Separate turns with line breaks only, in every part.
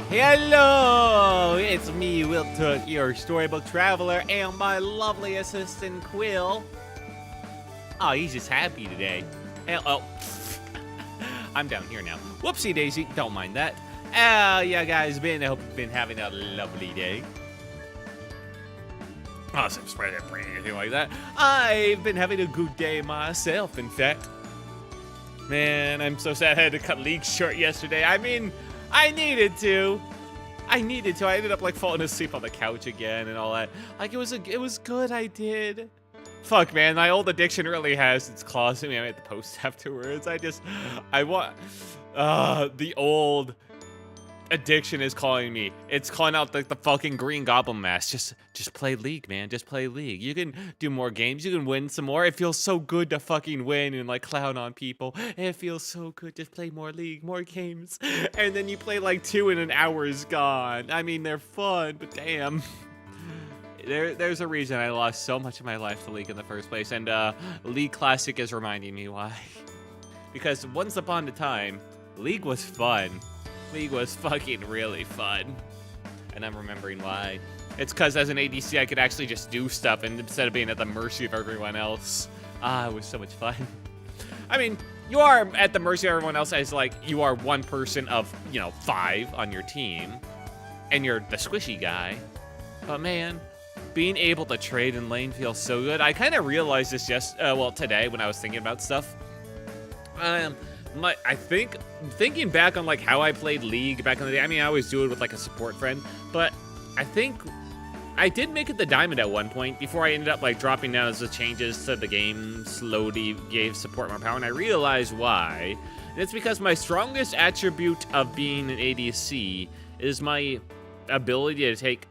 Hello! It's me, Will Took, your storybook traveler, and my lovely assistant, Quill. Oh, he's just happy today. Oh, I'm down here now. Whoopsie daisy, don't mind that. Yeah, guys, I hope you've been having a lovely day. Awesome, spread it, anything like that. I've been having a good day myself, in fact. Man, I'm so sad I had to cut League short yesterday. I mean, I needed to. I ended up like falling asleep on the couch again and all that. Like it was good. I did. Fuck, man, my old addiction really has its claws in me. I made the post afterwards. I want. The old addiction is calling me. It's calling out like the fucking Green Goblin mask. Just play League, man. Just play League. You can do more games. You can win some more. It feels so good to fucking win and like clown on people. It feels so good to play more League, more games. And then you play like 2 and an hour is gone. I mean, they're fun, but damn. There's a reason I lost so much of my life to League in the first place. And League Classic is reminding me why. Because once upon a time, League was fun. League was fucking really fun. And I'm remembering why. It's because as an ADC, I could actually just do stuff and instead of being at the mercy of everyone else. It was so much fun. I mean, you are at the mercy of everyone else as like you are one person of, 5 on your team. And you're the squishy guy. But man, being able to trade in lane feels so good. I kind of realized this today when I was thinking about stuff. Thinking back on like how I played League back in the day, I mean, I always do it with like a support friend, but I think I did make it the diamond at one point before I ended up like dropping down as the changes to the game slowly gave support more power, and I realized why. And it's because my strongest attribute of being an ADC is my ability to take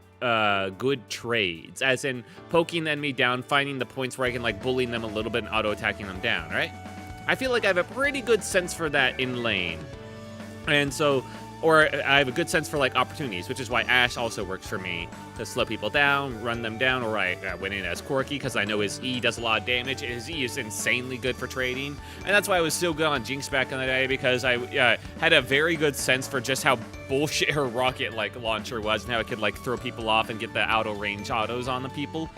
good trades, as in poking the enemy down, finding the points where I can like bully them a little bit and auto-attacking them down, right? I feel like I have a pretty good sense for that in lane. And so, or I have a good sense for like opportunities, which is why Ashe also works for me to slow people down, run them down, or I went in as Corky because I know his E does a lot of damage. His E is insanely good for trading. And that's why I was so good on Jinx back in the day, because I had a very good sense for just how bullshit her rocket like launcher was and how it could like throw people off and get the auto range autos on the people.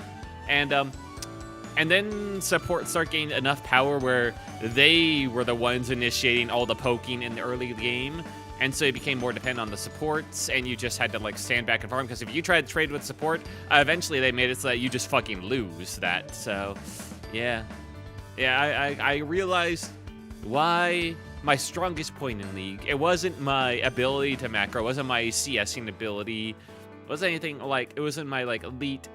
And then support start gaining enough power where they were the ones initiating all the poking in the early game. And so it became more dependent on the supports, and you just had to like stand back and farm, because if you tried to trade with support, eventually they made it so that you just fucking lose that. So, yeah. I realized why my strongest point in League, it wasn't my ability to macro, it wasn't my CSing ability, it wasn't anything like, it wasn't my like elite,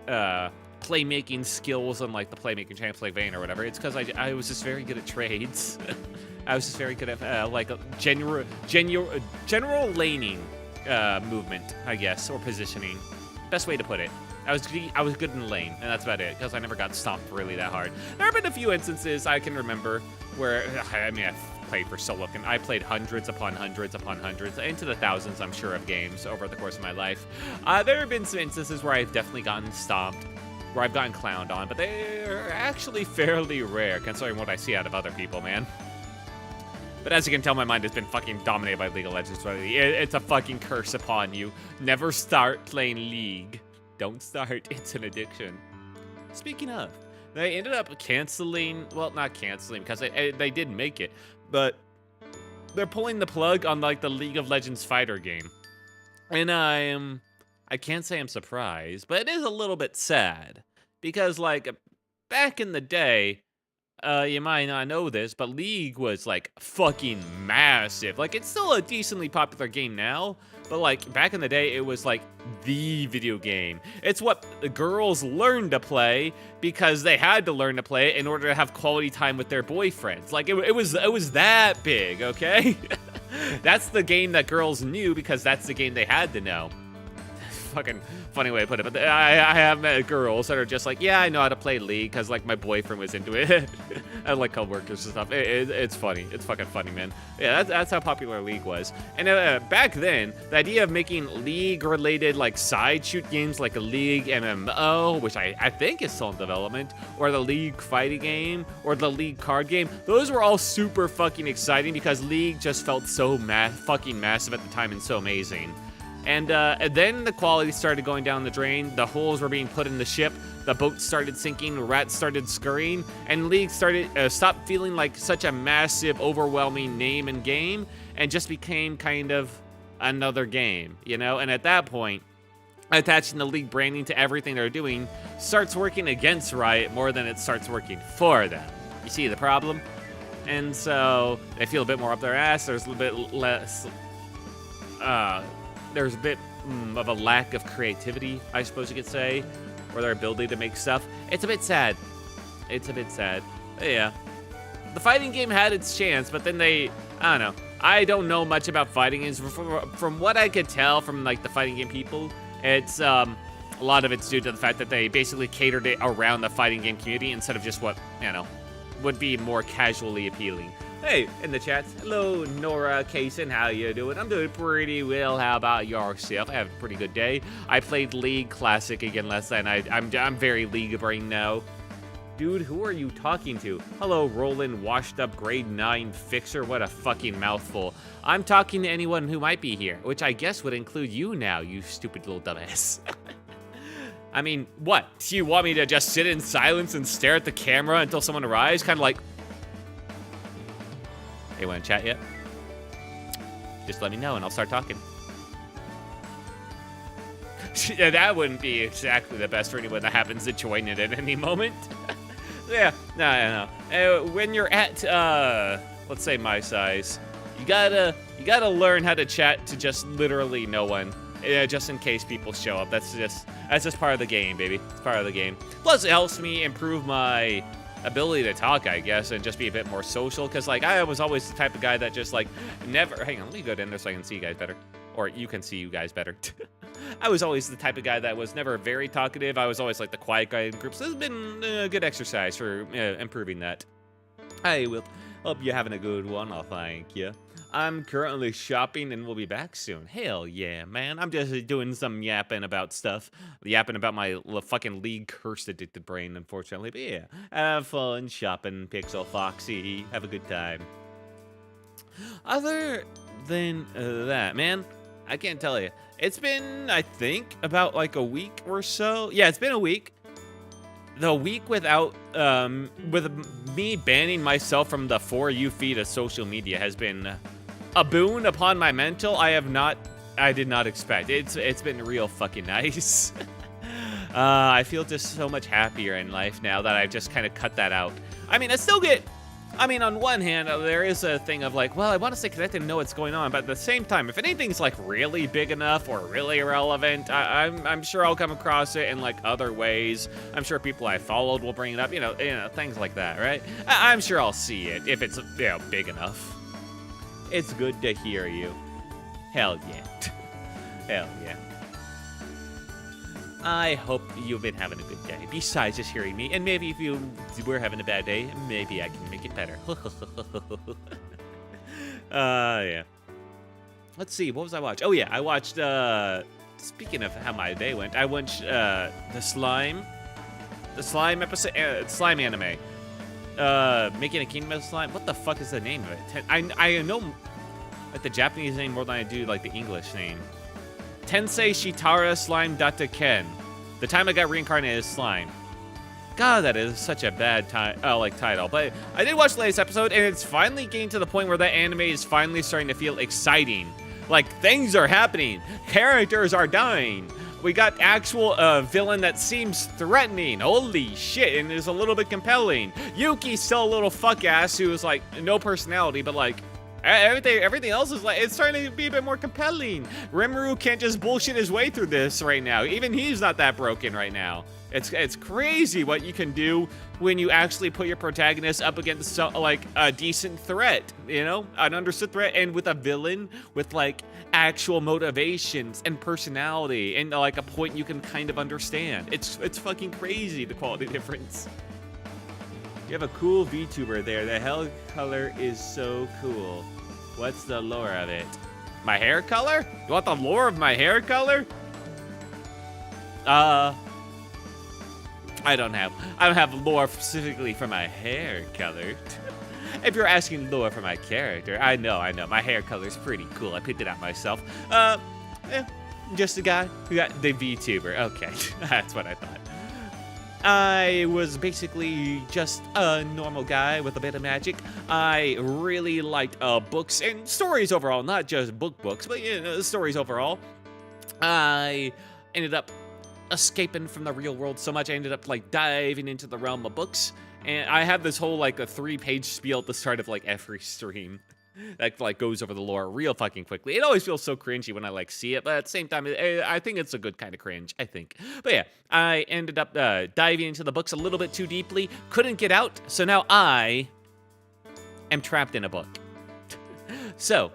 playmaking skills on like the playmaking champs like Vayne or whatever. It's because I was just very good at trades. I was just very good at like a general laning movement, I guess, or positioning. Best way to put it. I was good in the lane, and that's about it, because I never got stomped really that hard. There have been a few instances I can remember where, I mean, I've played for so long, and I played hundreds upon hundreds upon hundreds, into the thousands, I'm sure, of games over the course of my life. There have been some instances where I've definitely gotten stomped, where I've gotten clowned on, but they're actually fairly rare, considering what I see out of other people, man. But as you can tell, my mind has been fucking dominated by League of Legends lately. It's a fucking curse upon you. Never start playing League. Don't start. It's an addiction. Speaking of, they ended up canceling, well, not canceling, because they did make it, but they're pulling the plug on like the League of Legends fighter game. And I can't say I'm surprised, but it is a little bit sad, because like back in the day, you might not know this, but League was like fucking massive. Like, it's still a decently popular game now, but like back in the day, it was like the video game. It's what the girls learned to play because they had to learn to play it in order to have quality time with their boyfriends. Like, it was that big, okay? That's the game that girls knew because that's the game they had to know. Fucking funny way to put it, but I have met girls that are just like, yeah, I know how to play League because like my boyfriend was into it. I like coworkers and stuff. It's funny. It's fucking funny, man. Yeah, that's how popular League was. And back then, the idea of making League-related like side shoot games like a League MMO, which I think is still in development, or the League fighting game, or the League card game, those were all super fucking exciting because League just felt so fucking massive at the time and so amazing. And then the quality started going down the drain. The holes were being put in the ship. The boat started sinking. Rats started scurrying. And League stopped feeling like such a massive, overwhelming name and game, and just became kind of another game, you know? And at that point, attaching the League branding to everything they're doing starts working against Riot more than it starts working for them. You see the problem? And so they feel a bit more up their ass. There's a little bit less... there's a bit of a lack of creativity, I suppose you could say, or their ability to make stuff. It's a bit sad. It's a bit sad. But yeah. The fighting game had its chance, but then I don't know. I don't know much about fighting games. From what I could tell from like the fighting game people, it's a lot of it's due to the fact that they basically catered it around the fighting game community instead of just what, you know, would be more casually appealing. Hey, in the chats, hello Nora Kaysen, how you doing? I'm doing pretty well. How about yourself? I have a pretty good day. I played League Classic again last night. I'm very League brain now. Dude, who are you talking to? Hello, Roland, washed up grade 9 fixer. What a fucking mouthful. I'm talking to anyone who might be here, which I guess would include you now, you stupid little dumbass. I mean, what? Do you want me to just sit in silence and stare at the camera until someone arrives? Kind of like... Hey, want to chat yet? Just let me know and I'll start talking. Yeah, that wouldn't be exactly the best for anyone that happens to join it at any moment. Yeah, no. When you're at, let's say my size, you gotta learn how to chat to just literally no one, just in case people show up. That's just part of the game, baby. It's part of the game. Plus, it helps me improve my ability to talk, I guess, and just be a bit more social, because like I was always the type of guy that just like never... Hang on, let me go down there so I can see you guys better, or you can see you guys better. I was always the type of guy that was never very talkative. I was always like the quiet guy in groups. This has been a good exercise for improving that. I will. Hope you're having a good one. I'll thank you. I'm currently shopping and we'll be back soon. Hell yeah, man. I'm just doing some yapping about stuff. Yapping about my fucking League cursed addicted brain, unfortunately. But yeah, have fun shopping, Pixel Foxy. Have a good time. Other than that, man, I can't tell you. It's been, I think, about like a week or so. Yeah, it's been a week. The week without, with me banning myself from the For You feed of social media has been a boon upon my mental. I did not expect. It's been real fucking nice. I feel just so much happier in life now that I've just kind of cut that out. I mean, on one hand, there is a thing of like, well, I want to stay connected and know what's going on, but at the same time, if anything's like really big enough or really irrelevant, I'm sure I'll come across it in like other ways. I'm sure people I followed will bring it up, you know, things like that, right? I'm sure I'll see it if it's, you know, big enough. It's good to hear you. Hell yeah. Hell yeah. I hope you've been having a good day, besides just hearing me. And maybe if you were having a bad day, maybe I can make it better. Yeah. Let's see, what was I watching? Oh yeah, I watched, speaking of how my day went, I watched the slime episode, slime anime. Making a Kingdom of Slime. What the fuck is the name of it? I know like the Japanese name more than I do like the English name. Tensei Shitara Slime Data Ken. The time I got reincarnated as slime. God, that is such a bad title. But I did watch the latest episode, and it's finally getting to the point where that anime is finally starting to feel exciting. Like, things are happening. Characters are dying. We got actual villain that seems threatening. Holy shit, and is a little bit compelling. Yuki's still a little fuck ass who is like no personality, but like everything else is like, it's starting to be a bit more compelling. Rimuru can't just bullshit his way through this right now. Even he's not that broken right now. It's crazy what you can do when you actually put your protagonist up against like a decent threat, you know, an understood threat, and with a villain with like actual motivations and personality and like a point you can kind of understand. It's fucking crazy, the quality difference. You have a cool VTuber there. The hell color is so cool. What's the lore of it? My hair color? You want the lore of my hair color? I don't have lore specifically for my hair color. If you're asking lore for my character, I know. My hair color is pretty cool. I picked it out myself. Yeah, Just a guy who got the VTuber. Okay, that's what I thought. I was basically just a normal guy with a bit of magic. I really liked books and stories overall, not just books, but stories overall. I ended up escaping from the real world so much, I ended up like diving into the realm of books. And I have this whole like a 3-page spiel at the start of like every stream that like goes over the lore real fucking quickly. It always feels so cringy when I like see it, but at the same time, I think it's a good kind of cringe, I think. But yeah, I ended up diving into the books a little bit too deeply, couldn't get out, so now I am trapped in a book. So,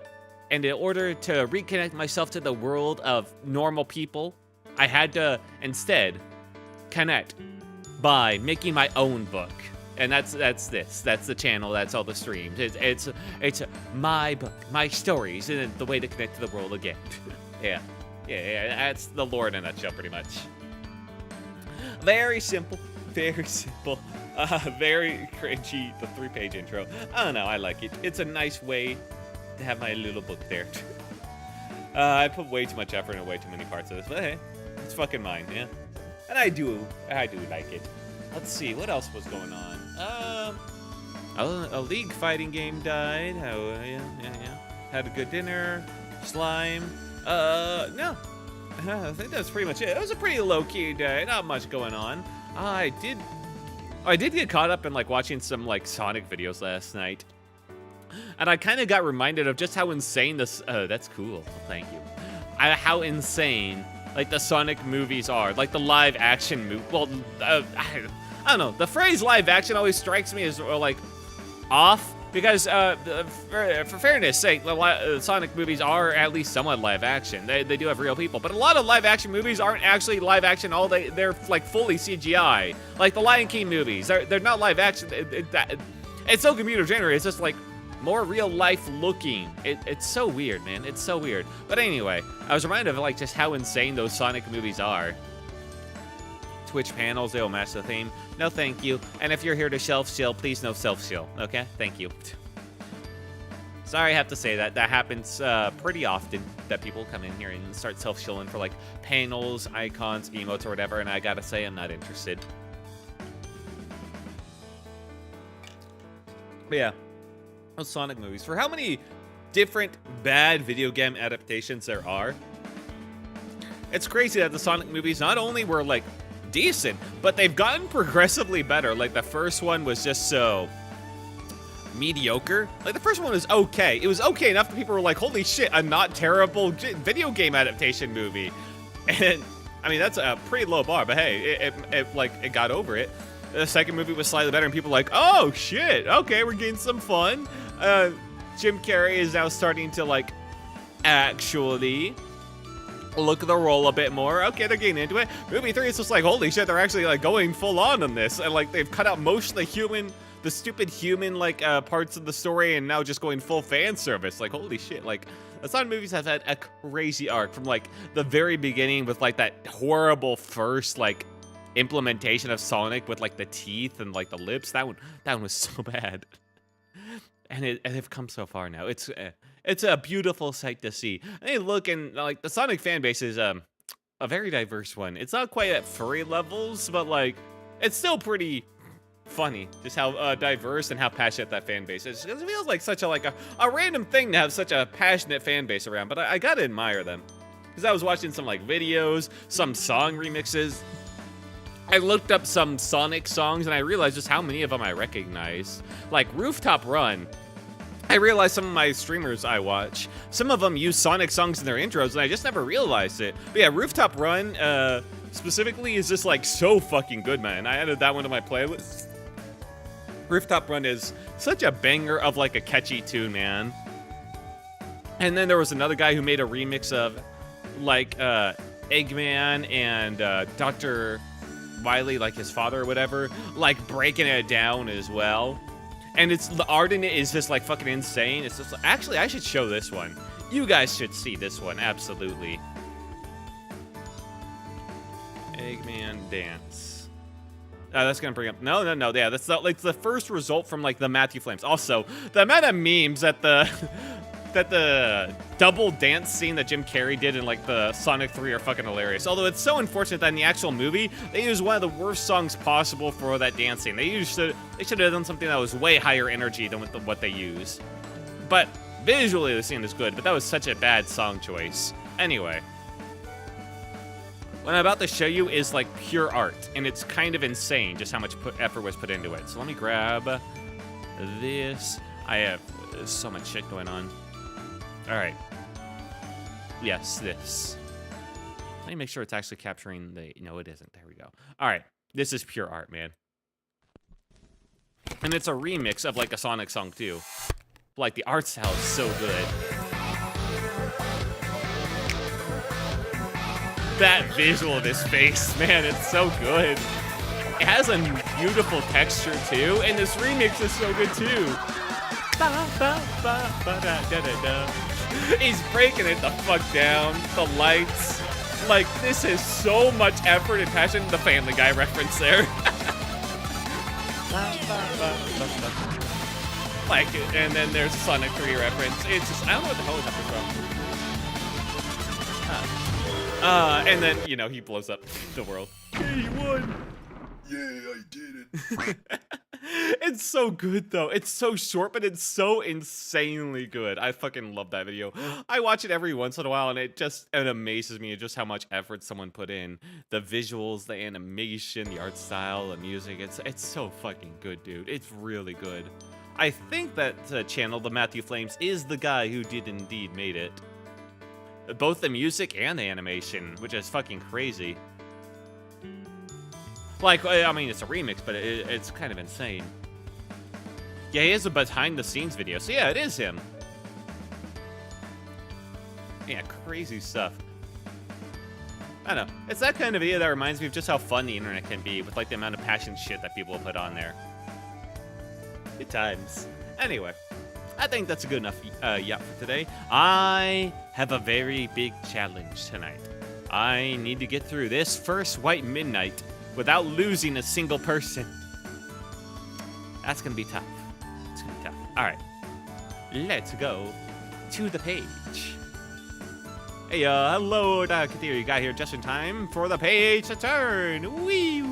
and in order to reconnect myself to the world of normal people, I had to instead connect by making my own book. And that's the channel, that's all the streams. It's my book, my stories, and the way to connect to the world again. Yeah, that's the lore in a nutshell, pretty much. Very simple, very cringy, the 3-page intro. I don't know, I like it. It's a nice way to have my little book there. I put way too much effort into way too many parts of this, but hey, it's fucking mine, yeah? And I do like it. Let's see, what else was going on? A League fighting game died. Yeah. Had a good dinner. Slime. No. I think that's pretty much it. It was a pretty low-key day. Not much going on. I did get caught up in like watching some like Sonic videos last night. And I kind of got reminded of just how insane this, that's cool. Thank you. How insane like the Sonic movies are. Like the live action movie. Well, I don't know. The phrase live action always strikes me as like off because for fairness sake, the Sonic movies are at least somewhat live action. They do have real people, but a lot of live action movies aren't actually live action. They're like fully CGI. Like the Lion King movies, they're not live action. It's so computer generated. It's just like more real life looking. It's so weird, man. It's so weird. But anyway, I was reminded of like just how insane those Sonic movies are. Twitch panels, they will match the theme. No, thank you. And if you're here to self-shill, please no self-shill, okay? Thank you. Sorry I have to say that. That happens pretty often, that people come in here and start self-shilling for, like, panels, icons, emotes, or whatever, and I gotta say I'm not interested. But yeah, those Sonic movies. For how many different bad video game adaptations there are, it's crazy that the Sonic movies not only were, like, decent, but they've gotten progressively better. Like the first one was just so mediocre. Like the first one was okay. It was okay enough that people were like, holy shit, a not terrible video game adaptation movie. And I mean, that's a pretty low bar, but hey, it got over it. The second movie was slightly better and people were like, oh shit, okay, we're getting some fun. Jim Carrey is now starting to like actually look at the role a bit more. Okay, they're getting into it. Movie 3 is just like, holy shit, they're actually like going full on this. And like they've cut out most of the stupid human like parts of the story and now just going full fan service. Like, holy shit, like the Sonic movies have had a crazy arc from like the very beginning with like that horrible first like implementation of Sonic with like the teeth and like the lips. That one was so bad. And they've come so far now. It's a beautiful sight to see. And they look, and like the Sonic fan base is a very diverse one. It's not quite at furry levels, but like it's still pretty funny just how diverse and how passionate that fan base is. It feels like such a random thing to have such a passionate fan base around, but I gotta admire them. Because I was watching some like videos, some song remixes. I looked up some Sonic songs and I realized just how many of them I recognize. Like Rooftop Run. I realized some of my streamers I watch, some of them use Sonic songs in their intros and I just never realized it. But yeah, Rooftop Run specifically is just like so fucking good, man. I added that one to my playlist. Rooftop Run is such a banger of like a catchy tune, man. And then there was another guy who made a remix of like Eggman and Dr. Wily, like his father or whatever, like breaking it down as well. And the art in it is just like fucking insane. It's just actually I should show this one. You guys should see this one, absolutely. Eggman dance. That's gonna bring up no. Yeah, that's like the first result from like the Matthew Flames. Also, the amount of memes that the that the double dance scene that Jim Carrey did in like the Sonic 3 are fucking hilarious. Although it's so unfortunate that in the actual movie, they used one of the worst songs possible for that dance scene. They should have done something that was way higher energy than what they use. But visually the scene is good, but that was such a bad song choice. Anyway. What I'm about to show you is like pure art, and it's kind of insane just how much effort was put into it. So let me grab this. I have so much shit going on. All right. Yes, this. Let me make sure it's actually capturing the... No, it isn't. There we go. All right. This is pure art, man. And it's a remix of like a Sonic song too. Like the art style is so good. That visual of his face, man, it's so good. It has a beautiful texture too, and this remix is so good too. He's breaking it the fuck down. The lights. Like, this is so much effort and passion. The Family Guy reference there. Like, and then there's a Sonic 3 reference. It's just, I don't know what the hell is that from. And then, you know, he blows up the world. Yeah, you won. Yeah, I did it. It's so good, though. It's so short, but it's so insanely good. I fucking love that video. I watch it every once in a while, and it amazes me just how much effort someone put in. The visuals, the animation, the art style, the music. It's so fucking good, dude. It's really good. I think that channel, the Matthew Flames, is the guy who did indeed made it. Both the music and the animation, which is fucking crazy. Like, I mean, it's a remix, but it's kind of insane. Yeah, he has a behind-the-scenes video, so yeah, it is him. Yeah, crazy stuff. I don't know. It's that kind of video that reminds me of just how fun the internet can be with, like, the amount of passion shit that people put on there. Good times. Anyway, I think that's a good enough yap for today. I have a very big challenge tonight. I need to get through this first White Midnight without losing a single person. That's gonna be tough. It's gonna be tough. All right, let's go to the page. Hey, hello, Kathir. You got here just in time for the page to turn. Wee.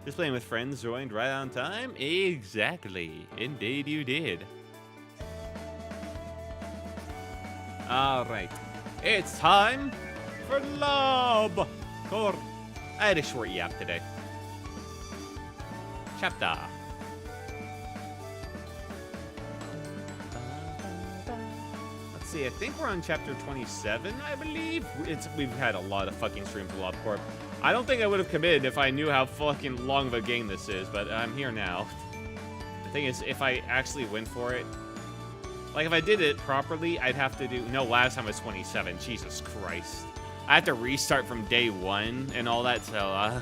Just playing with friends joined right on time? Exactly. Indeed you did. All right. It's time for Lob Corp. I had a short yap today. Chapter. Let's see, I think we're on chapter 27, I believe. We've had a lot of fucking streams for Lob Corp. I don't think I would have committed if I knew how fucking long of a game this is, but I'm here now. The thing is, if I actually went for it, like if I did it properly, I'd have to do, no, last time was 27, Jesus Christ. I have to restart from day one and all that, so, I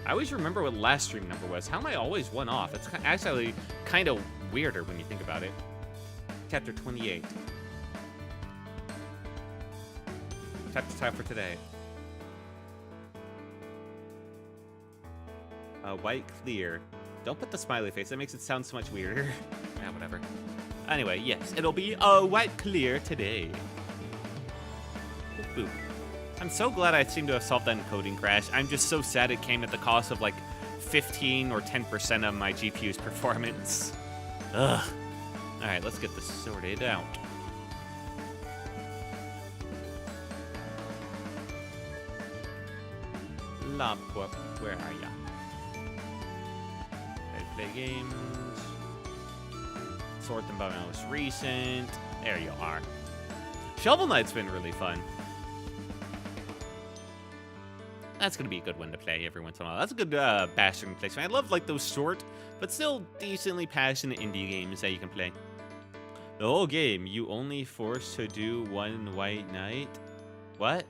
always remember what last stream number was. How am I always one off? It's actually kind of weirder when you think about it. Chapter 28. Chapter time for today. White clear. Don't put the smiley face. That makes it sound so much weirder. Yeah, whatever. Anyway, yes, it'll be white clear today. Boop, boop. I'm so glad I seem to have solved that encoding crash. I'm just so sad it came at the cost of like 15 or 10% of my GPU's performance. Ugh. All right, let's get this sorted out. Lob Corp, where are ya? I play games. Sort them by most recent. There you are. Shovel Knight's been really fun. That's gonna be a good one to play every once in a while. That's a good Bastion placement. I love like those short, but still decently passionate indie games that you can play. The whole game, you only forced to do one White Knight? What?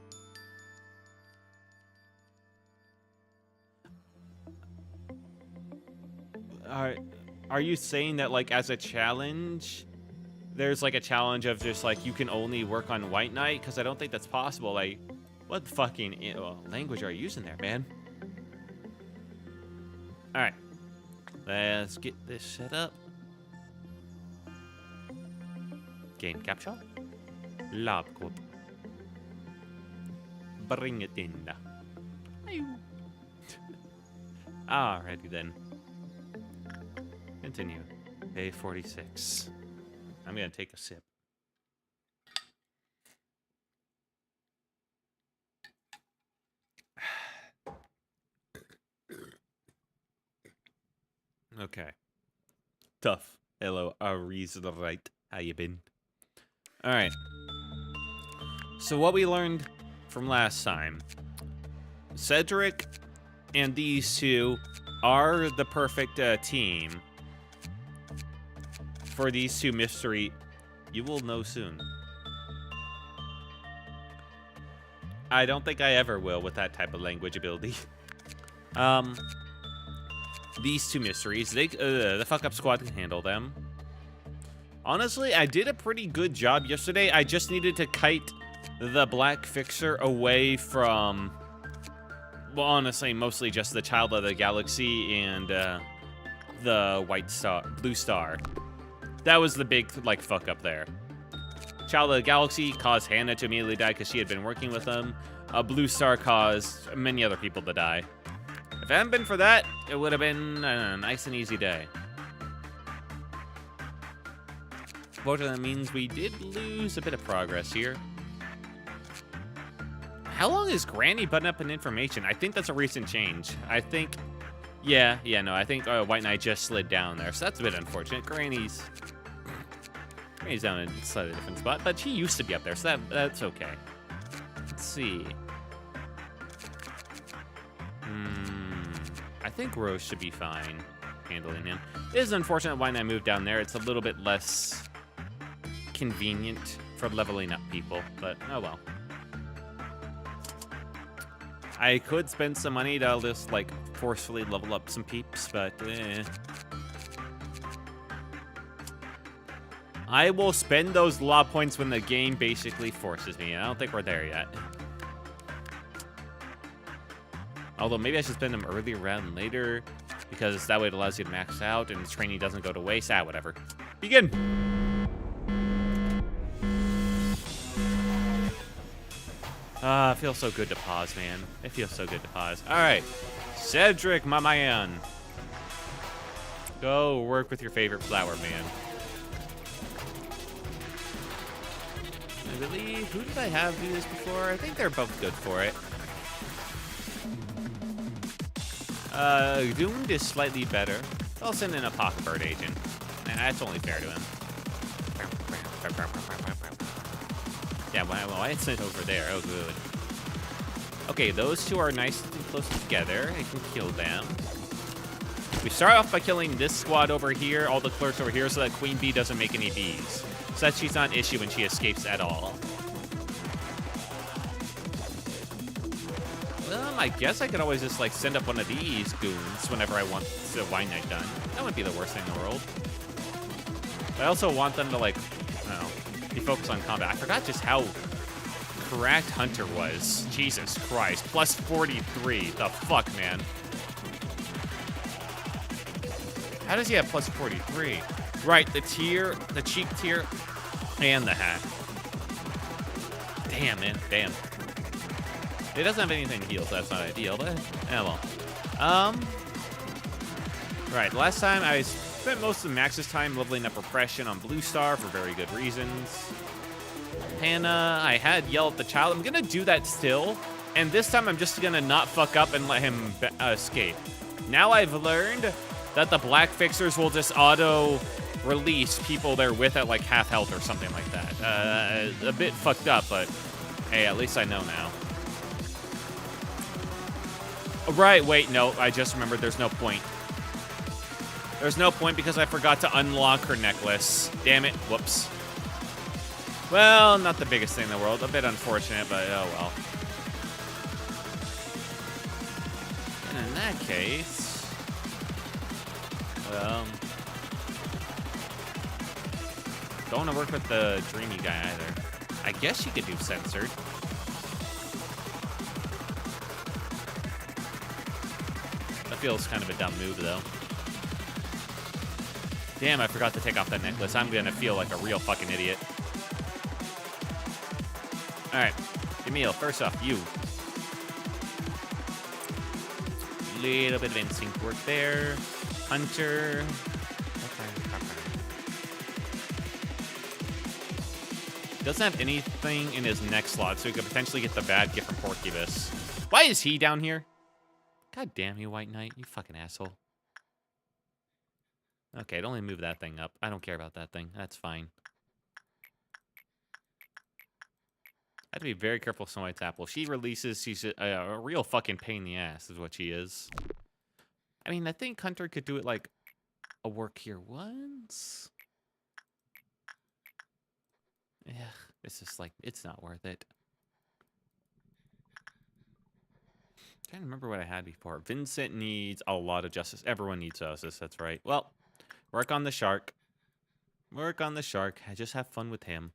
Are you saying that like as a challenge, there's like a challenge of just like you can only work on White Knight? Because I don't think that's possible. Like, what fucking language are you using there, man? All right, Let's get this set up. Game capture. Lob Corp. Bring it in. Alrighty then. Continue. Day 46. I'm gonna take a sip. Okay. Tough. Hello, Ari's right. How you been? Alright. So what we learned from last time. Cedric and these two are the perfect team for these two mystery. You will know soon. I don't think I ever will with that type of language ability. These two mysteries, the fuck up squad can handle them. Honestly, I did a pretty good job yesterday. I just needed to kite the black fixer away from, well, honestly, mostly just the Child of the Galaxy and the blue star. That was the big like fuck up there. Child of the Galaxy caused Hannah to immediately die because she had been working with them. A blue star caused many other people to die. If it hadn't been for that, it would have been a nice and easy day. Fortunately, that means we did lose a bit of progress here. How long is Granny button up in information? I think that's a recent change. I think, yeah, no, I think White Knight just slid down there, so that's a bit unfortunate. Granny's down in a slightly different spot, but she used to be up there, so that's okay. Let's see. I think Rose should be fine handling him. It is unfortunate White Knight moved down there. It's a little bit less convenient for leveling up people, but oh well. I could spend some money to just like forcefully level up some peeps, but I will spend those law points when the game basically forces me, and I don't think we're there yet. Although maybe I should spend them earlier rather than later, because that way it allows you to max out and the training doesn't go to waste. Whatever. Begin! It feels so good to pause, man. It feels so good to pause. Alright. Cedric, my man. Go work with your favorite flower, man. I believe, who did I have do this before? I think they're both good for it. Doomed is slightly better. I'll send in a Pocket Bird agent. That's only fair to him. Yeah, why it's sent over there? Oh, good. Okay, those two are nice and close together. I can kill them. We start off by killing this squad over here, all the clerks over here, so that Queen Bee doesn't make any bees. So that she's not an issue when she escapes at all. I guess I could always just, like, send up one of these goons whenever I want the White Knight done. That wouldn't be the worst thing in the world. But I also want them to, like, I don't know, be focused on combat. I forgot just how cracked Hunter was. Jesus Christ. Plus 43. The fuck, man. How does he have plus 43? Right, the cheek tier, and the hat. Damn, man. Damn. It doesn't have anything to heal, so that's not ideal, but well. Right, last time I spent most of Max's time leveling up Repression on Blue Star for very good reasons. Hannah, I had yelled at the child. I'm gonna do that still, and this time I'm just gonna not fuck up and let him escape. Now I've learned that the black fixers will just auto-release people they're with at like half health or something like that. A bit fucked up, but hey, at least I know now. Right, wait, no, I just remembered there's no point. There's no point because I forgot to unlock her necklace. Damn it, whoops. Well, not the biggest thing in the world. A bit unfortunate, but oh well. And in that case, don't want to work with the dreamy guy either. I guess you could do censored. That feels kind of a dumb move, though. Damn, I forgot to take off that necklace. I'm gonna feel like a real fucking idiot. Alright. Emil, first off, you. Little bit of instinct work there. Hunter. Doesn't have anything in his next slot, so he could potentially get the bad gift from Porcubus. Why is he down here? God damn you, White Knight. You fucking asshole. Okay, I'd only move that thing up. I don't care about that thing. That's fine. I have to be very careful with Snow White's apple. She releases, she's a real fucking pain in the ass, is what she is. I mean, I think Hunter could do it like a work here once. Yeah, it's just like, it's not worth it. I'm trying to remember what I had before. Vincent needs a lot of justice. Everyone needs justice, that's right. Well, work on the shark. Work on the shark. I just have fun with him.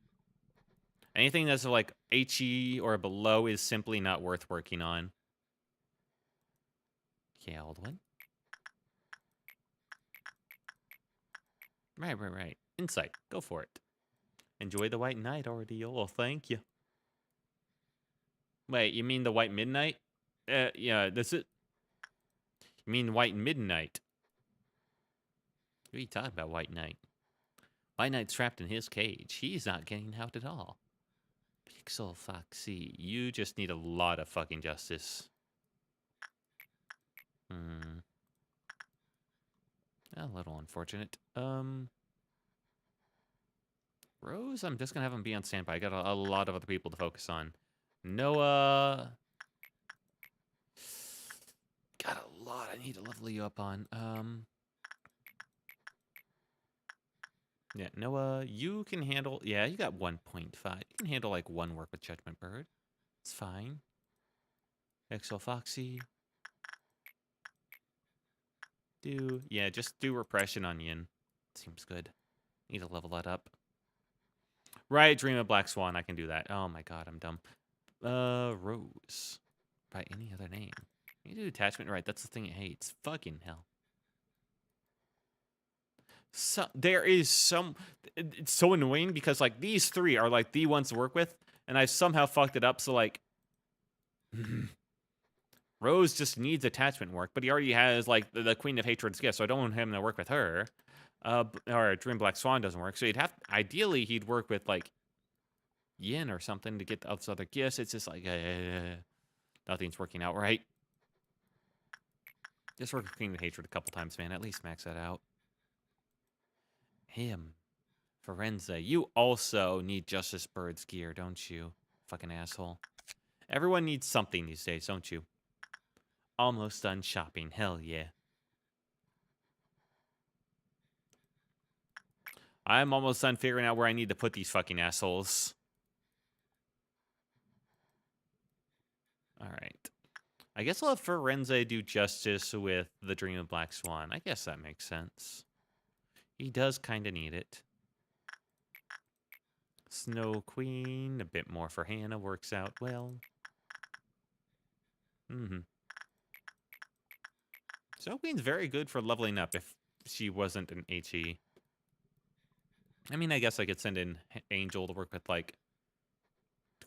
Anything that's like HE or below is simply not worth working on. Yeah, old one. Right. Insight. Go for it. Enjoy the White Knight already. Oh, thank you. Wait, you mean the White Midnight? Yeah, that's it. You mean White Midnight? What are you talking about, White Knight? White Knight's trapped in his cage. He's not getting out at all. Pixel Foxy, you just need a lot of fucking justice. A little unfortunate. Rose, I'm just gonna have him be on standby. I got a lot of other people to focus on. Noah. Got a lot I need to level you up on. Yeah, Noah, you can handle... Yeah, you got 1.5. You can handle, like, one work with Judgment Bird. It's fine. Exo Foxy. Yeah, just do Repression on Yin. Seems good. Need to level that up. Right, Dream of Black Swan. I can do that. Oh, my God, I'm dumb. Rose. By any other name. You do attachment right. That's the thing it hates. Fucking hell. So there is some, it's so annoying because like these three are like the ones to work with, and I somehow fucked it up. So like, Rose just needs attachment work, but he already has like the Queen of Hatred's gift, so I don't want him to work with her. Or Dream Black Swan doesn't work, so ideally he'd work with like Yin or something to get those other gifts. It's just like nothing's working out right. Just work with Queen of Hatred a couple times, man. At least max that out. Him. Forenza. You also need Justice Bird's gear, don't you? Fucking asshole. Everyone needs something these days, don't you? Almost done shopping. Hell yeah. I'm almost done figuring out where I need to put these fucking assholes. Alright. I guess I'll have Forenza do justice with the Dream of Black Swan. I guess that makes sense. He does kind of need it. Snow Queen, a bit more for Hannah, works out well. Snow Queen's very good for leveling up if she wasn't an HE. I mean, I guess I could send in Angel to work with, like,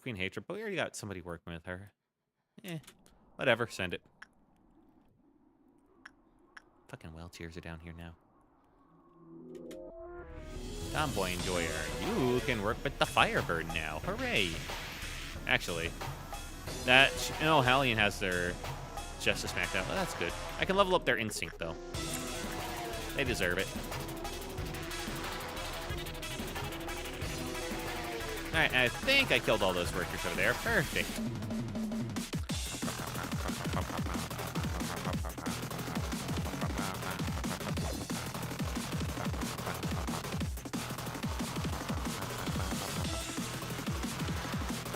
Queen Hatred, but we already got somebody working with her. Whatever, send it. Fucking well, tears are down here now. Tomboy Enjoyer, you can work with the Firebird now. Hooray! Actually, that Hellion has their Justice maxed out. Well, that's good. I can level up their Instinct, though. They deserve it. Alright, I think I killed all those workers over there. Perfect.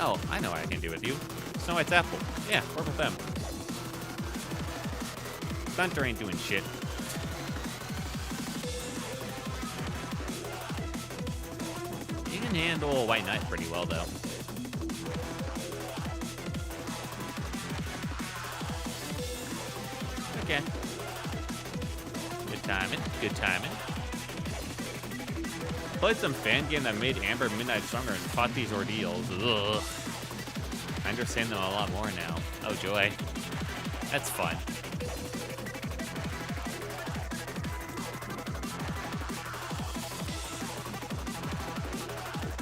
Oh, I know what I can do with you. Snow White's apple. Yeah, work with them. Stunter ain't doing shit. You can handle White Knight pretty well, though. Okay. Good timing. Good timing. played some fan game that made Amber Midnight stronger and fought these ordeals. Ugh. I understand them a lot more now. Oh, joy. That's fun.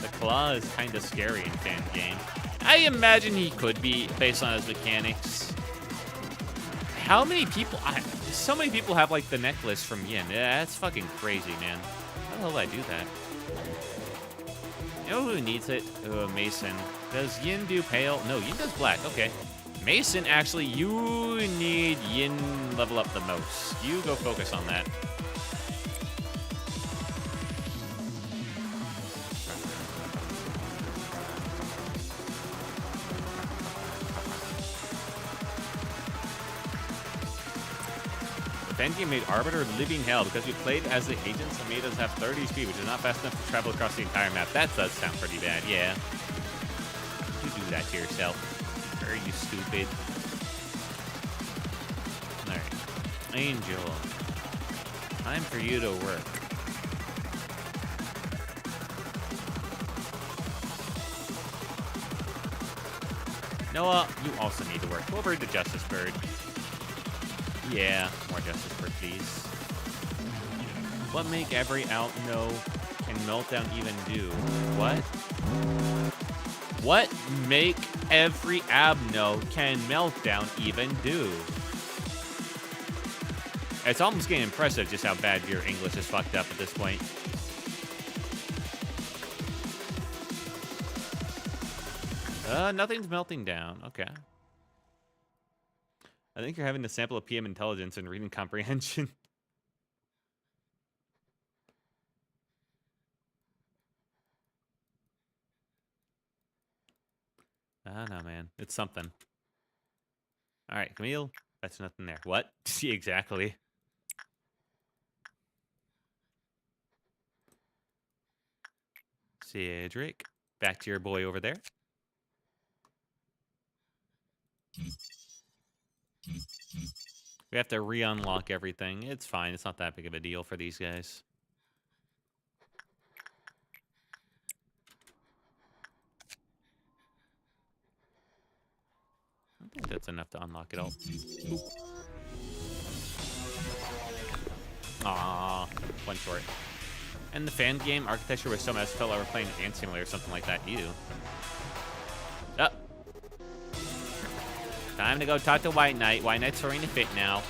The claw is kind of scary in fan game. I imagine he could be, based on his mechanics. How many people... so many people have, like, the necklace from Yin. Yeah, that's fucking crazy, man. How the hell did I do that? You know who needs it? Mason. Does Yin do pale? No, Yin does black. Okay. Mason, actually, you need Yin level up the most. You go focus on that. Benji made Arbiter living hell because we played as the agents and made us have 30 speed, which is not fast enough to travel across the entire map. That does sound pretty bad, yeah. You do that to yourself. Are you stupid? Alright. Angel. Time for you to work. Noah, you also need to work. Go over to Justice Bird. Yeah, more Justice Bird, please. What make every out no can Meltdown even do? What? What make every abno can Meltdown even do? It's almost getting impressive just how bad your English is fucked up at this point. Nothing's melting down. Okay. I think you're having to sample a PM intelligence and reading comprehension. I don't know, man. It's something. All right, Camille. That's nothing there. What? Exactly. Cedric. Back to your boy over there. We have to re-unlock everything. It's fine. It's not that big of a deal for these guys. I think that's enough to unlock it all. Aww, one short. And the fan game architecture was so much. Felt like we're playing Ant Simulator or something like that. You. Time to go talk to White Knight. White Knight's throwing a fit now.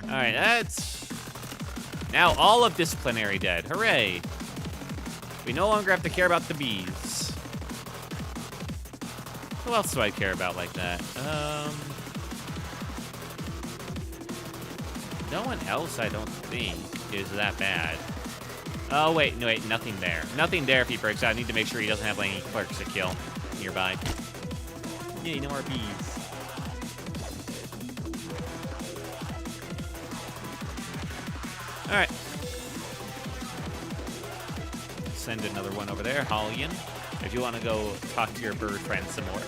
Alright, that's... Now all of Disciplinary dead. Hooray! We no longer have to care about the bees. Who else do I care about like that? No one else, I don't think, is that bad. Oh, wait, no, wait, nothing there. Nothing there if he breaks out. I need to make sure he doesn't have any clerks to kill nearby. Yay, no more bees. Alright. Send another one over there, Hollian. If you want to go talk to your bird friend some more.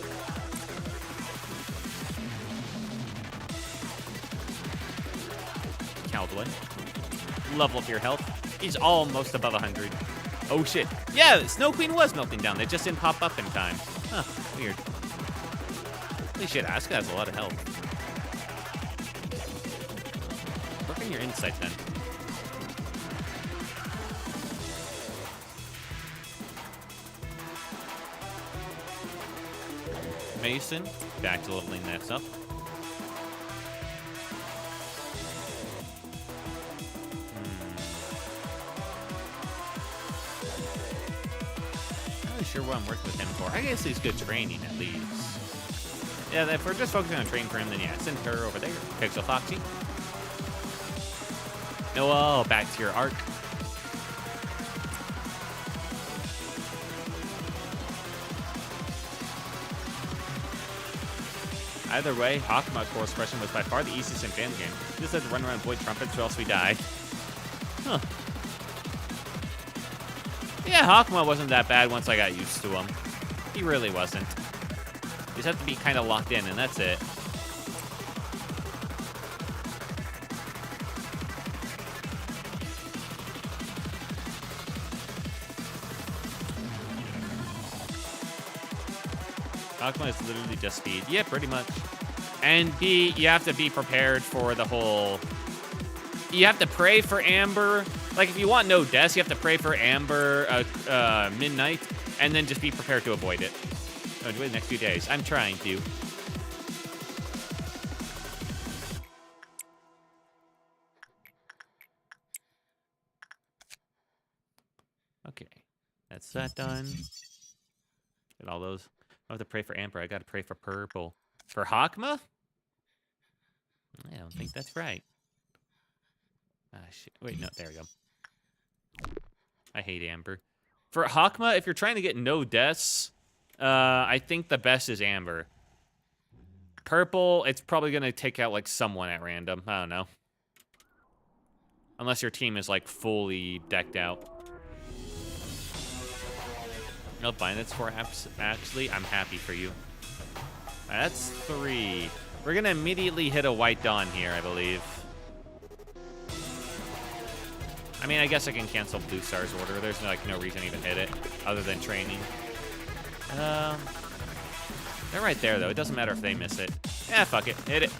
Cowboy. Level up your health. He's almost above 100. Oh, shit. Yeah, Snow Queen was melting down. They just didn't pop up in time. Huh, weird. Holy shit, Asuka has a lot of health. Work on your insight, then. Mason, back to leveling that up. Sure what I'm working with him for. I guess he's good training, at least. Yeah, if we're just focusing on training for him, then yeah, send her over there. Pixel Foxy. Noah, back to your arc. Either way, Hawkma course correction was by far the easiest in fan game. We just had to run around and blow trumpets or else we die. Huh. Yeah, Hawkma wasn't that bad once I got used to him. He really wasn't. You just have to be kind of locked in, and that's it. Hakma is literally just speed. Yeah, pretty much. And B, you have to be prepared for the whole... You have to pray for Amber. Like, if you want no deaths, you have to pray for Amber midnight, and then just be prepared to avoid it. Enjoy the next few days. I'm trying to. Okay. That's that done. Get all those. I have to pray for Amber. I gotta pray for purple. For Hakma? I don't think that's right. Ah, shit. Wait, no, there we go. I hate Amber. For Hakma, if you're trying to get no deaths, I think the best is Amber. Purple, it's probably going to take out, like, someone at random. I don't know. Unless your team is, like, fully decked out. No, fine, that's 4 apps. Actually, I'm happy for you. That's 3. We're going to immediately hit a White Dawn here, I believe. I mean, I guess I can cancel Blue Star's order. There's, like, no reason to even hit it, other than training. They're right there, though. It doesn't matter if they miss it. Yeah, fuck it. Hit it.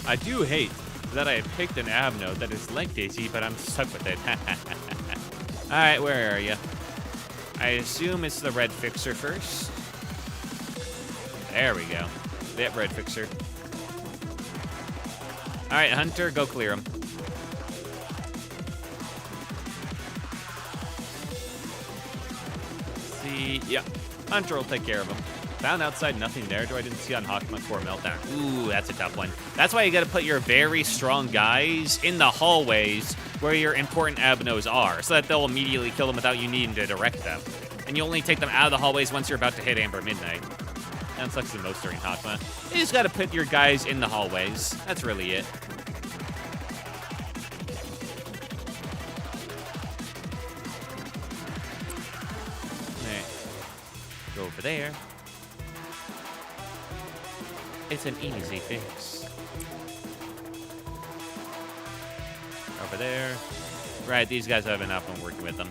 I do hate that I have picked an ab node that is like Daisy, but I'm stuck with it. Alright, where are you? I assume it's the red fixer first. There we go. That red fixer. Alright, Hunter, go clear him. See, yeah. Hunter will take care of him. Found outside, nothing there. I didn't see on Hakma Core Meltdown. Ooh, that's a tough one. That's why you gotta put your very strong guys in the hallways where your important abnos are, so that they'll immediately kill them without you needing to direct them. And you only take them out of the hallways once you're about to hit Amber Midnight. That sucks the most during Hakma. You just gotta put your guys in the hallways. That's really it. Okay. Go over there. It's an easy fix. Over there. Right, these guys have enough when working with them.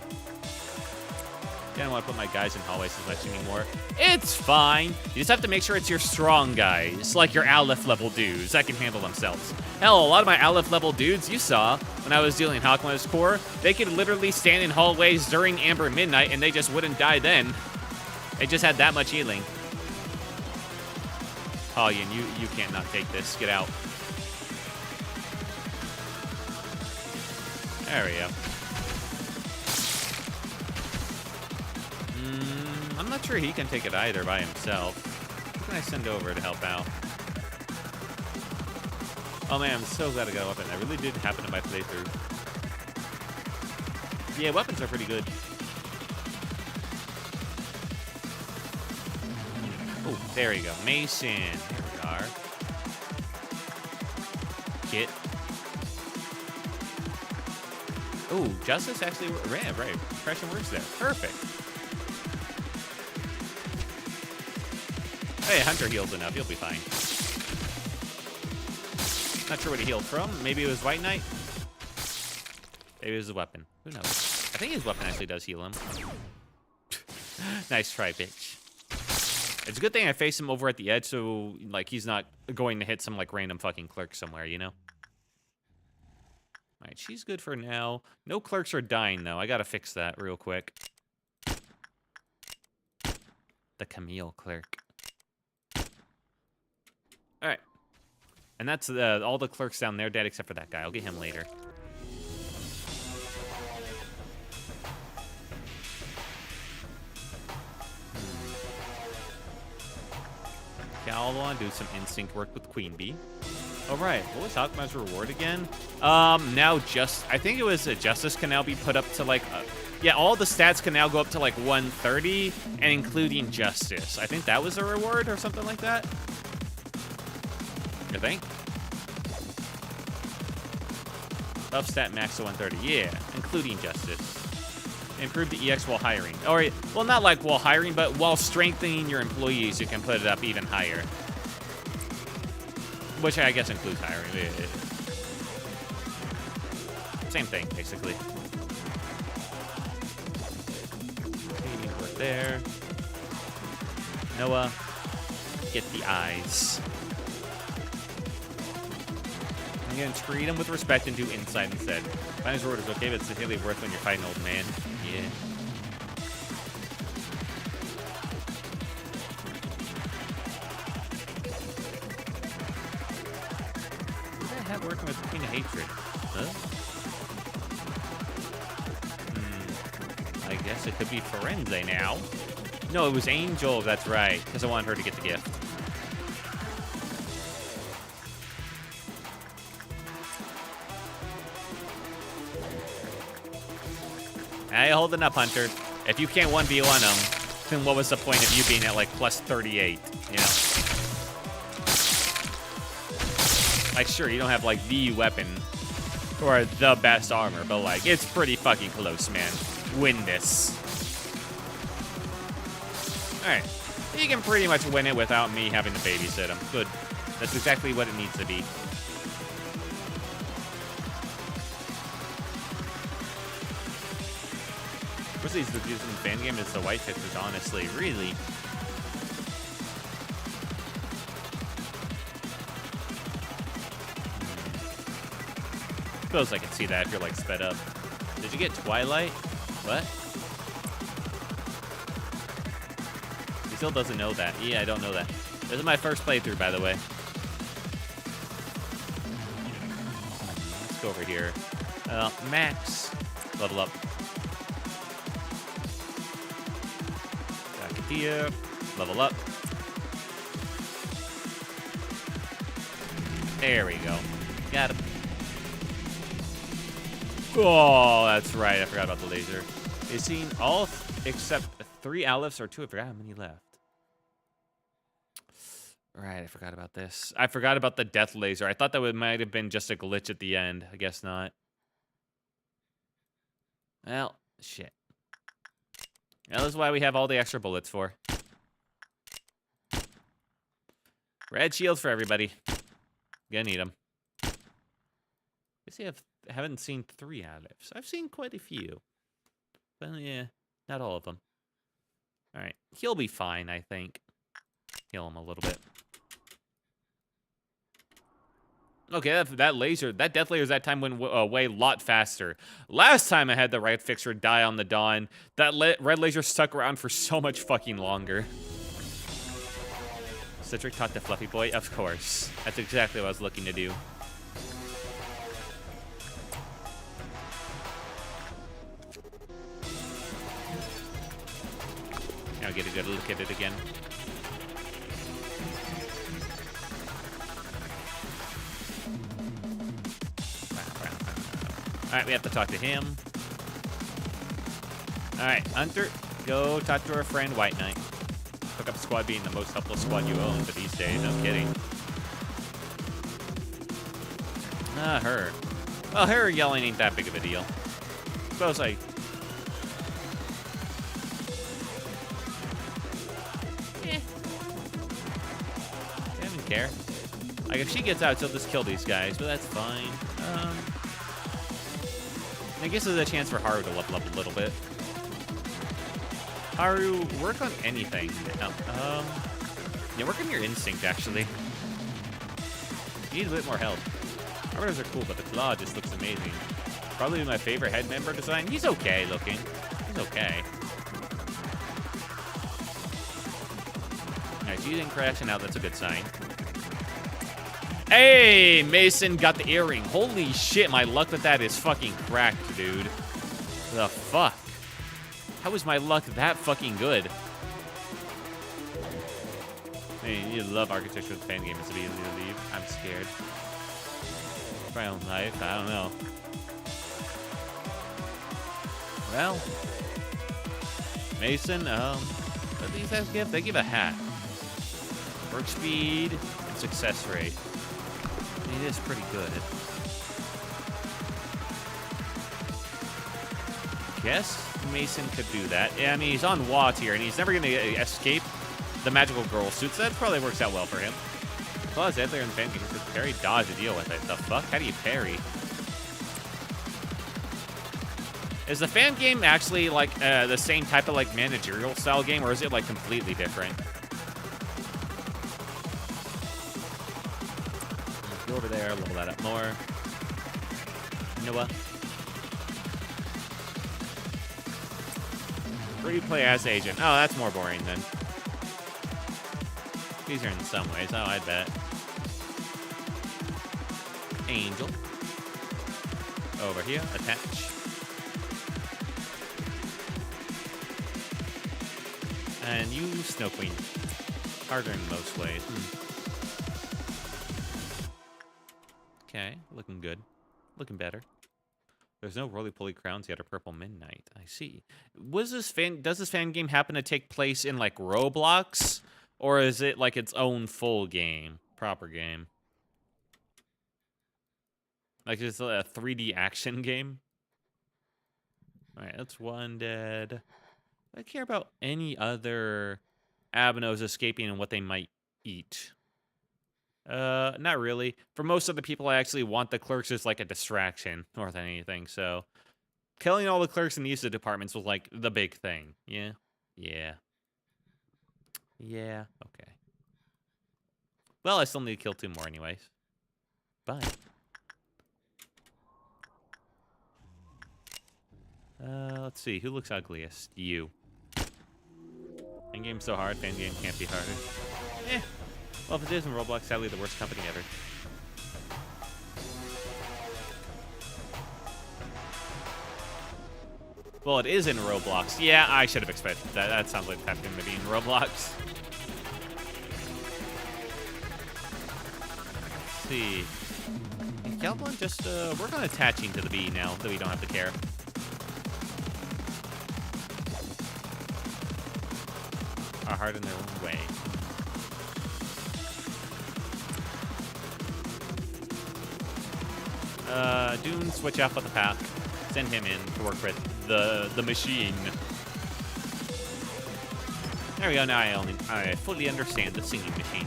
I don't want to put my guys in hallways as much anymore. It's fine. You just have to make sure it's your strong guys, like your Aleph level dudes that can handle themselves. Hell, a lot of my Aleph level dudes you saw when I was dealing Hakma's core, they could literally stand in hallways during Amber Midnight and they just wouldn't die then. They just had that much healing. Halian, you can't not take this. Get out. There we go. I'm not sure he can take it either by himself. Who can I send over to help out? Oh man, I'm so glad I got a weapon. That really did happen in my playthrough. Yeah, weapons are pretty good. Oh, there you go. Mason. There we are. Kit. Oh, Justice actually ran, right. Impression works there. Perfect. Hey, Hunter heals enough. He'll be fine. Not sure what he healed from. Maybe it was White Knight. Maybe it was a weapon. Who knows? I think his weapon actually does heal him. Nice try, bitch. It's a good thing I face him over at the edge, so, like, he's not going to hit some, like, random fucking clerk somewhere, you know? Alright, she's good for now. No clerks are dying, though. I gotta fix that real quick. The Camille clerk. Alright. And that's all the clerks down there dead except for that guy. I'll get him later. Galwan, do some instinct work with Queen Bee. All right, what was Hakma's reward again? Now I think it was Justice can now be put up to like, yeah, all the stats can now go up to like 130, and including Justice. I think that was a reward or something like that. You think? Buff stat max to 130, yeah, including Justice. Improve the EX while hiring. Or, well, not like while hiring, but while strengthening your employees, you can put it up even higher. Which I guess includes hiring. Same thing, basically. Over there. Noah, get the eyes. I'm gonna treat him with respect and do inside instead. Finest reward is okay, but it's really worth when you're fighting an old man. Yeah. What did I have working with King of Hatred? Huh? I guess it could be Firenze now. No, it was Angel, that's right, because I wanted her to get the gift. Hey, holding up, Hunter. If you can't 1v1 him, then what was the point of you being at, like, plus 38, you know? Like, sure, you don't have, like, the weapon or the best armor, but, like, it's pretty fucking close, man. Win this. Alright. You can pretty much win it without me having to babysit him. Good. That's exactly what it needs to be. Most of these reviews in the fan game is the white fixes, honestly. Really? Suppose I can see that if you're, like, sped up. Did you get Twilight? What? He still doesn't know that. Yeah, I don't know that. This is my first playthrough, by the way. Let's go over here. Max. Level up. Here, level up. There we go. Got him. Oh, that's right. I forgot about the laser. Is seen all except 3 Alephi's or 2. I forgot how many left. Right, I forgot about this. I forgot about the death laser. I thought that might have been just a glitch at the end. I guess not. Well, shit. That is why we have all the extra bullets for. Red shields for everybody. Gonna need them. I haven't seen 3 Alephi's. I've seen quite a few. But yeah, not all of them. Alright, he'll be fine, I think. Heal him a little bit. Okay, that laser, that death laser that time went away a lot faster. Last time I had the right fixer die on the Dawn, that red laser stuck around for so much fucking longer. Citric talk to Fluffy Boy? Of course. That's exactly what I was looking to do. Now get a good look at it again. Alright, we have to talk to him. Alright, Hunter, go talk to our friend White Knight. Hook up squad being the most helpful squad you own for these days, no kidding. Ah, her. Well, her yelling ain't that big of a deal. Suppose I... I don't care. Like, if she gets out, she'll just kill these guys, but that's fine. I guess there's a chance for Haru to level up a little bit. Haru, work on anything. Yeah, work on your instinct, actually. You need a bit more health. Arbiters are cool, but the claw just looks amazing. Probably my favorite head member design. He's okay looking. He's okay. Alright, she didn't crash, and now that's a good sign. Hey, Mason got the earring. Holy shit, my luck with that is fucking cracked, dude. The fuck? How is my luck that fucking good? I mean, you love architecture with fan game. It's easy to leave. I'm scared. My own life, I don't know. Well, Mason, what do these guys give? They give a hat. Work speed and success rate. It is pretty good. Guess Mason could do that. Yeah, I mean, he's on Watt here, and he's never going to escape the magical girl suit, so that probably works out well for him. Plus, Edler and Fan can parry, dodge, to deal with it. The fuck? How do you parry? Is the fan game actually like the same type of like managerial style game, or is it like completely different? Let's go over there, level that up more. Noah. Free play as agent. Oh, that's more boring then. Easier in some ways. Oh, I bet. Angel. Over here, attach. And you, Snow Queen. Harder in most ways. Okay, looking good. Looking better. There's no roly-poly crowns yet or purple midnight. I see. Does this fan game happen to take place in like Roblox? Or is it like its own full game? Proper game? Like it's a 3D action game? Alright, that's one dead. I care about any other Abonos escaping and what they might eat. Not really. For most of the people, I actually want the clerks as like a distraction more than anything. So, killing all the clerks in these departments was like the big thing. Yeah, yeah, yeah. Okay. Well, I still need to kill 2 more, anyways. Bye. Let's see. Who looks ugliest? You. Fan game's so hard. Fan game can't be harder. Eh. Well, if it is in Roblox, sadly the worst company ever. Well, it is in Roblox. Yeah, I should have expected that. That sounds like that's going to be in Roblox. Let's see. Calvin, just work on attaching to the bee now that we don't have to care. Are hard in their own way. Dune, switch off of the path. Send him in to work with the machine. There we go. Now I fully understand the singing machine.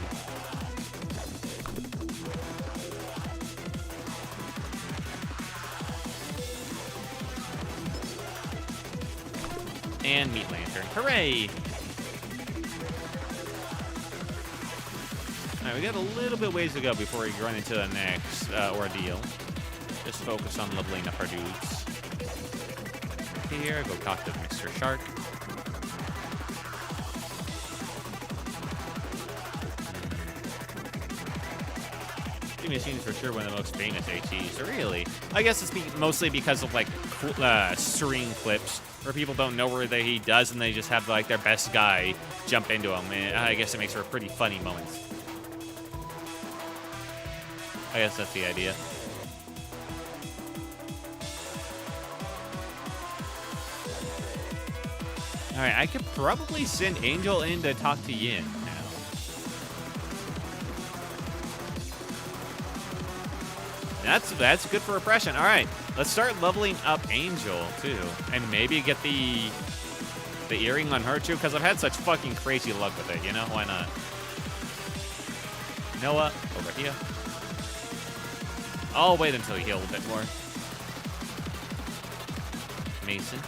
And Meat Lantern. Hooray! Alright, we got a little bit ways to go before we run into the next ordeal. Just focus on leveling up our dudes. Here, go talk to Mr. Shark. Steam Machine is for sure one of the most famous HEs. Really? I guess it's mostly because of like stream clips where people don't know where he does and they just have like their best guy jump into him. And I guess it makes for a pretty funny moment. I guess that's the idea. Alright, I could probably send Angel in to talk to Yin now. That's good for oppression. Alright, let's start leveling up Angel, too. And maybe get the earring on her, too, because I've had such fucking crazy luck with it, you know? Why not? Noah, over here. I'll wait until you heal a bit more. Mason.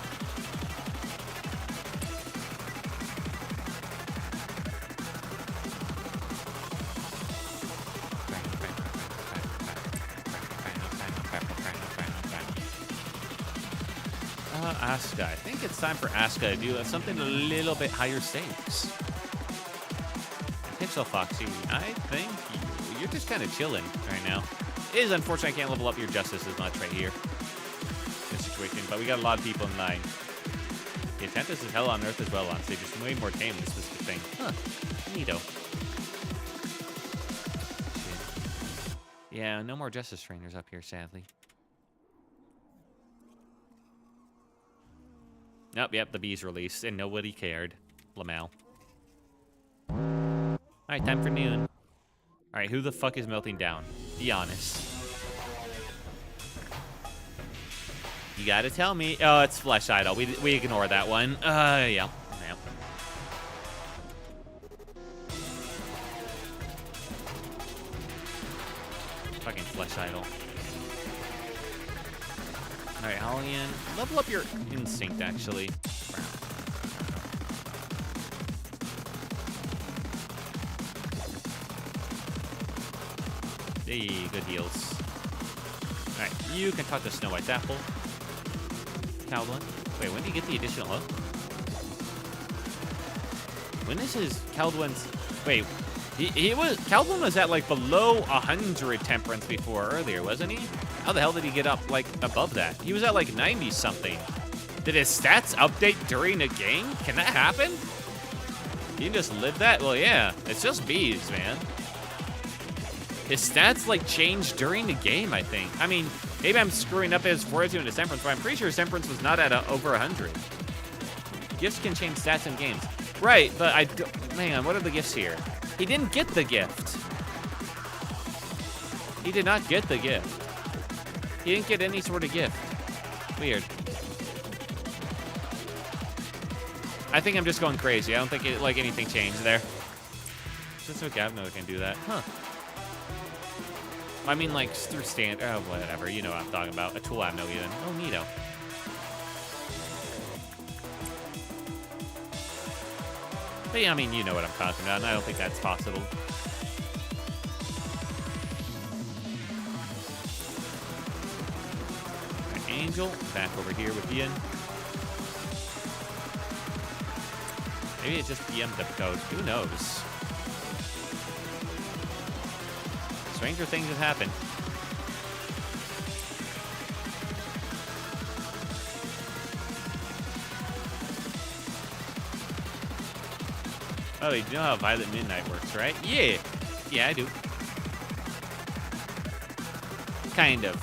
Asuka. I think it's time for Asuka to do something a little bit higher stakes. Pixel Foxy, I think you're just kind of chilling right now. It is unfortunate I can't level up your justice as much right here. This situation, but we got a lot of people in line. The Attentus is hell on earth as well, honestly. Just way more tame, this specific thing. Huh. Neato. Yeah, no more justice trainers up here, sadly. Nope, yep, the bee's released, and nobody cared. Lamau. Alright, time for noon. Alright, who the fuck is melting down? Be honest. You gotta tell me. Oh, it's Flesh Idol. We ignore that one. Yeah. Fucking Flesh Idol. Alright, Alien. Level up your instinct, actually. Hey, good heals. Alright, you can talk to Snow White's apple. Caldwin. Wait, when do you get the additional hook? When is his Caldwin's... Wait, Caldwin was at, like, below 100 temperance before earlier, wasn't he? How the hell did he get up, like, above that? He was at, like, 90-something. Did his stats update during a game? Can that happen? You can just live that? Well, yeah. It's just bees, man. His stats, like, changed during the game, I think. I mean, maybe I'm screwing up his fortitude and his temperance, but I'm pretty sure his temperance was not at over 100. Gifts can change stats in games. Right, but I don't... Hang on, what are the gifts here? He didn't get the gift. He did not get the gift. He didn't get any sort of gift. Weird. I think I'm just going crazy. I don't think like anything changed there. Just so Gavno can do that. Huh. I mean, like, through stand... Oh, whatever. You know what I'm talking about. A tool I have no even. Oh, neato. But yeah, I mean, you know what I'm talking about, and I don't think that's possible. Right, Angel, back over here with Ian. Maybe it's just DM the code. Who knows? Stranger things have happened. Oh, you know how Violet Midnight works, right? Yeah. Yeah, I do. Kind of.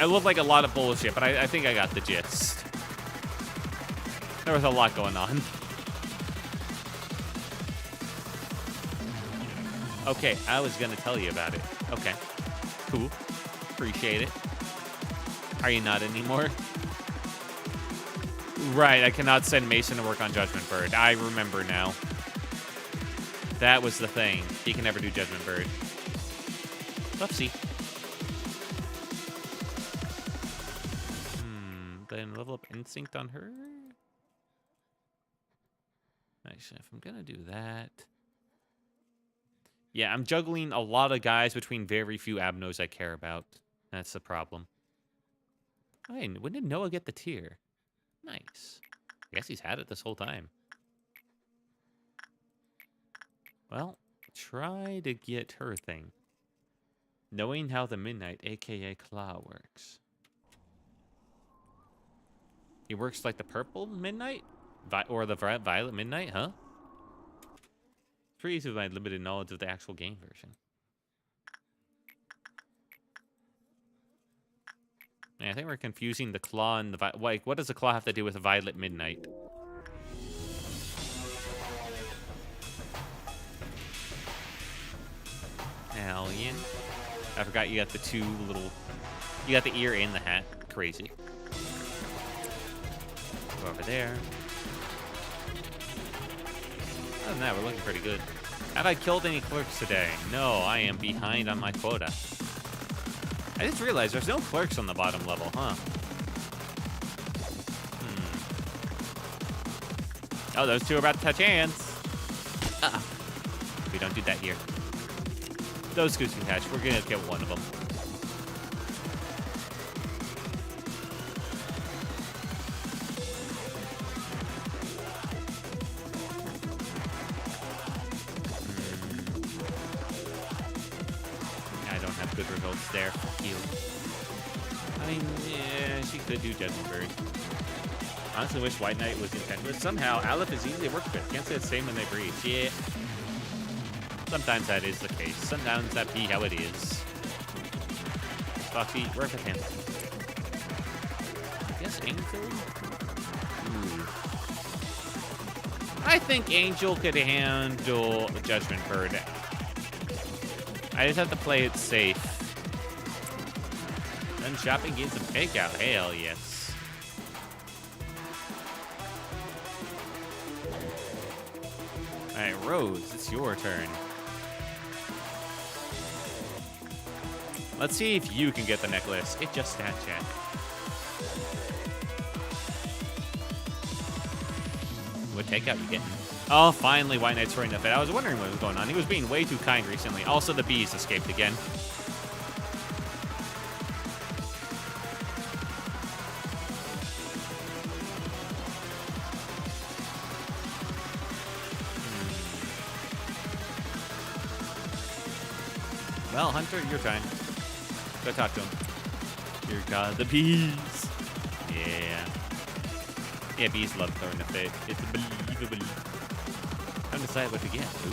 I look like a lot of bullshit, but I think I got the gist. There was a lot going on. Okay, I was gonna tell you about it. Okay. Cool. Appreciate it. Are you not anymore? Right, I cannot send Mason to work on Judgment Bird. I remember now. That was the thing. He can never do Judgment Bird. Whoopsie. Then level up Instinct on her? Actually, if I'm gonna do that... Yeah, I'm juggling a lot of guys between very few Abnos I care about. That's the problem. Hey, when did Noah get the tier? Nice. I guess he's had it this whole time. Well, try to get her thing. Knowing how the Midnight, a.k.a. Claw, works. He works like the purple Midnight? Or the violet Midnight, huh? Pretty easy with my limited knowledge of the actual game version. Yeah, I think we're confusing the claw and the like. What does the claw have to do with the Violet Midnight? Alien. I forgot you got the two little. You got the ear and the hat. Crazy. Go over there. Other than that, we're looking pretty good. Have I killed any clerks today? No, I am behind on my quota. I just realized there's no clerks on the bottom level, huh? Oh, those two are about to touch hands. We don't do that here. Those scoots can catch. We're gonna get one of them. I don't have good results there. Fuck you. I mean, yeah, she could do Judgment Bird. Honestly wish White Knight was intent, but somehow Aleph is easy to work with. Can't say the same when they breathe. Yeah. Sometimes that is the case. Sometimes that be how it is. Foxy, work with him. I guess Angel? Ooh. I think Angel could handle the Judgment Bird. I just have to play it safe. Then shopping gets some takeout. Hell yes. Alright, Rose, it's your turn. Let's see if you can get the necklace. It just stat check. What takeout you getting? Oh, finally, White Knight's throwing enough it. I was wondering what was going on. He was being way too kind recently. Also, the bees escaped again. Well, Hunter, your time. Go talk to him. Dear God, the bees. Yeah. Yeah, bees love throwing a fit. It's believable. I'm decide what to get. Ooh.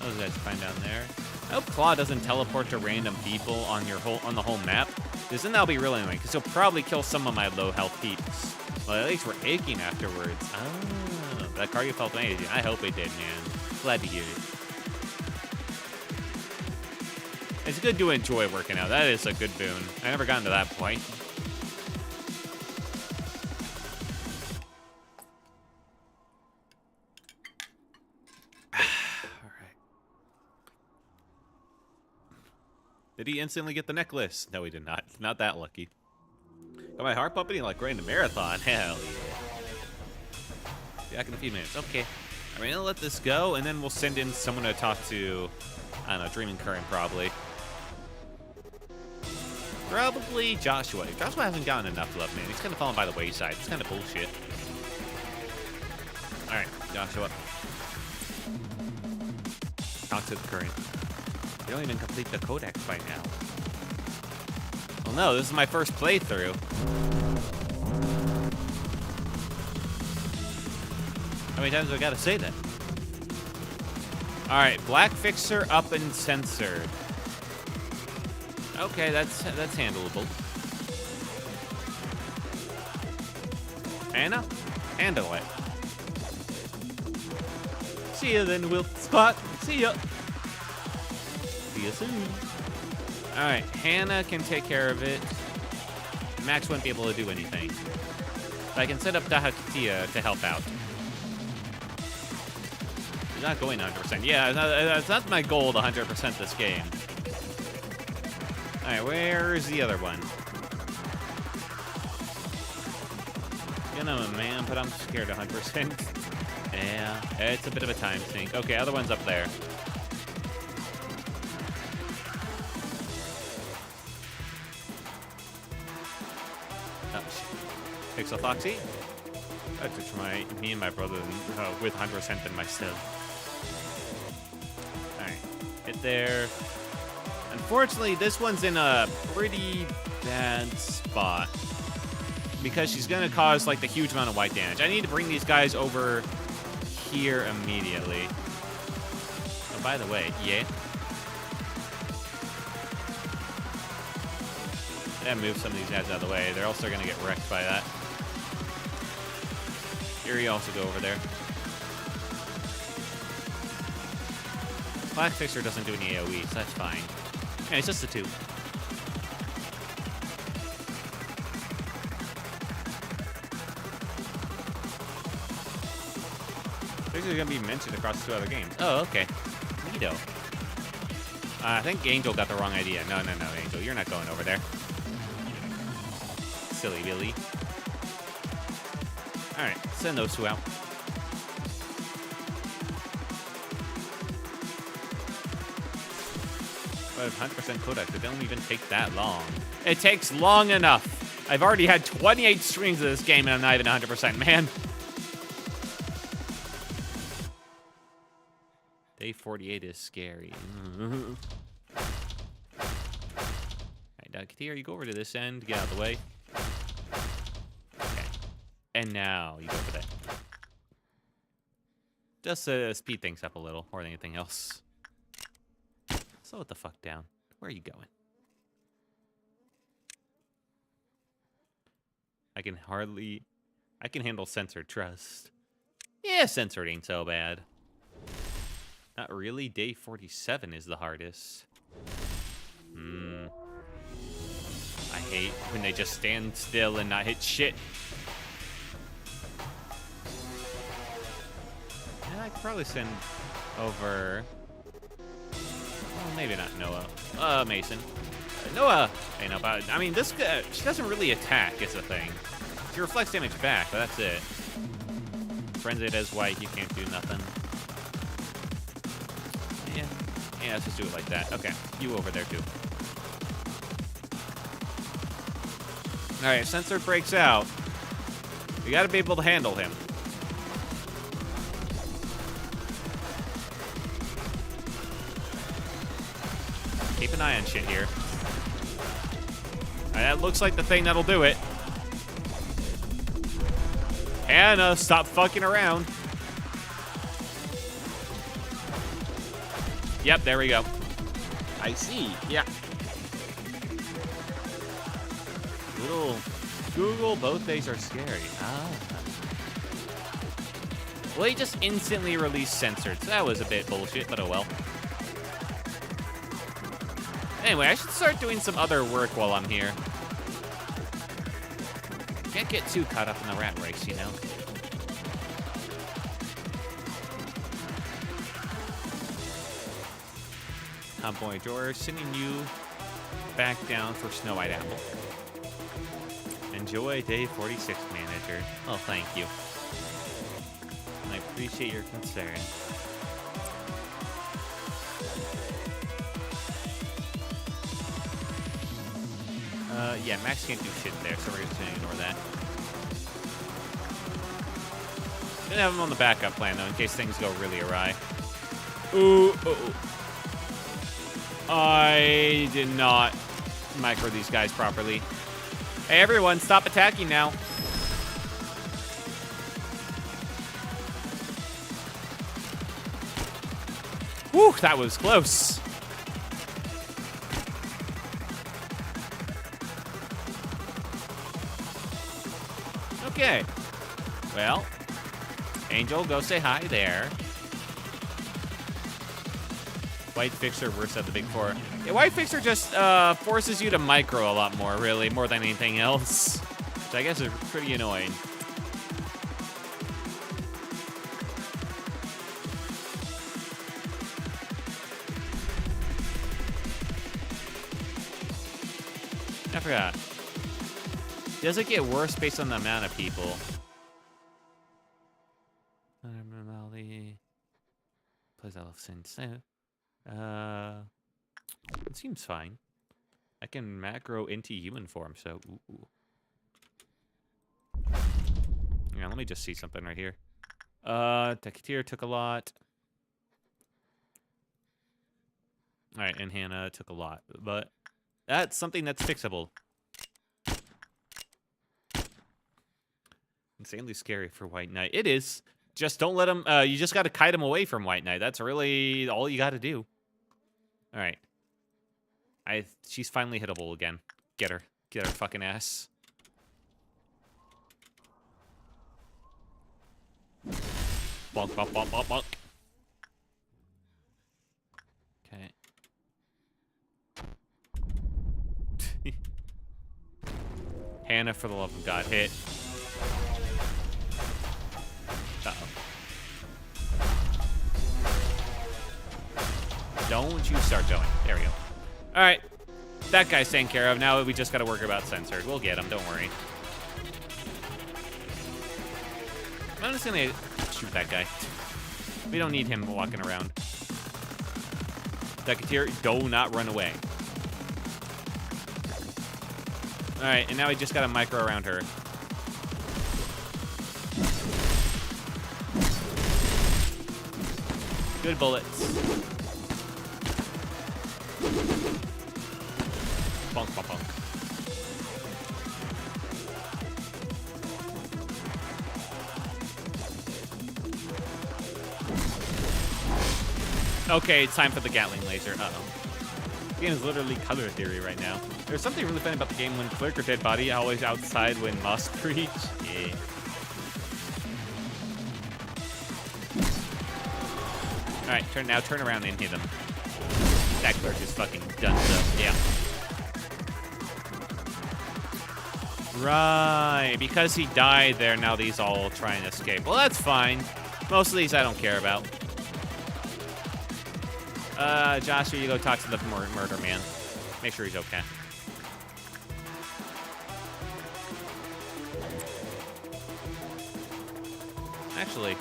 Those guys find down there. I hope Claw doesn't teleport to random people on the whole map. Because then that'll be really annoying. Because he'll probably kill some of my low health peeps. Well, at least we're aching afterwards. Oh, that cardio felt amazing. I hope it did, man. Glad to hear it. It's good to enjoy working out. That is a good boon. I never gotten to that point. Alright. Did he instantly get the necklace? No, he did not. Not that lucky. Got my heart pumping like running a marathon. Hell yeah. Back in a few minutes. Okay. I'm gonna let this go, and then we'll send in someone to talk to, I don't know, Dreaming Current probably. Probably Joshua. Joshua hasn't gotten enough love, man. He's kind of fallen by the wayside. It's kind of bullshit. Alright, Joshua. Talk to the Current. They don't even complete the codex by now. Well, no, this is my first playthrough. How many times do I gotta say that? Alright, Black Fixer up and censored. Okay, that's handleable. Anna? Handle it. See ya then, Wilt Spot. See ya. See ya soon. Alright, Hannah can take care of it. Max won't be able to do anything. But I can set up Dahakitia to help out. He's not going 100%. Yeah, that's not my goal to 100% this game. Alright, where's the other one? You know, man, but I'm scared 100%. Yeah, it's a bit of a time sink. Okay, other one's up there. Oh, shit. Pixel Foxy? That's just me and my brother with 100% than myself. Alright, get there. Unfortunately, this one's in a pretty bad spot because she's going to cause, like, the huge amount of white damage. I need to bring these guys over here immediately. Oh, by the way, yeah. I gotta move some of these guys out of the way. They're also going to get wrecked by that. Here you also go over there. Black Fixer doesn't do any AoE, so that's fine. Yeah, it's just the two. These are going to be mentioned across 2 other games. Oh, okay. Neato. I think Angel got the wrong idea. No, Angel. You're not going over there. Silly Billy. Alright, send those 2 out. But 100% codec, it don't even take that long. It takes long enough. I've already had 28 streams of this game and I'm not even 100%, man. Day 48 is scary. Alright, Katia, you go over to this end, get out of the way. Okay. And now you go over there. Just to speed things up a little, more than anything else. Slow it the fuck down. Where are you going? I can handle censored trust. Yeah, censored ain't so bad. Not really. Day 47 is the hardest. I hate when they just stand still and not hit shit. Yeah, I could probably send over... Well, maybe not Noah. Mason. Noah. Hey, no, but I mean, this she doesn't really attack. Is the thing. She reflects damage back, but that's it. Frenzied as white, you can't do nothing. Yeah, let's just do it like that. Okay, you over there too. All right, Censored breaks out. We got to be able to handle him. Keep an eye on shit here. All right, that looks like the thing that'll do it. Hannah, stop fucking around. Yep, there we go. I see. Yeah. Little Google, both days are scary. Ah. Well, he just instantly released Censored, so that was a bit bullshit, but oh well. Anyway, I should start doing some other work while I'm here. Can't get too caught up in the rat race, you know? Boy George, sending you back down for Snow White Apple. Enjoy day 46, manager. Oh, thank you. And I appreciate your concern. Yeah, Max can't do shit there, so we're just gonna ignore that. Gonna have him on the backup plan, though, in case things go really awry. Ooh, uh-oh. I did not micro these guys properly. Hey, everyone, stop attacking now. Whew, that was close. Okay. Well, Angel, go say hi there. White Fixer versus the Big Four. Yeah, White Fixer just forces you to micro a lot more, really, more than anything else. Which I guess is pretty annoying. I forgot. Does it get worse based on the amount of people? Plays out of sense. It seems fine. I can macro into human form, so ooh. Yeah, let me just see something right here. Teketir took a lot. Alright, and Hannah took a lot. But that's something that's fixable. Insanely scary for White Knight. It is. Just don't let him, you just gotta kite him away from White Knight. That's really all you gotta do. Alright. She's finally hittable again. Get her. Get her fucking ass. Bonk, bonk, bonk, bonk, bonk. Okay. Hannah, for the love of God, hit. Uh-oh. Don't you start going. There we go. All right. That guy's taken care of. Now we just got to work about Censored. We'll get him. Don't worry. I'm just going to shoot that guy. We don't need him walking around. Teketir, do not run away. All right. And now we just got to micro around her. Good bullets. Bonk, bonk, bonk. Okay, it's time for the Gatling laser. Uh-oh. The game is literally color theory right now. There's something really funny about the game when Clerk or Dead Body always outside when Musk reach. Yeah. Alright, turn around and hit him. That Clerk is fucking done so, yeah. Right, because he died there, now these all try and escape. Well, that's fine. Most of these I don't care about. Josh, here you go talk to the murder man. Make sure he's okay. Actually,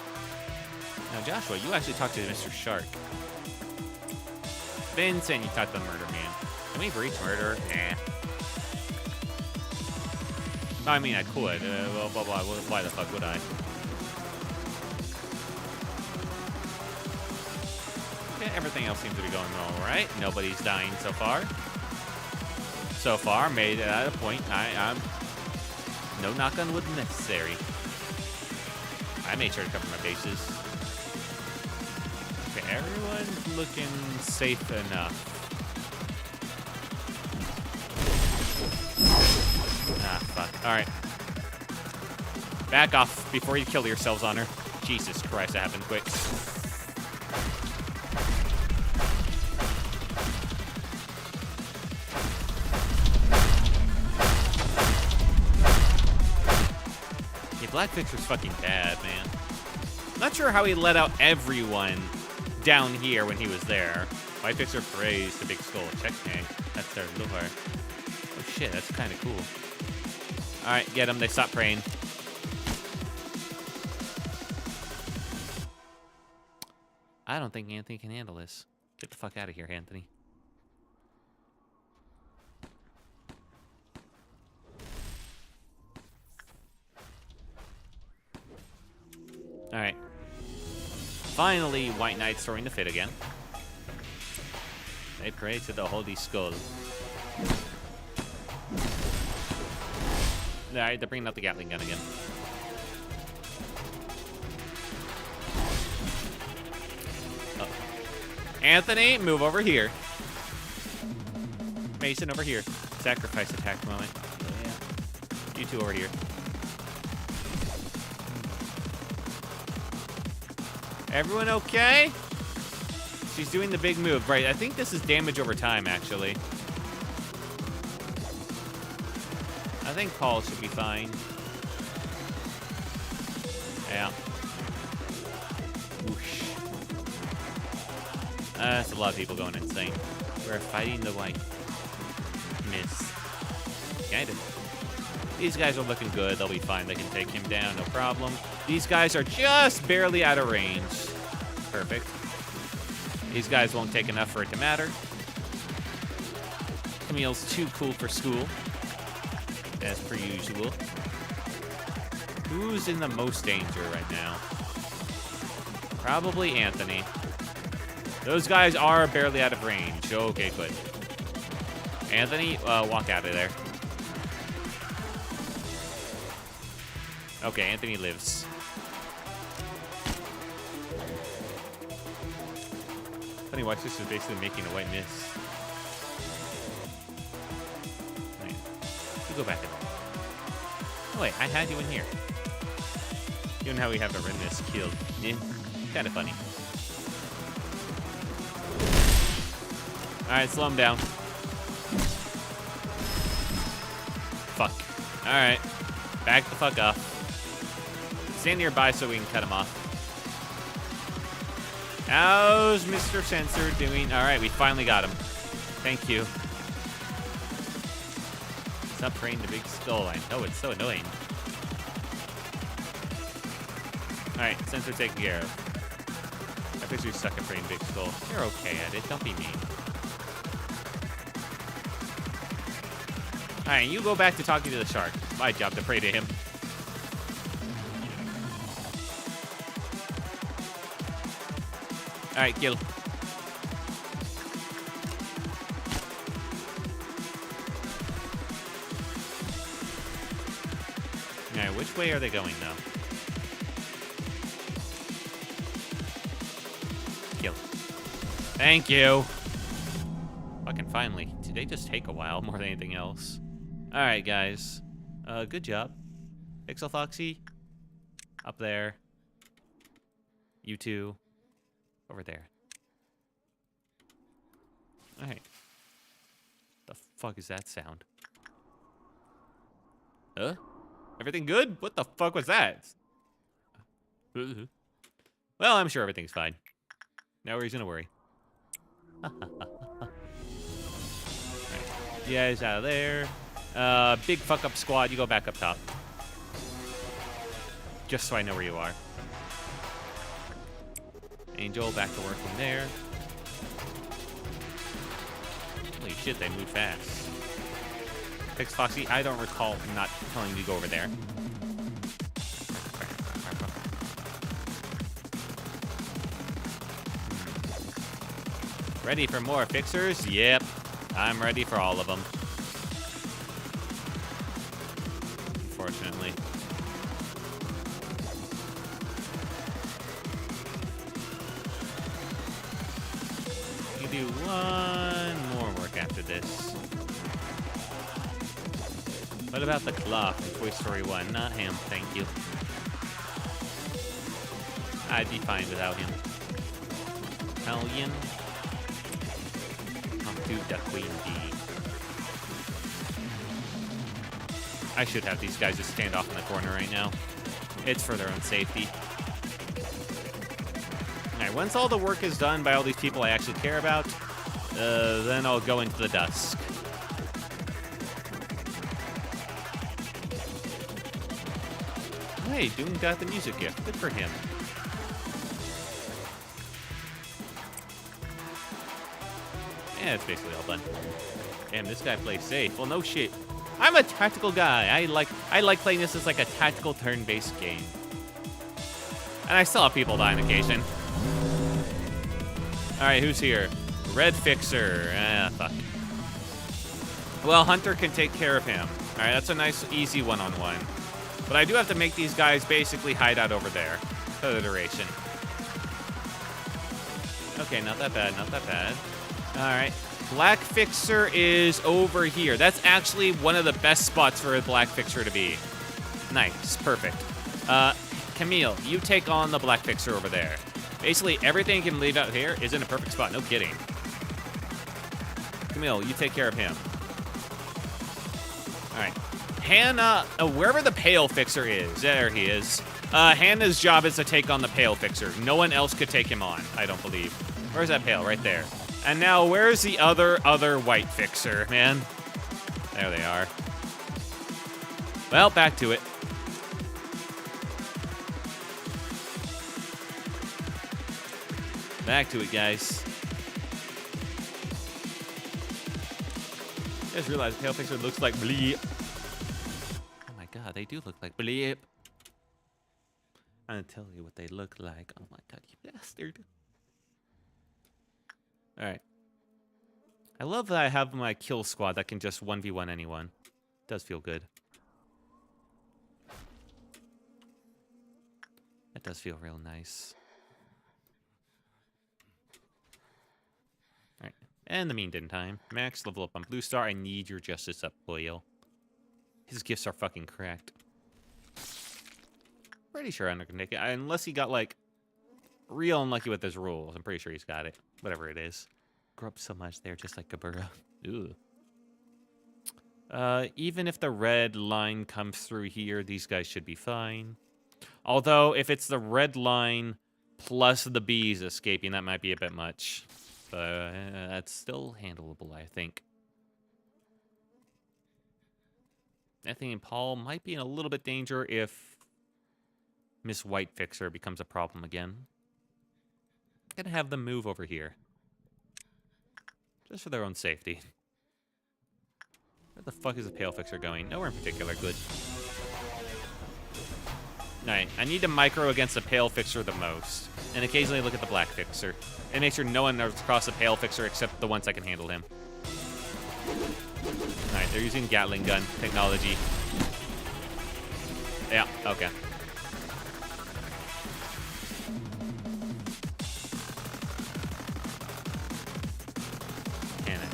now Joshua, you actually talked to Mr. Shark. Vincent, you talked to the murder man. Can we breach murder? Nah. No, I mean, I could. Well, why the fuck would I? Okay, everything else seems to be going all right. Nobody's dying so far. So far, made it at a point. I'm no knock on wood necessary. I made sure to cover my bases. Okay, everyone's looking safe enough. Ah, fuck. Alright. Back off before you kill yourselves on her. Jesus Christ, that happened quick. Black Fixer's fucking bad, man. Not sure how he let out everyone down here when he was there. White Fixer praised the big skull. Checkmate. That's their lure. Oh shit, that's kind of cool. Alright, get them. They stopped praying. I don't think Anthony can handle this. Get the fuck out of here, Anthony. Alright. Finally, White Knight's throwing the fit again. They pray to the Holy Skull. Alright, they're bringing out the Gatling gun again. Oh. Anthony, move over here. Mason, over here. Sacrifice attack moment. Yeah. You two over here. Everyone okay? She's doing the big move, right? I think this is damage over time, actually. I think Paul should be fine. Yeah. Whoosh. That's a lot of people going insane. We're fighting the white mist. Kind of. These guys are looking good. They'll be fine. They can take him down, no problem. These guys are just barely out of range. Perfect. These guys won't take enough for it to matter. Camille's too cool for school. As per usual. Who's in the most danger right now? Probably Anthony. Those guys are barely out of range. Okay, good. Anthony, walk out of there. Okay, Anthony lives. Funny, watch this is basically making a white mist. Right. You go back in there. Oh wait, I had you in here. You know how we have a red mist killed. Yeah, kind of funny. Alright, slow him down. Fuck. Alright. Back the fuck up. Stand nearby so we can cut him off. How's Mr. Sensor doing? Alright, we finally got him. Thank you. Stop praying the big skull. I know, it's so annoying. Alright, Sensor taken care of. I think you suck at praying big skull. You're okay at it. Don't be mean. Alright, you go back to talking to the shark. My job to pray to him. Alright, kill. Alright, which way are they going, though? Kill. Thank you. Fucking finally. Did they just take a while more than anything else? Alright, guys. Good job. Pixel Foxy. Up there. You two. Over there. Alright. The fuck is that sound? Huh? Everything good? What the fuck was that? Well, I'm sure everything's fine. No reason to worry. Right. You guys out of there. Big fuck up squad, you go back up top. Just so I know where you are. Angel, back to work from there. Holy shit, they move fast. Fix Foxy, I don't recall not telling you to go over there. Ready for more fixers? Yep. I'm ready for all of them. Unfortunately. You do one more work after this. What about the clock in Toy Story 1? Not him, thank you. I'd be fine without him. Italian. To the Queen Bee. I should have these guys just stand off in the corner right now. It's for their own safety. Alright, once all the work is done by all these people I actually care about, then I'll go into the dusk. Hey, Doom got the music gift. Good for him. Yeah, it's basically all done. Damn, this guy plays safe. Well, no shit. I'm a tactical guy. I like playing this as like a tactical turn-based game. And I still have people die on occasion. Alright, who's here? Red Fixer. Ah, fuck. Well, Hunter can take care of him. Alright, that's a nice, easy one-on-one. But I do have to make these guys basically hide out over there for the duration. Okay, not that bad, not that bad. Alright, Black Fixer is over here. That's actually one of the best spots for a Black Fixer to be. Nice, perfect. Camille, you take on the Black Fixer over there. Basically, everything you can leave out here is in a perfect spot, no kidding. Camille, you take care of him. Alright, Hannah, wherever the Pale Fixer is, there he is. Hannah's job is to take on the Pale Fixer. No one else could take him on, I don't believe. Where's that Pale? Right there. And now, where's the other White Fixer, man? There they are. Well, back to it. Back to it, guys. You guys realize Pale Fixer looks like bleep. Oh my god, they do look like bleep. I'm gonna tell you what they look like. Oh my god, you bastard. Alright. I love that I have my kill squad that can just 1v1 anyone. It does feel good. That does feel real nice. Alright. And the meantime time. Max, level up on Blue Star. I need your justice up, boyo. His gifts are fucking cracked. Pretty sure I'm not gonna take it. Unless he got, like, real unlucky with his rules. I'm pretty sure he's got it. Whatever it is. Grew up so much there, just like Kabura. Ooh. Even if the red line comes through here, these guys should be fine. Although, if it's the red line plus the bees escaping, that might be a bit much. But that's still handleable, I think. I think Paul might be in a little bit danger if Miss White Fixer becomes a problem again. I'm gonna have them move over here. Just for their own safety. Where the fuck is the Pale Fixer going? Nowhere in particular. Good. Alright, I need to micro against the Pale Fixer the most. And occasionally look at the Black Fixer. And make sure no one knows across the Pale Fixer except the ones that can handle him. Alright, they're using Gatling gun technology. Yeah, okay.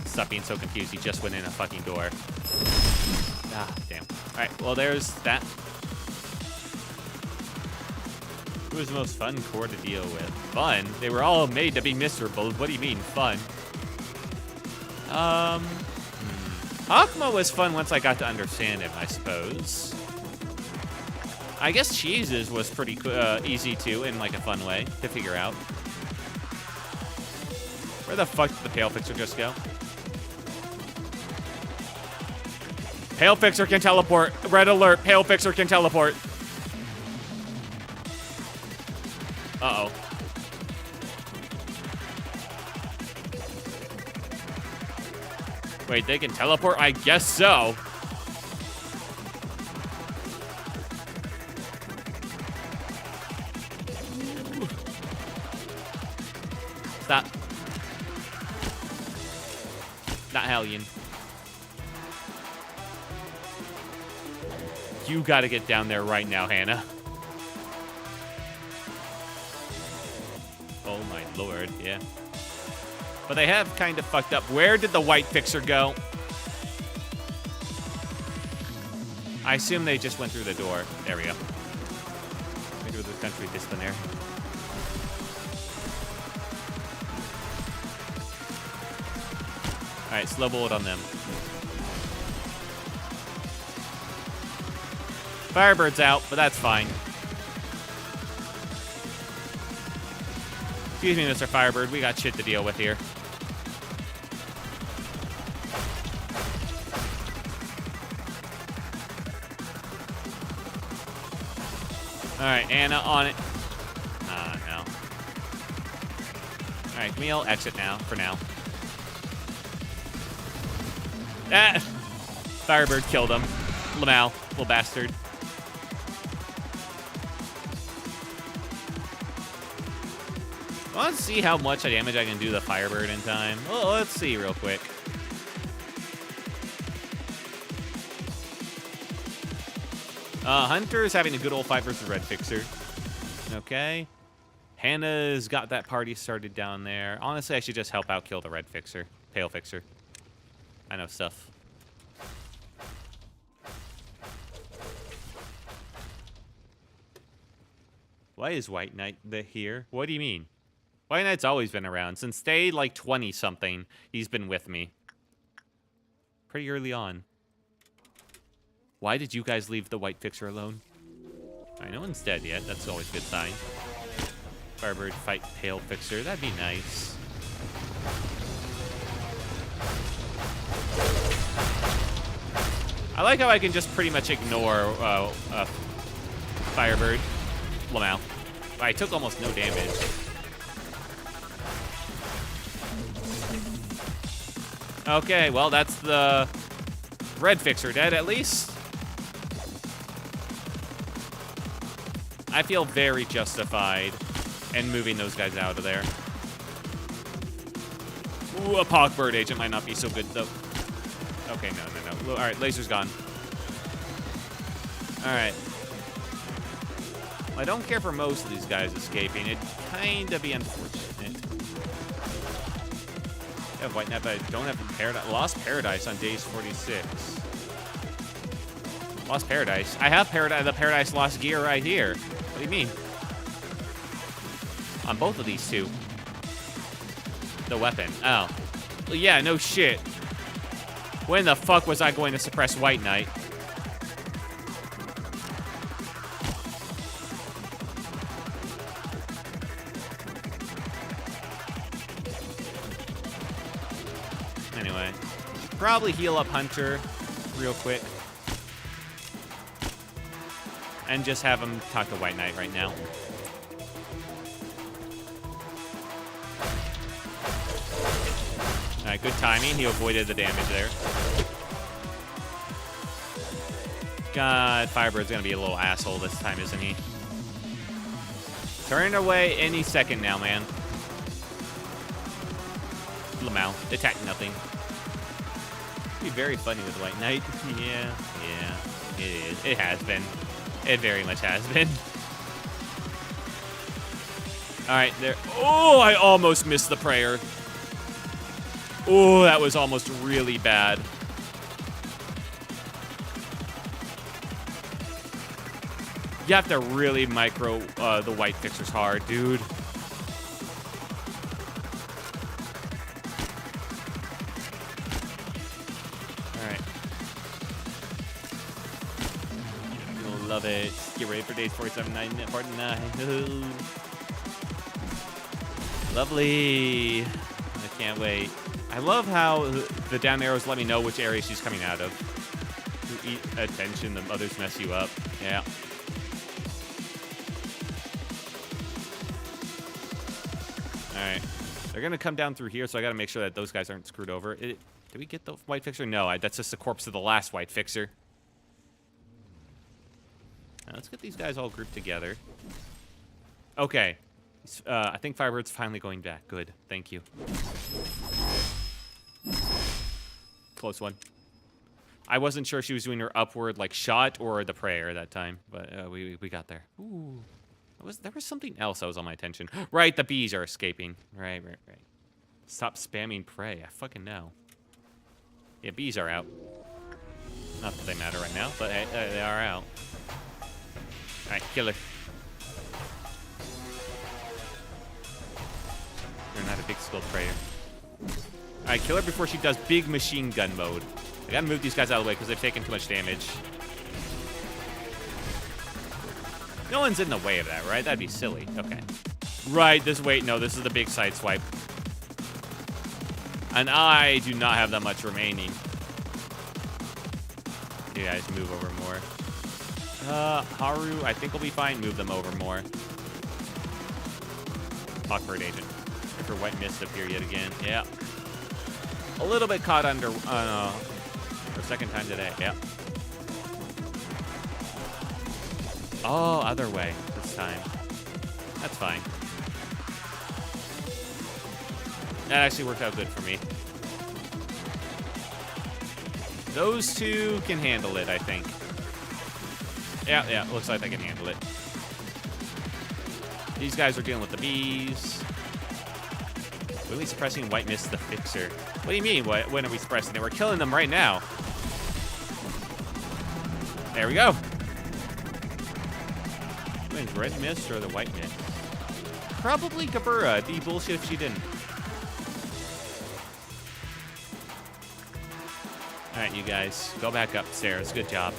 Stop being so confused. He just went in a fucking door. Ah, damn. Alright, well, there's that. Who was the most fun core to deal with? Fun? They were all made to be miserable. What do you mean, fun? Akma was fun once I got to understand him, I suppose. I guess Cheeses was pretty easy, too, in, like, a fun way to figure out. Where the fuck did the Pale Fixer just go? Pale Fixer can teleport. Red alert. Pale Fixer can teleport. Uh-oh. Wait, they can teleport? I guess so. Stop. Not Hellion. You gotta get down there right now, Hannah. Oh my lord, yeah. But they have kind of fucked up. Where did the White Fixer go? I assume they just went through the door. There we go. Went through the country disciplinary. Alright, slow bullet on them. Firebird's out, but that's fine. Excuse me, Mr. Firebird. We got shit to deal with here. Alright, Anna on it. No. Alright, can we all exit now, for now? Ah! Firebird killed him. Lamau, little bastard. I want to see how much damage I can do to the Firebird in time. Oh, let's see real quick. Hunter's having a good old fight versus Red Fixer. Okay. Hannah's got that party started down there. Honestly, I should just help out kill the Red Fixer. Pale Fixer. I know stuff. Why is White Knight here? What do you mean? White Knight's always been around. Since day, like, 20-something, he's been with me. Pretty early on. Why did you guys leave the White Fixer alone? Alright, no one's dead yet. That's always a good sign. Firebird fight Pale Fixer. That'd be nice. I like how I can just pretty much ignore Firebird. Lamau. I took almost no damage. Okay, well, that's the Red Fixer dead, at least. I feel very justified in moving those guys out of there. Ooh, a Pogbird agent might not be so good, though. Okay, no. All right, laser's gone. All right. Well, I don't care for most of these guys escaping. It'd kind of be unfortunate. I have White Knight, but I don't have Paradise. Lost Paradise on days 46. Lost Paradise. I have Paradise, the Paradise Lost gear right here. What do you mean? On both of these two. The weapon. Oh. Well, yeah, no shit. When the fuck was I going to suppress White Knight? Anyway. Probably heal up Hunter real quick. And just have him talk to White Knight right now. Alright, good timing. He avoided the damage there. God, Firebird's gonna be a little asshole this time, isn't he? Turning away any second now, man. Lamau, attack nothing. Be very funny with White Knight. Yeah, it is. It has been. It very much has been. Alright, there. Oh, I almost missed the prayer. Oh, that was almost really bad. You have to really micro the White Fixers hard, dude. Alright. You'll love it. Get ready for days 47, 49. Lovely. I can't wait. I love how the down arrows let me know which area she's coming out of. eat attention, the others mess you up. Yeah. Alright. They're going to come down through here, so I got to make sure that those guys aren't screwed over. Did we get the white fixer? No, that's just the corpse of the last white fixer. Now, let's get these guys all grouped together. Okay. I think Firebird's finally going back. Good. Thank you. Close one. I wasn't sure she was doing her upward, like, shot or the prayer that time, but we got there. Ooh. There was something else that was on my attention. Right, the bees are escaping. Right. Stop spamming pray. I fucking know. Yeah, bees are out. Not that they matter right now, but they are out. Alright, kill her. You're not a big skilled prayer. Alright, kill her before she does big machine gun mode. I gotta move these guys out of the way because they've taken too much damage. No one's in the way of that, right? That'd be silly. Okay. Right, this is the big side swipe. And I do not have that much remaining. You guys move over more. Haru, I think will be fine. Move them over more. Awkward agent. Wait for white mist up here yet again. Yeah. A little bit caught under, for a second time today. Yeah. Oh, other way this time. That's fine. That actually worked out good for me. Those two can handle it, I think. Yeah, looks like they can handle it. These guys are dealing with the bees. When are we suppressing white mist the fixer? What do you mean? When are we suppressing it? We're killing them right now. There we go. Wins red mist or the white mist? Probably Gabura. It'd be bullshit if she didn't. Alright, you guys. Go back upstairs. Good job.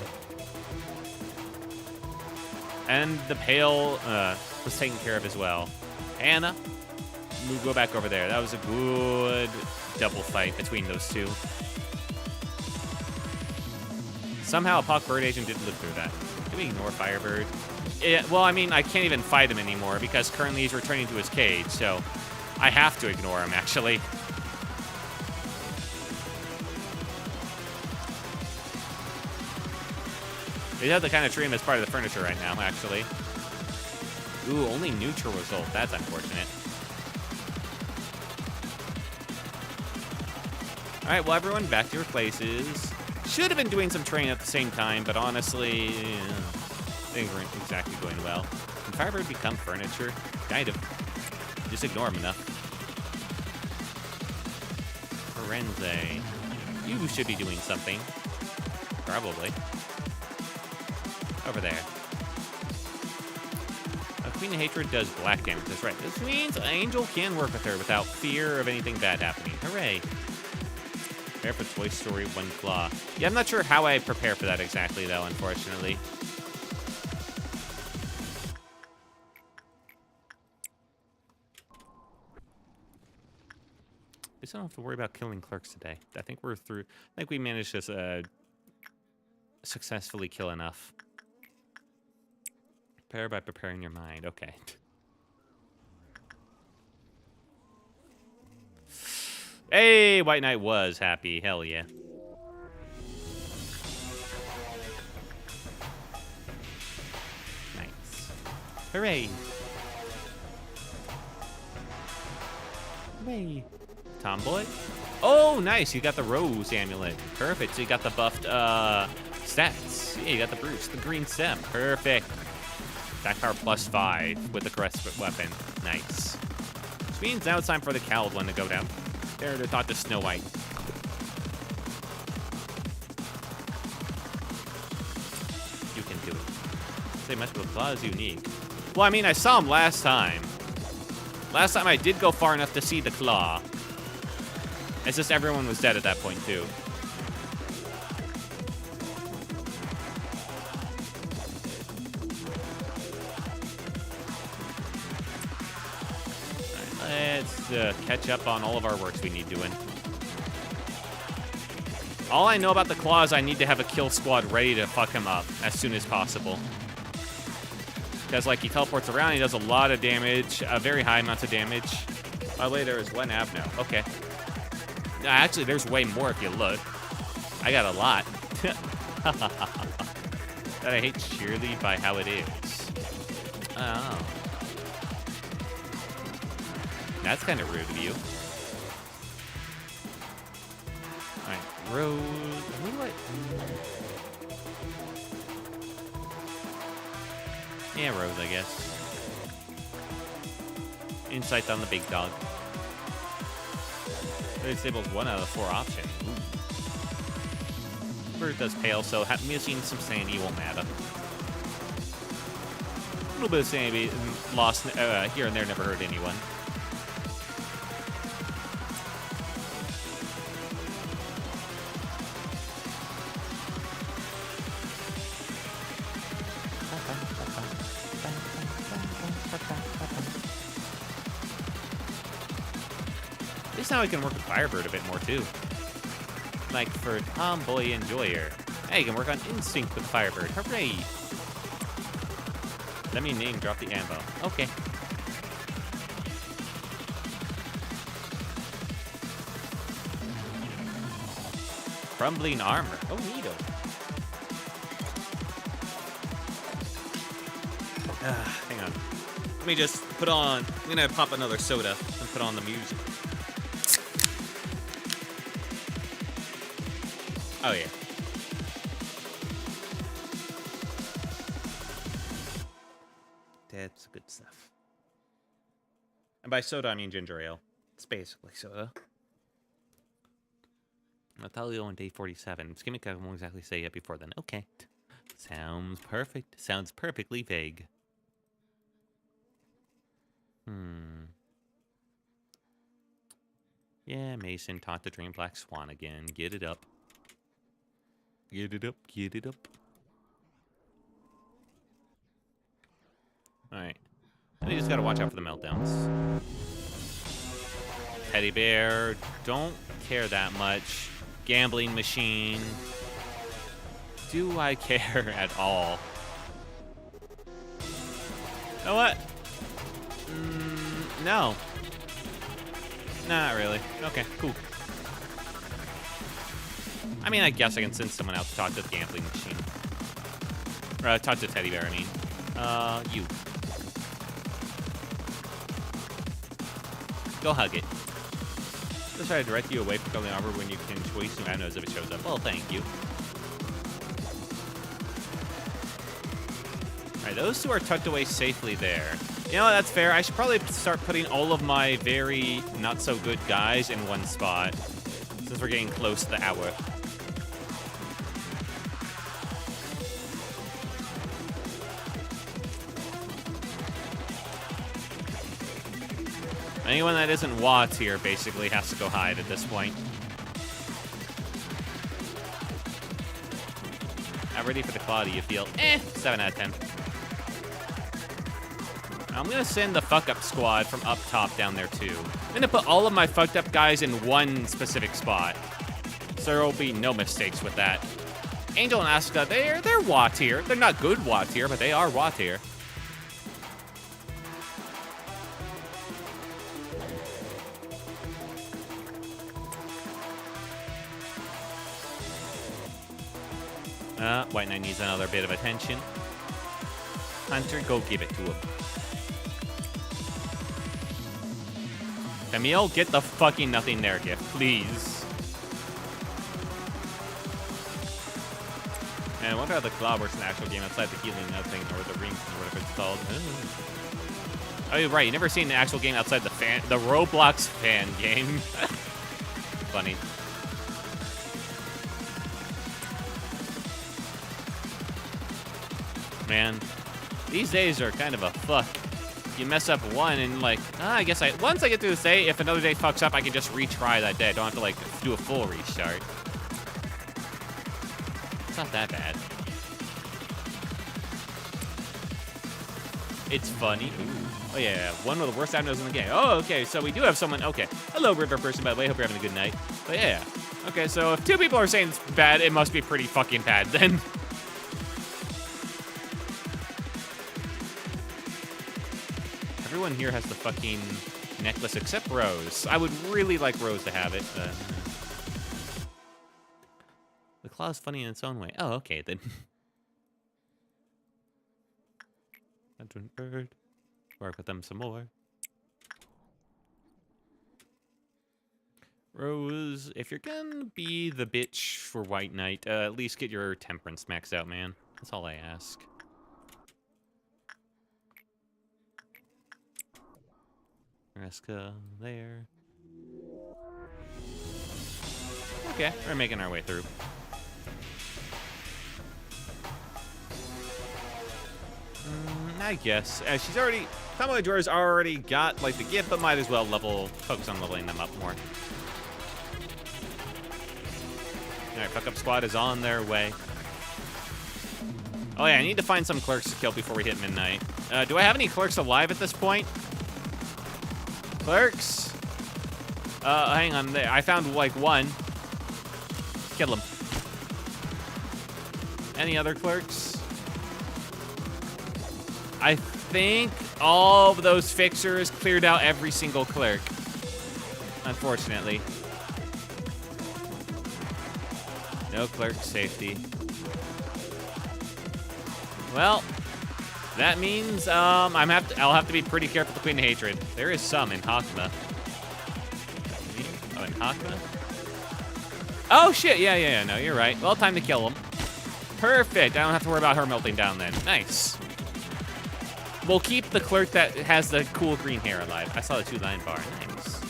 And the pail was taken care of as well. Anna, we'll go back over there. That was a good double fight between those two. Somehow a Puck Bird agent didn't live through that. Can we ignore Firebird? Yeah, well, I mean, I can't even fight him anymore because currently he's returning to his cage, so I have to ignore him, actually. You have to kind of treat him as part of the furniture right now, actually. Ooh, only neutral result. That's unfortunate. All right, well, everyone, back to your places. Should have been doing some training at the same time, but honestly, things weren't exactly going well. Can Firebird become furniture? Kind of. Just ignore him enough. Forense. You should be doing something. Probably. Over there. Queen of Hatred does black damage. That's right. This means Angel can work with her without fear of anything bad happening. Hooray. Prepare for Toy Story 1 Claw. Yeah, I'm not sure how I prepare for that exactly, though, unfortunately. I just don't have to worry about killing clerks today. I think we're through. I think we managed to successfully kill enough. Prepare by preparing your mind. Okay. Hey, White Knight was happy. Hell yeah. Nice. Hooray. Hooray. Tomboy. Oh, nice. You got the Rose Amulet. Perfect. So you got the buffed stats. Yeah, you got the Bruce, the green stem. Perfect. Attack power +5 with the crest weapon. Nice. Which means now it's time for the cowled one to go down. They're thought to Snow White. You can do it. Say much of a claw is unique. Well, I mean, I saw him last time. Last time I did go far enough to see the claw. It's just everyone was dead at that point, too. Let's catch up on all of our works we need doing. All I know about the Claw is I need to have a kill squad ready to fuck him up as soon as possible. Because, like, he teleports around, he does a lot of damage, very high amounts of damage. By the way, there is one ab now. Okay. Actually, there's way more if you look. I got a lot. That I hate sheerly by how it is. Oh. That's kind of rude of you. Alright, Rose. Who do I... Yeah, Rose, I guess. Insight on the big dog. It disables 1 out of 4 options. Bird does pale, so missing some sanity won't matter. A little bit of sanity lost here and there never hurt anyone. At least now I can work with Firebird a bit more, too. Like for Tomboy Enjoyer. Hey, you can work on Instinct with Firebird. Hooray! Let me name drop the ammo. Okay. Crumbling armor. Oh, neato. Hang on. Let me just put on... I'm gonna pop another soda and put on the music. Oh, yeah. That's good stuff. And by soda, I mean ginger ale. It's basically soda. Natalio on day 47. Skimmick, I won't exactly say it before then. Okay. Sounds perfect. Sounds perfectly vague. Yeah, Mason taught to dream Black Swan again. Get it up. Get it up, get it up. Alright. And you just gotta watch out for the meltdowns. Teddy bear, don't care that much. Gambling machine. Do I care at all? You know what? No. Not really. Okay, cool. I mean, I guess I can send someone else to talk to the gambling machine. Or talk to Teddy Bear, I mean. You. Go hug it. Let's try to direct you away from Golden Arbor when you can choice new avenues if it shows up. Well, thank you. Alright, those two are tucked away safely there. You know what, that's fair. I should probably start putting all of my very not-so-good guys in one spot. Since we're getting close to the hour. Anyone that isn't Watts here basically has to go hide at this point. Not ready for the claw, do you feel? 7 out of 10. I'm gonna send the fuck-up squad from up top down there too. I'm gonna put all of my fucked-up guys in one specific spot. So there will be no mistakes with that. Angel and Asuka, they're WA tier. They're not good WA tier, but they are WA tier. White Knight needs another bit of attention. Hunter, go give it to him. Camille, get the fucking nothing there gift, please. Man, I wonder how the claw works in the actual game outside the healing thing or the rings or whatever it's called. Oh, you're right. You never seen the actual game outside the Roblox fan game. Funny. Man, these days are kind of a fuck. You mess up one and like, I guess once I get through this day, if another day fucks up, I can just retry that day. I don't have to like do a full restart. It's not that bad. It's funny. Ooh. Oh yeah, one of the worst avenues in the game. Oh, okay, so we do have someone. Okay, hello, river person. By the way, hope you're having a good night. But yeah, Okay, so if 2 people are saying it's bad, it must be pretty fucking bad then. Everyone here has the fucking necklace except Rose. I would really like Rose to have it. The claw's funny in its own way. Oh, okay then. Bird. Work with them some more. Rose, if you're gonna be the bitch for White Knight, at least get your temperance maxed out, man. That's all I ask. Reska there. Okay, we're making our way through. I guess. She's already... Kamala Jorah's already got, like, the gift, but might as well focus on leveling them up more. Alright, Fuck Up Squad is on their way. Oh yeah, I need to find some clerks to kill before we hit midnight. Do I have any clerks alive at this point? Clerks? Hang on. I found, like, one. Kill him. Any other clerks? I think all of those fixers cleared out every single clerk. Unfortunately. No clerk safety. Well, that means I'll have to be pretty careful with Queen of Hatred. There is some in Hakma. Oh, in Hakma? Oh shit! Yeah. No, you're right. Well, time to kill him. Perfect. I don't have to worry about her melting down then. Nice. We'll keep the clerk that has the cool green hair alive. I saw the 2-line bar. Nice.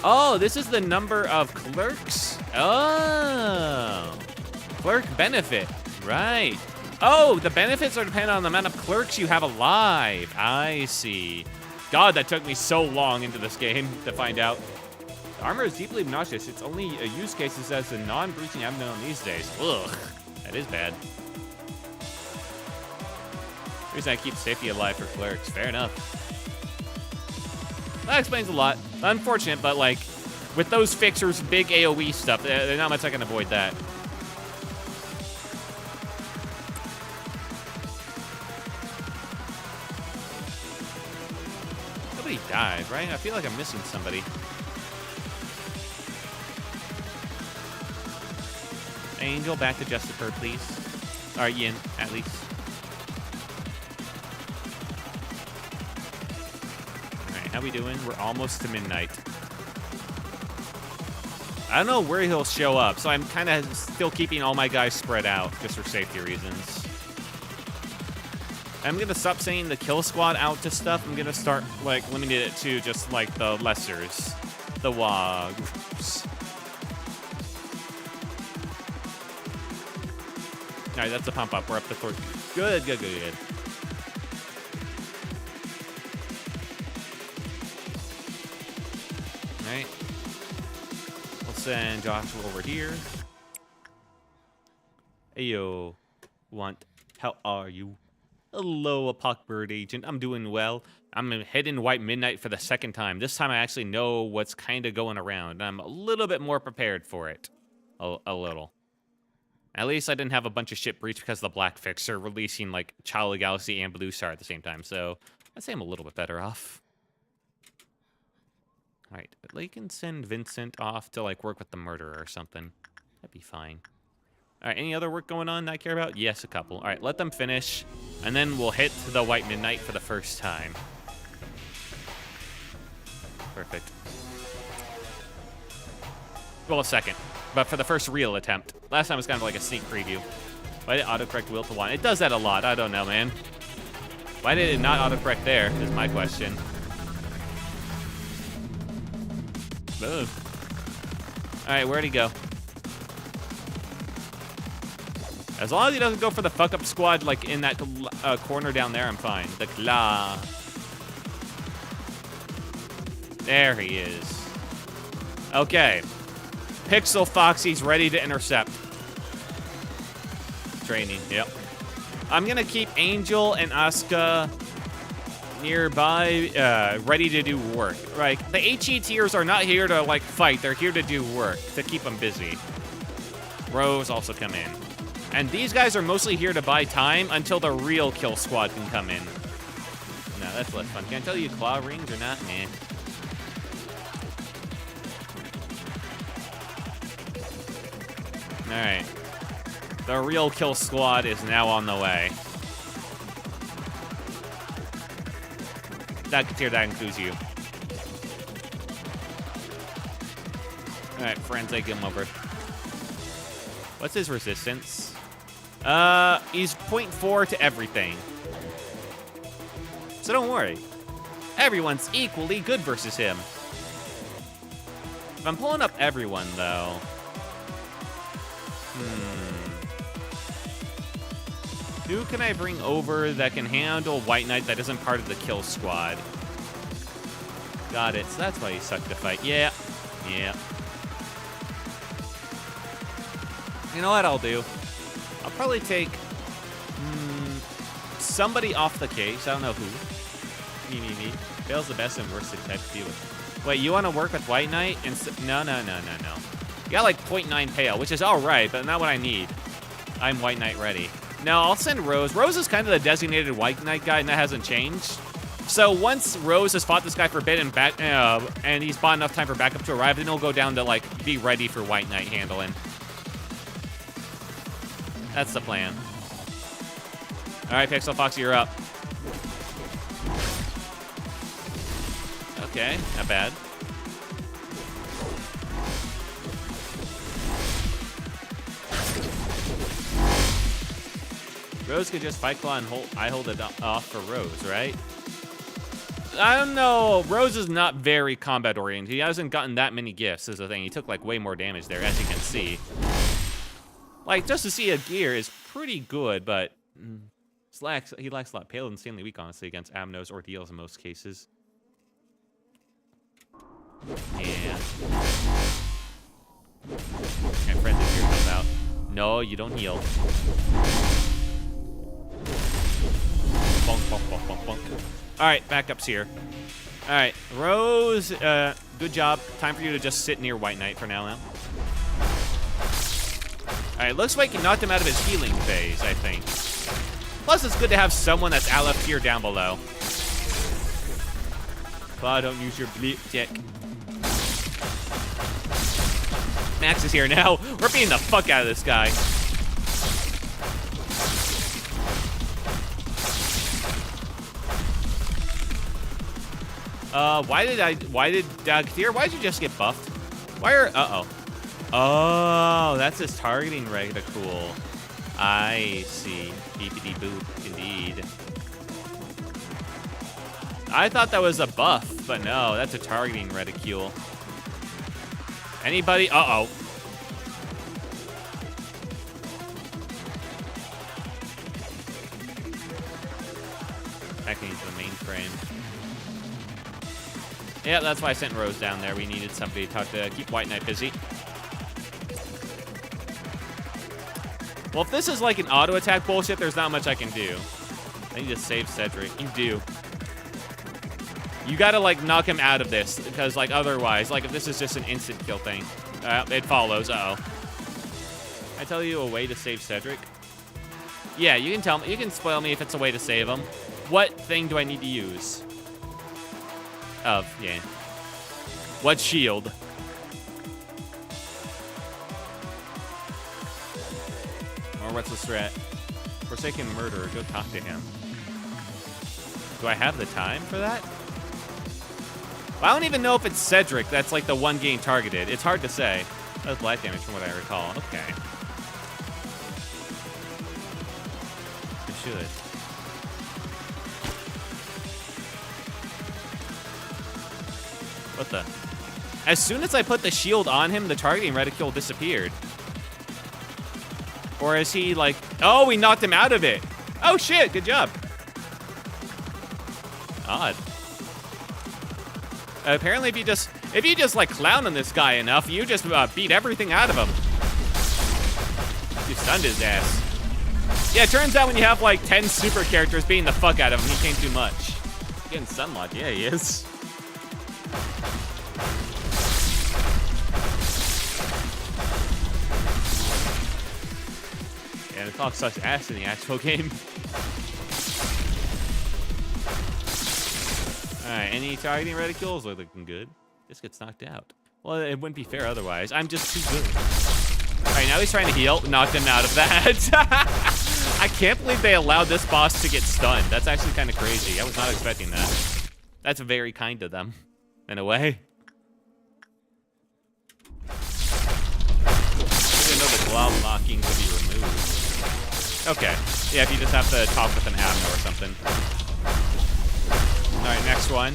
Oh, this is the number of clerks? Oh. Clerk benefit. Right. Oh, the benefits are dependent on the amount of clerks you have alive. I see. God, that took me so long into this game to find out. The armor is deeply obnoxious. It's only a use cases as a non-breaching ammo these days. Ugh. That is bad. The reason I keep safety alive for clerks. Fair enough. That explains a lot. Unfortunate, but like, with those fixers, big AoE stuff, there's not much I can avoid that. Nobody died, right? I feel like I'm missing somebody. Angel, back to Justifer, please. Or Yin, at least. How we doing? We're almost to midnight. I don't know where he'll show up, so I'm kind of still keeping all my guys spread out, just for safety reasons. I'm going to stop saying the kill squad out to stuff. I'm going to start, like, limiting it to just, like, the lessers. The wogs. Alright, that's a pump up. We're up to 4. Good. Alright. We'll send Joshua over here. Ayo. How are you? Hello, Apoc Agent. I'm doing well. I'm heading White Midnight for the 2nd time. This time I actually know what's kind of going around. I'm a little bit more prepared for it. A little. At least I didn't have a bunch of shit breach because of the Black Fixer releasing, like, Child of the Galaxy and Blue Star at the same time. So I'd say I'm a little bit better off. Alright, but they can send Vincent off to, like, work with the murderer or something. That'd be fine. Alright, any other work going on that I care about? Yes, a couple. Alright, let them finish, and then we'll hit the White Midnight for the first time. Perfect. Well, a second, but for the first real attempt. Last time was kind of like a sneak preview. Why did autocorrect will to 1? It does that a lot. I don't know, man. Why did it not autocorrect there, is my question. Ugh. Alright, where'd he go? As long as he doesn't go for the fuck up squad, like in that corner down there, I'm fine. The claw. There he is. Okay. Pixel Foxy's ready to intercept. Training, yep. I'm gonna keep Angel and Asuka nearby, ready to do work. Like, the HE tiers are not here to, like, fight. They're here to do work, to keep them busy. Rows also come in. And these guys are mostly here to buy time until the real kill squad can come in. No, that's less fun. Can I tell you claw rings or not? Nah. Alright. The real kill squad is now on the way. That includes you. Alright, forensic him over. What's his resistance? He's 0.4 to everything. So don't worry. Everyone's equally good versus him. If I'm pulling up everyone, though... Who can I bring over that can handle White Knight that isn't part of the kill squad? Got it. So that's why he sucked to fight. Yeah. Yeah. You know what I'll do? I'll probably take somebody off the case. I don't know who. Me. Fail's the best and worst type to deal with. Wait, you want to work with White Knight? No. You got like 0.9 pale, which is all right, but not what I need. I'm White Knight ready. No, I'll send Rose. Rose is kind of the designated White Knight guy, and that hasn't changed. So once Rose has fought this guy for a bit and he's bought enough time for backup to arrive, then he'll go down to, like, be ready for White Knight handling. That's the plan. All right, Pixel Fox, you're up. Okay, not bad. Rose could just fight claw and I hold it off for Rose, right? I don't know. Rose is not very combat oriented. He hasn't gotten that many gifts is the thing. He took like way more damage there, as you can see. Like, just to see a gear is pretty good, but he lacks a lot. Pale and insanely weak, honestly, against Amnos or deals in most cases. Yeah. My friend is here comes out. No, you don't heal. Bonk, bonk, bonk, bonk, bonk. All right, backup's here. All right, Rose, good job. Time for you to just sit near White Knight for now. All right, looks like he knocked him out of his healing phase, I think. Plus, it's good to have someone that's LF tier down below. Claw, don't use your bleep tick. Max is here now. We're beating the fuck out of this guy. Why did Katir, why'd you just get buffed? Oh, that's his targeting reticule. I see. Beepity boop, indeed. I thought that was a buff, but no, that's a targeting reticule. Anybody? Uh-oh. Hacking into the mainframe. Yeah, that's why I sent Rose down there. We needed somebody to talk to keep White Knight busy. Well, if this is like an auto attack bullshit, there's not much I can do. I need to save Cedric. You do. You gotta like knock him out of this because like otherwise, like if this is just an instant kill thing, it follows. Uh-oh. I tell you a way to save Cedric? Yeah, you can tell me. You can spoil me if it's a way to save him. What thing do I need to use? Yeah. What shield? Or what's the strat? Forsaken Murderer, go talk to him. Do I have the time for that? Well, I don't even know if it's Cedric that's like the one getting targeted. It's hard to say. That's life damage from what I recall. Okay. I should. What the? As soon as I put the shield on him, the targeting reticule disappeared. Or is he like, oh, we knocked him out of it. Oh shit, good job. Odd. Apparently if you just like clown on this guy enough, you just beat everything out of him. You stunned his ass. Yeah, it turns out when you have like 10 super characters beating the fuck out of him, he can't do much. getting sunlocked. Yeah, he is. Yeah, the clock sucks ass in the actual game. Alright, any targeting reticules are looking good. This gets knocked out. Well, it wouldn't be fair otherwise. I'm just too good. Alright, now he's trying to heal. Knocked him out of that. I can't believe they allowed this boss to get stunned. That's actually kind of crazy. I was not expecting that. That's very kind of them, in a way. I didn't know the glove locking could be removed. Okay. Yeah, if you just have to talk with an admin or something. Alright, next one.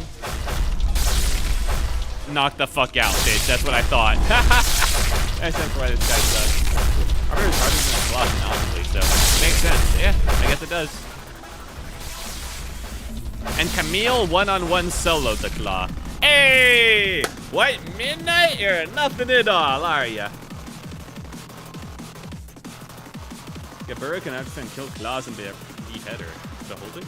Knock the fuck out, bitch. That's what I thought. That's why this guy sucks. Armor is harder than a block, honestly, so makes sense. Yeah, I guess it does. And Camille one-on-one soloed the claw. Hey! White Midnight? You're nothing at all, are ya? Gabura can understand kill claws and be a beheader. The whole thing?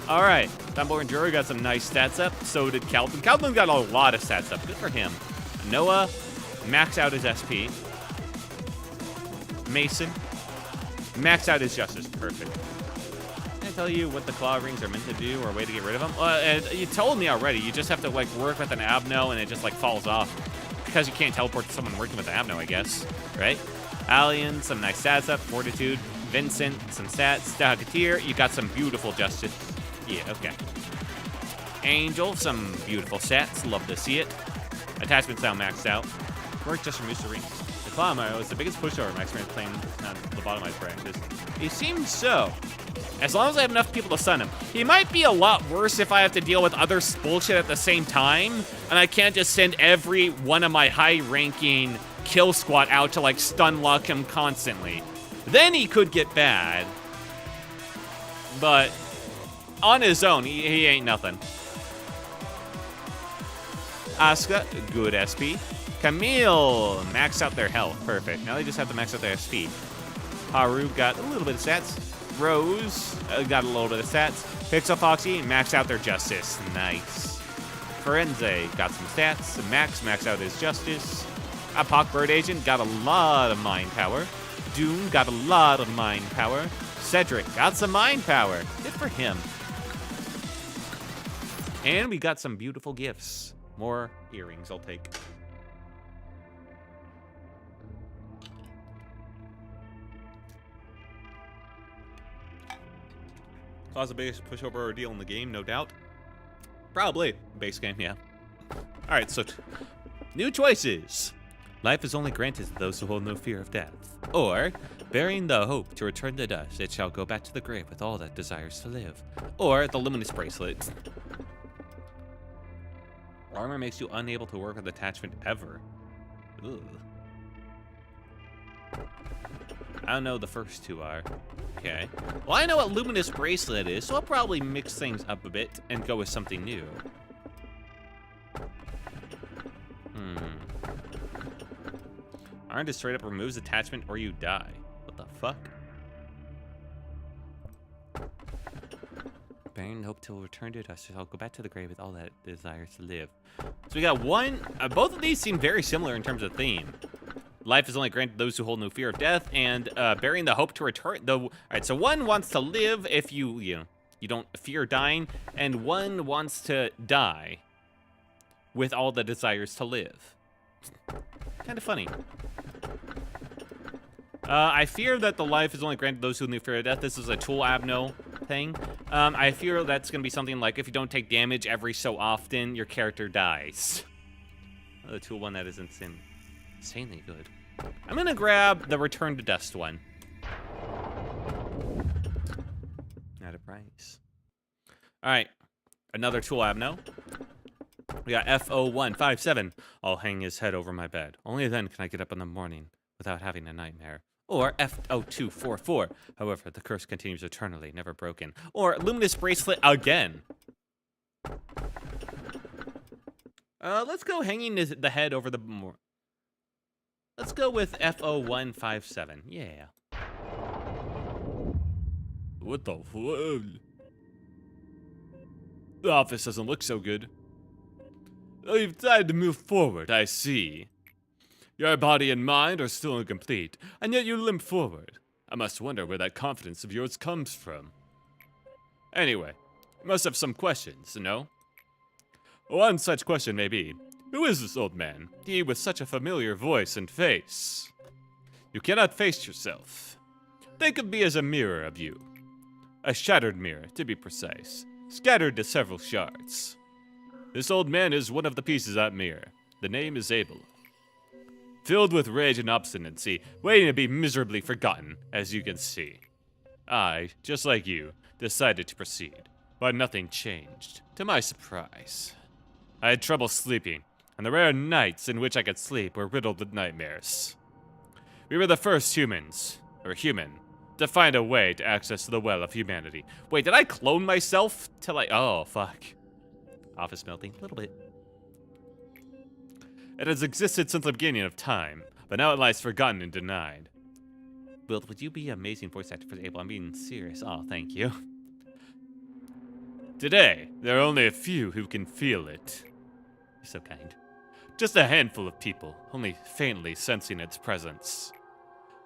Alright, Dumbledore and Juro got some nice stats up. So did Calvin. Calvin got a lot of stats up. Good for him. Noah maxed out his SP. Mason maxed out his Justice. Perfect. Can I tell you what the claw rings are meant to do or a way to get rid of them? You told me already. You just have to like work with an Abno and it just like falls off. Because you can't teleport to someone working with an Abno, I guess. Right? Alien, some nice stats up. Fortitude. Vincent, some stats. Dahaketir, you got some beautiful Justice. Yeah, okay. Angel, some beautiful stats. Love to see it. Attachments now maxed out. Work just removes the rings. The Claw Mario is the biggest pushover in my experience playing lobotomized branches. He seems so. As long as I have enough people to stun him. He might be a lot worse if I have to deal with other bullshit at the same time, and I can't just send every one of my high-ranking kill squad out to, like, stun lock him constantly. Then he could get bad. But on his own, he ain't nothing. Asuka, good SP. Camille, max out their health. Perfect. Now they just have to max out their SP. Haru got a little bit of stats. Rose got a little bit of stats. Pixel Foxy, max out their Justice. Nice. Forense got some stats. Max out his Justice. Apoc Bird Agent got a lot of mind power. Doom got a lot of mind power. Cedric got some mind power. Good for him. And we got some beautiful gifts. More earrings I'll take. Claw's the biggest pushover ordeal in the game, no doubt. Probably. Base game, yeah. Alright, so new choices. Life is only granted to those who hold no fear of death. Or, bearing the hope to return to dust, it shall go back to the grave with all that desires to live. Or, the Luminous Bracelet. Armor makes you unable to work with attachment ever. Ugh. I don't know the first two are. Okay. Well, I know what Luminous Bracelet is, so I'll probably mix things up a bit and go with something new. Iron just straight up removes attachment or you die. What the fuck? Bearing hope till return to dust, I'll go back to the grave with all that desires to live. So we got one. Both of these seem very similar in terms of theme. Life is only granted those who hold no fear of death, and bearing the hope to return. All right, so one wants to live if you don't fear dying, and one wants to die with all the desires to live. Kind of funny. I fear that the life is only granted those who no fear of death. This is a tool abno thing. I fear that's going to be something like if you don't take damage every so often, your character dies. The tool one that is insanely good. I'm going to grab the Return to Dust one. At a price. All right. Another tool abno. We got F0157. I'll hang his head over my bed. Only then can I get up in the morning without having a nightmare. Or F0244. However, the curse continues eternally, never broken. Or Luminous Bracelet again. Let's go hanging the head over the... Let's go with F0157. Yeah. What the fuck?
The office doesn't look so good. Oh, you've decided to move forward, I see. Your body and mind are still incomplete, and yet you limp forward. I must wonder where that confidence of yours comes from. Anyway, you must have some questions, no? One such question may be, who is this old man, he with such a familiar voice and face? You cannot face yourself. Think of me as a mirror of you. A shattered mirror, to be precise, scattered to several shards. This old man is one of the pieces of that mirror. The name is Abel. Filled with rage and obstinacy, waiting to be miserably forgotten, as you can see. I, just like you, decided to proceed, but nothing changed, to my surprise. I had trouble sleeping, and the rare nights in which I could sleep were riddled with nightmares. We were the first humans, or human, to find a way to access the well of humanity. Wait, did I clone myself? Oh, fuck. Office melting, a little bit. It has existed since the beginning of time, but now it lies forgotten and denied. Will, would you be an amazing voice actor for Abel? I'm being serious. Oh, thank you. Today, there are only a few who can feel it. You're so kind. Just a handful of people, only faintly sensing its presence.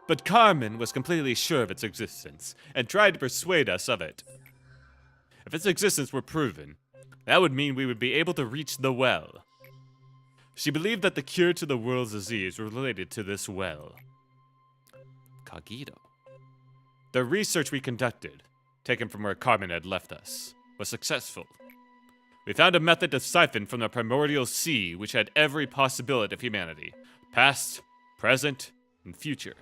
But Carmen was completely sure of its existence, and tried to persuade us of it. If its existence were proven, that would mean we would be able to reach the well. She believed that the cure to the world's disease was related to this well. Cogito. The research we conducted, taken from where Carmen had left us, was successful. We found a method to siphon from the primordial sea which had every possibility of humanity, past, present, and future.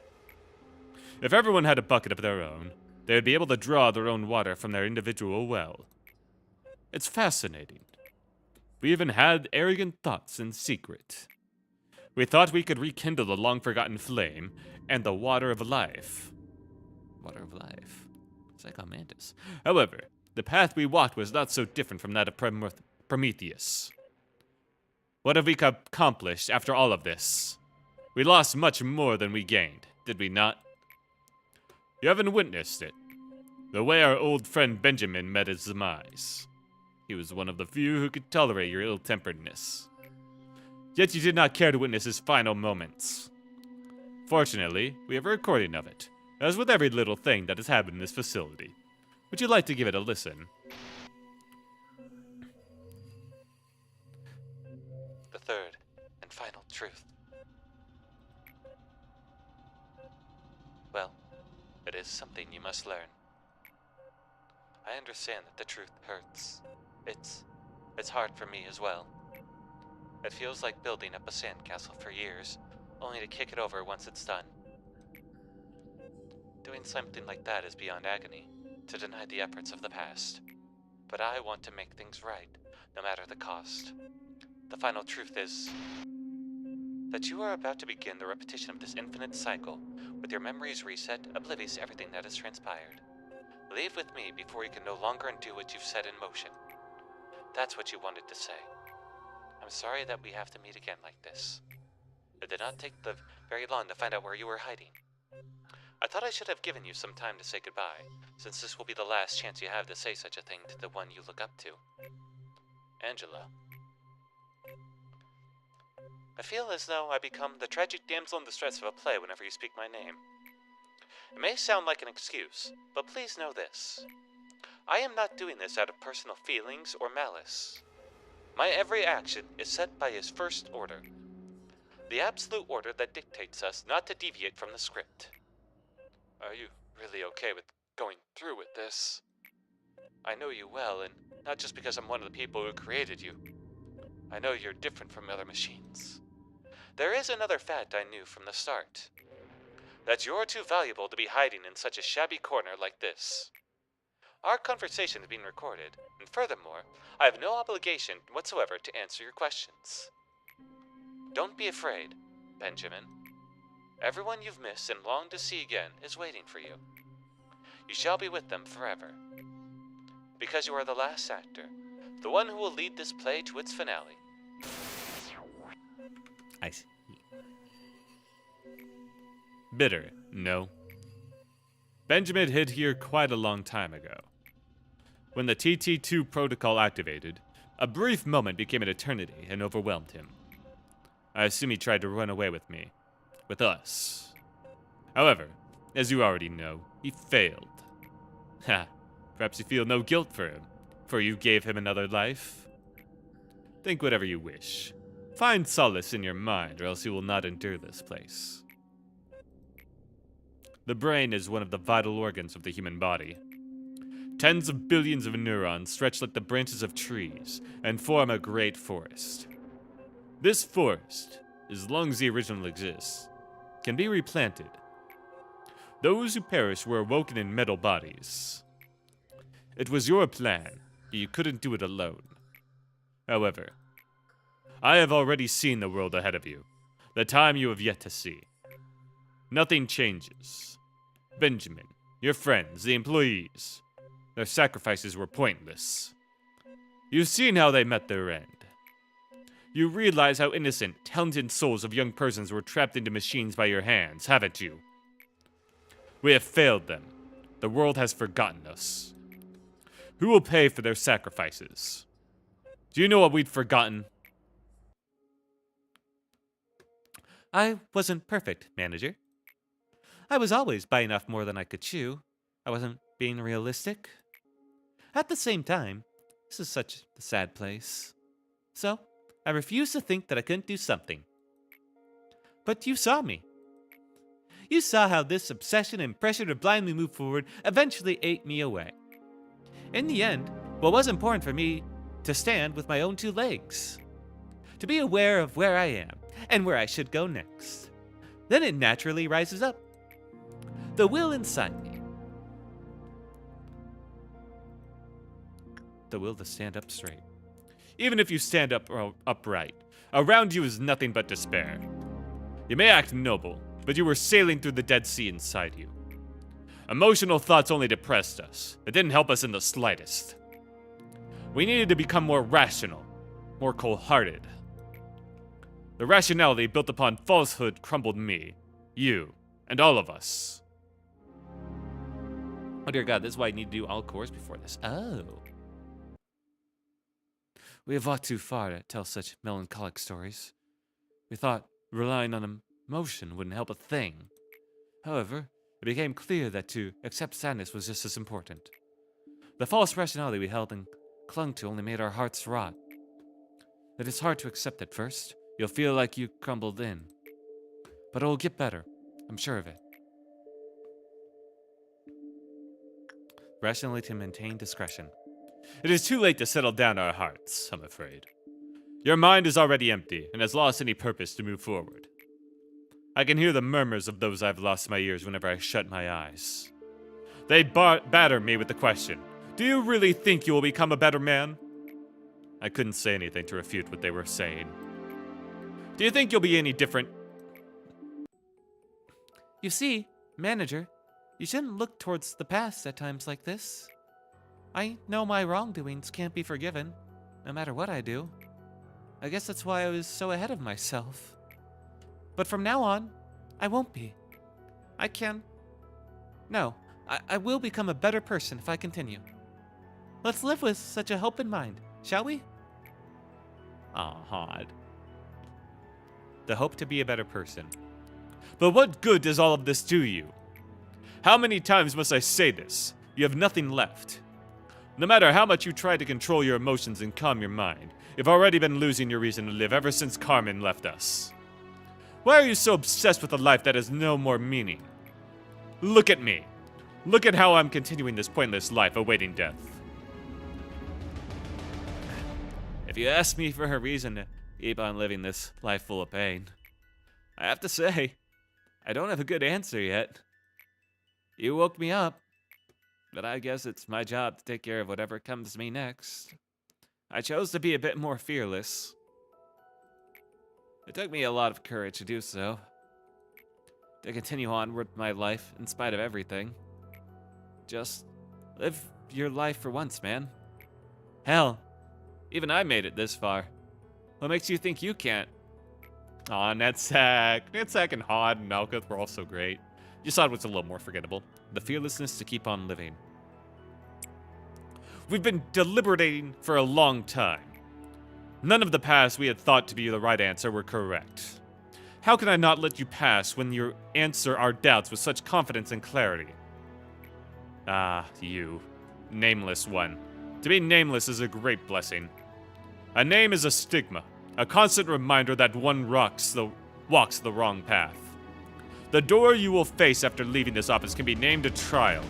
If everyone had a bucket of their own, they would be able to draw their own water from their individual well. It's fascinating. We even had arrogant thoughts in secret. We thought we could rekindle the long-forgotten flame and the water of life. Water of life. It's like a mantis. However, the path we walked was not so different from that of Prometheus. What have we accomplished after all of this? We lost much more than we gained, did we not? You haven't witnessed it. The way our old friend Benjamin met his demise. He was one of the few who could tolerate your ill-temperedness. Yet you did not care to witness his final moments. Fortunately, we have a recording of it, as with every little thing that has happened in this facility. Would you like to give it a listen?
The third and final truth. Well, it is something you must learn. I understand that the truth hurts. It's hard for me as well. It feels like building up a sandcastle for years, only to kick it over once it's done. Doing something like that is beyond agony, to deny the efforts of the past. But I want to make things right, no matter the cost. The final truth is that you are about to begin the repetition of this infinite cycle, with your memories reset, oblivious to everything that has transpired. Leave with me before you can no longer undo what you've set in motion. That's what you wanted to say. I'm sorry that we have to meet again like this. It did not take very long to find out where you were hiding. I thought I should have given you some time to say goodbye, since this will be the last chance you have to say such a thing to the one you look up to. Angela. I feel as though I become the tragic damsel in distress of a play whenever you speak my name. It may sound like an excuse, but please know this. I am not doing this out of personal feelings or malice. My every action is set by his first order. The absolute order that dictates us not to deviate from the script. Are you really okay with going through with this? I know you well, and not just because I'm one of the people who created you. I know you're different from other machines. There is another fact I knew from the start. That you're too valuable to be hiding in such a shabby corner like this. Our conversation is being recorded, and furthermore, I have no obligation whatsoever to answer your questions. Don't be afraid, Benjamin. Everyone you've missed and longed to see again is waiting for you. You shall be with them forever. Because you are the last actor, the one who will lead this play to its finale.
I see. Bitter, no. Benjamin hid here quite a long time ago. When the TT2 protocol activated, a brief moment became an eternity and overwhelmed him. I assume he tried to run away with me. With us. However, as you already know, he failed. Ha, perhaps you feel no guilt for him, for you gave him another life? Think whatever you wish. Find solace in your mind, or else you will not endure this place. The brain is one of the vital organs of the human body. Tens of billions of neurons stretch like the branches of trees and form a great forest. This forest, as long as the original exists, can be replanted. Those who perish were awoken in metal bodies. It was your plan, you couldn't do it alone. However, I have already seen the world ahead of you, the time you have yet to see. Nothing changes. Benjamin, your friends, the employees, their sacrifices were pointless. You've seen how they met their end. You realize how innocent, talented souls of young persons were trapped into machines by your hands, haven't you? We have failed them. The world has forgotten us. Who will pay for their sacrifices? Do you know what we'd forgotten?
I wasn't perfect, manager. I was always biting off more than I could chew. I wasn't being realistic. At the same time, this is such a sad place. So, I refuse to think that I couldn't do something. But you saw me. You saw how this obsession and pressure to blindly move forward eventually ate me away. In the end, what was important for me to stand with my own two legs. To be aware of where I am and where I should go next. Then it naturally rises up. The will inside me. The will to stand up straight.
Even if you stand up upright, around you is nothing but despair. You may act noble, but you were sailing through the Dead Sea inside you. Emotional thoughts only depressed us. It didn't help us in the slightest. We needed to become more rational, more cold-hearted. The rationality built upon falsehood crumbled me, you, and all of us.
Oh dear God, this is why I need to do all cores before this. Oh. We have walked too far to tell such melancholic stories. We thought relying on emotion wouldn't help a thing. However, it became clear that to accept sadness was just as important. The false rationality we held and clung to only made our hearts rot. It is hard to accept at first. You'll feel like you crumbled in. But it will get better. I'm sure of it. Rationally to maintain discretion.
It is too late to settle down our hearts, I'm afraid. Your mind is already empty and has lost any purpose to move forward. I can hear the murmurs of those I've lost my ears whenever I shut my eyes. They batter me with the question, do you really think you will become a better man? I couldn't say anything to refute what they were saying. Do you think you'll be any different?
You see, manager, you shouldn't look towards the past at times like this. I know my wrongdoings can't be forgiven, no matter what I do. I guess that's why I was so ahead of myself. But from now on, I won't be. I can... No, I will become a better person if I continue. Let's live with such a hope in mind, shall we?
Aw, Hod.
The hope to be a better person.
But what good does all of this do you? How many times must I say this? You have nothing left. No matter how much you try to control your emotions and calm your mind, you've already been losing your reason to live ever since Carmen left us. Why are you so obsessed with a life that has no more meaning? Look at me. Look at how I'm continuing this pointless life awaiting death.
If you ask me for a reason to keep on living this life full of pain, I have to say, I don't have a good answer yet. You woke me up, but I guess it's my job to take care of whatever comes to me next. I chose to be a bit more fearless. It took me a lot of courage to do so. To continue on with my life in spite of everything. Just live your life for once, man. Hell, even I made it this far. What makes you think you can't?
Aw, Netsack and Hod and Malkuth were also great. Just Hod was a little more forgettable.
The fearlessness to keep on living.
We've been deliberating for a long time. None of the paths we had thought to be the right answer were correct. How can I not let you pass when you answer our doubts with such confidence and clarity? Ah, you. Nameless one. To be nameless is a great blessing. A name is a stigma, a constant reminder that one walks the wrong path. The door you will face after leaving this office can be named a trial.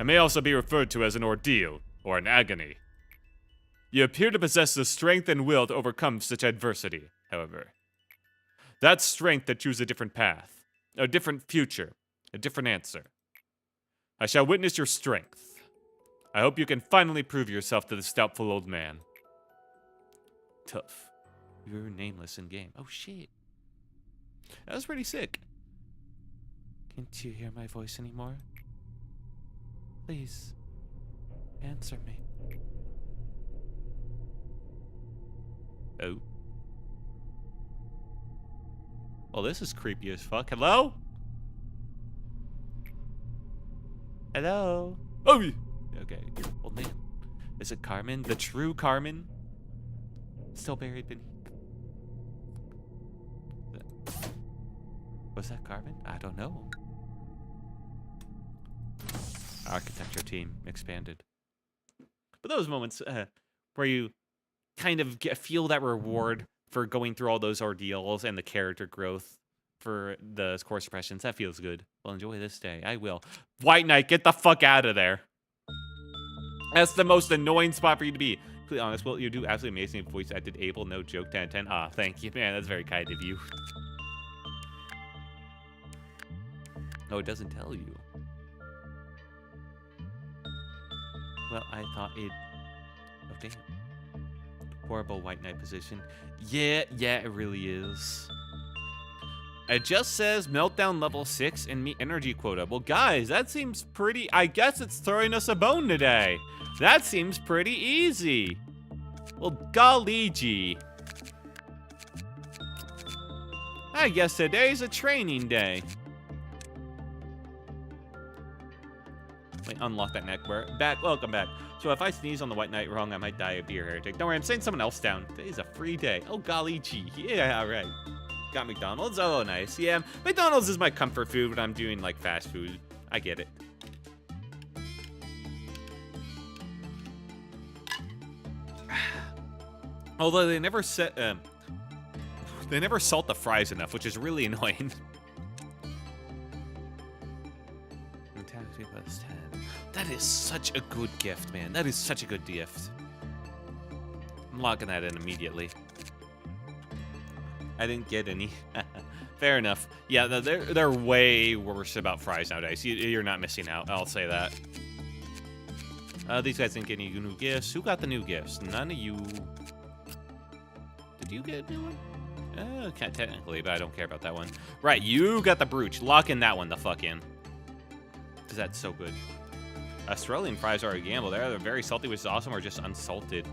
It may also be referred to as an ordeal, or an agony. You appear to possess the strength and will to overcome such adversity, however. That strength to choose a different path, a different future, a different answer. I shall witness your strength. I hope you can finally prove yourself to this doubtful old man. Tough. You're nameless in game. Oh shit. That was pretty sick. Can't you hear my voice anymore? Please, answer me. Oh. Well, this is creepy as fuck. Hello? Hello? Oh! Okay, old man. Is it Carmen? The true Carmen? Still buried beneath. Was that Carmen? I don't know. Architecture team expanded. But those moments where you kind of feel that reward for going through all those ordeals and the character growth for the core suppressions, that feels good. Well, enjoy this day. I will. White Knight, get the fuck out of there. That's the most annoying spot for you to be. To be honest, well, you do absolutely amazing voice acted Abel. No joke, 10 10. Ah, thank you, man. That's very kind of you. No, it doesn't tell you. Well, I thought it... Oh, damn. Horrible White Knight position. Yeah, it really is. It just says meltdown level 6 and meet energy quota. Well, guys, that seems pretty... I guess it's throwing us a bone today. That seems pretty easy. Well, golly gee. I guess today's a training day. Wait, unlock that neck bar. Back, welcome back. So if I sneeze on the White Knight wrong, I might die of beer heretic. Don't worry, I'm saying someone else down. Today's a free day. Oh, golly gee. Yeah, all right. Got McDonald's? Oh, nice. Yeah, McDonald's is my comfort food when I'm doing, like, fast food. I get it. Although they never salt the fries enough, which is really annoying. That is such a good gift, man. That is such a good gift. I'm logging that in immediately. I didn't get any. Fair enough. Yeah, they're way worse about fries nowadays. You're not missing out. I'll say that. These guys didn't get any new gifts. Who got the new gifts? None of you. Did you get a new one? Technically, but I don't care about that one. Right, you got the brooch. Lock in that one the fuck in. Because that's so good. Australian fries are a gamble. They're either very salty, which is awesome, or just unsalted.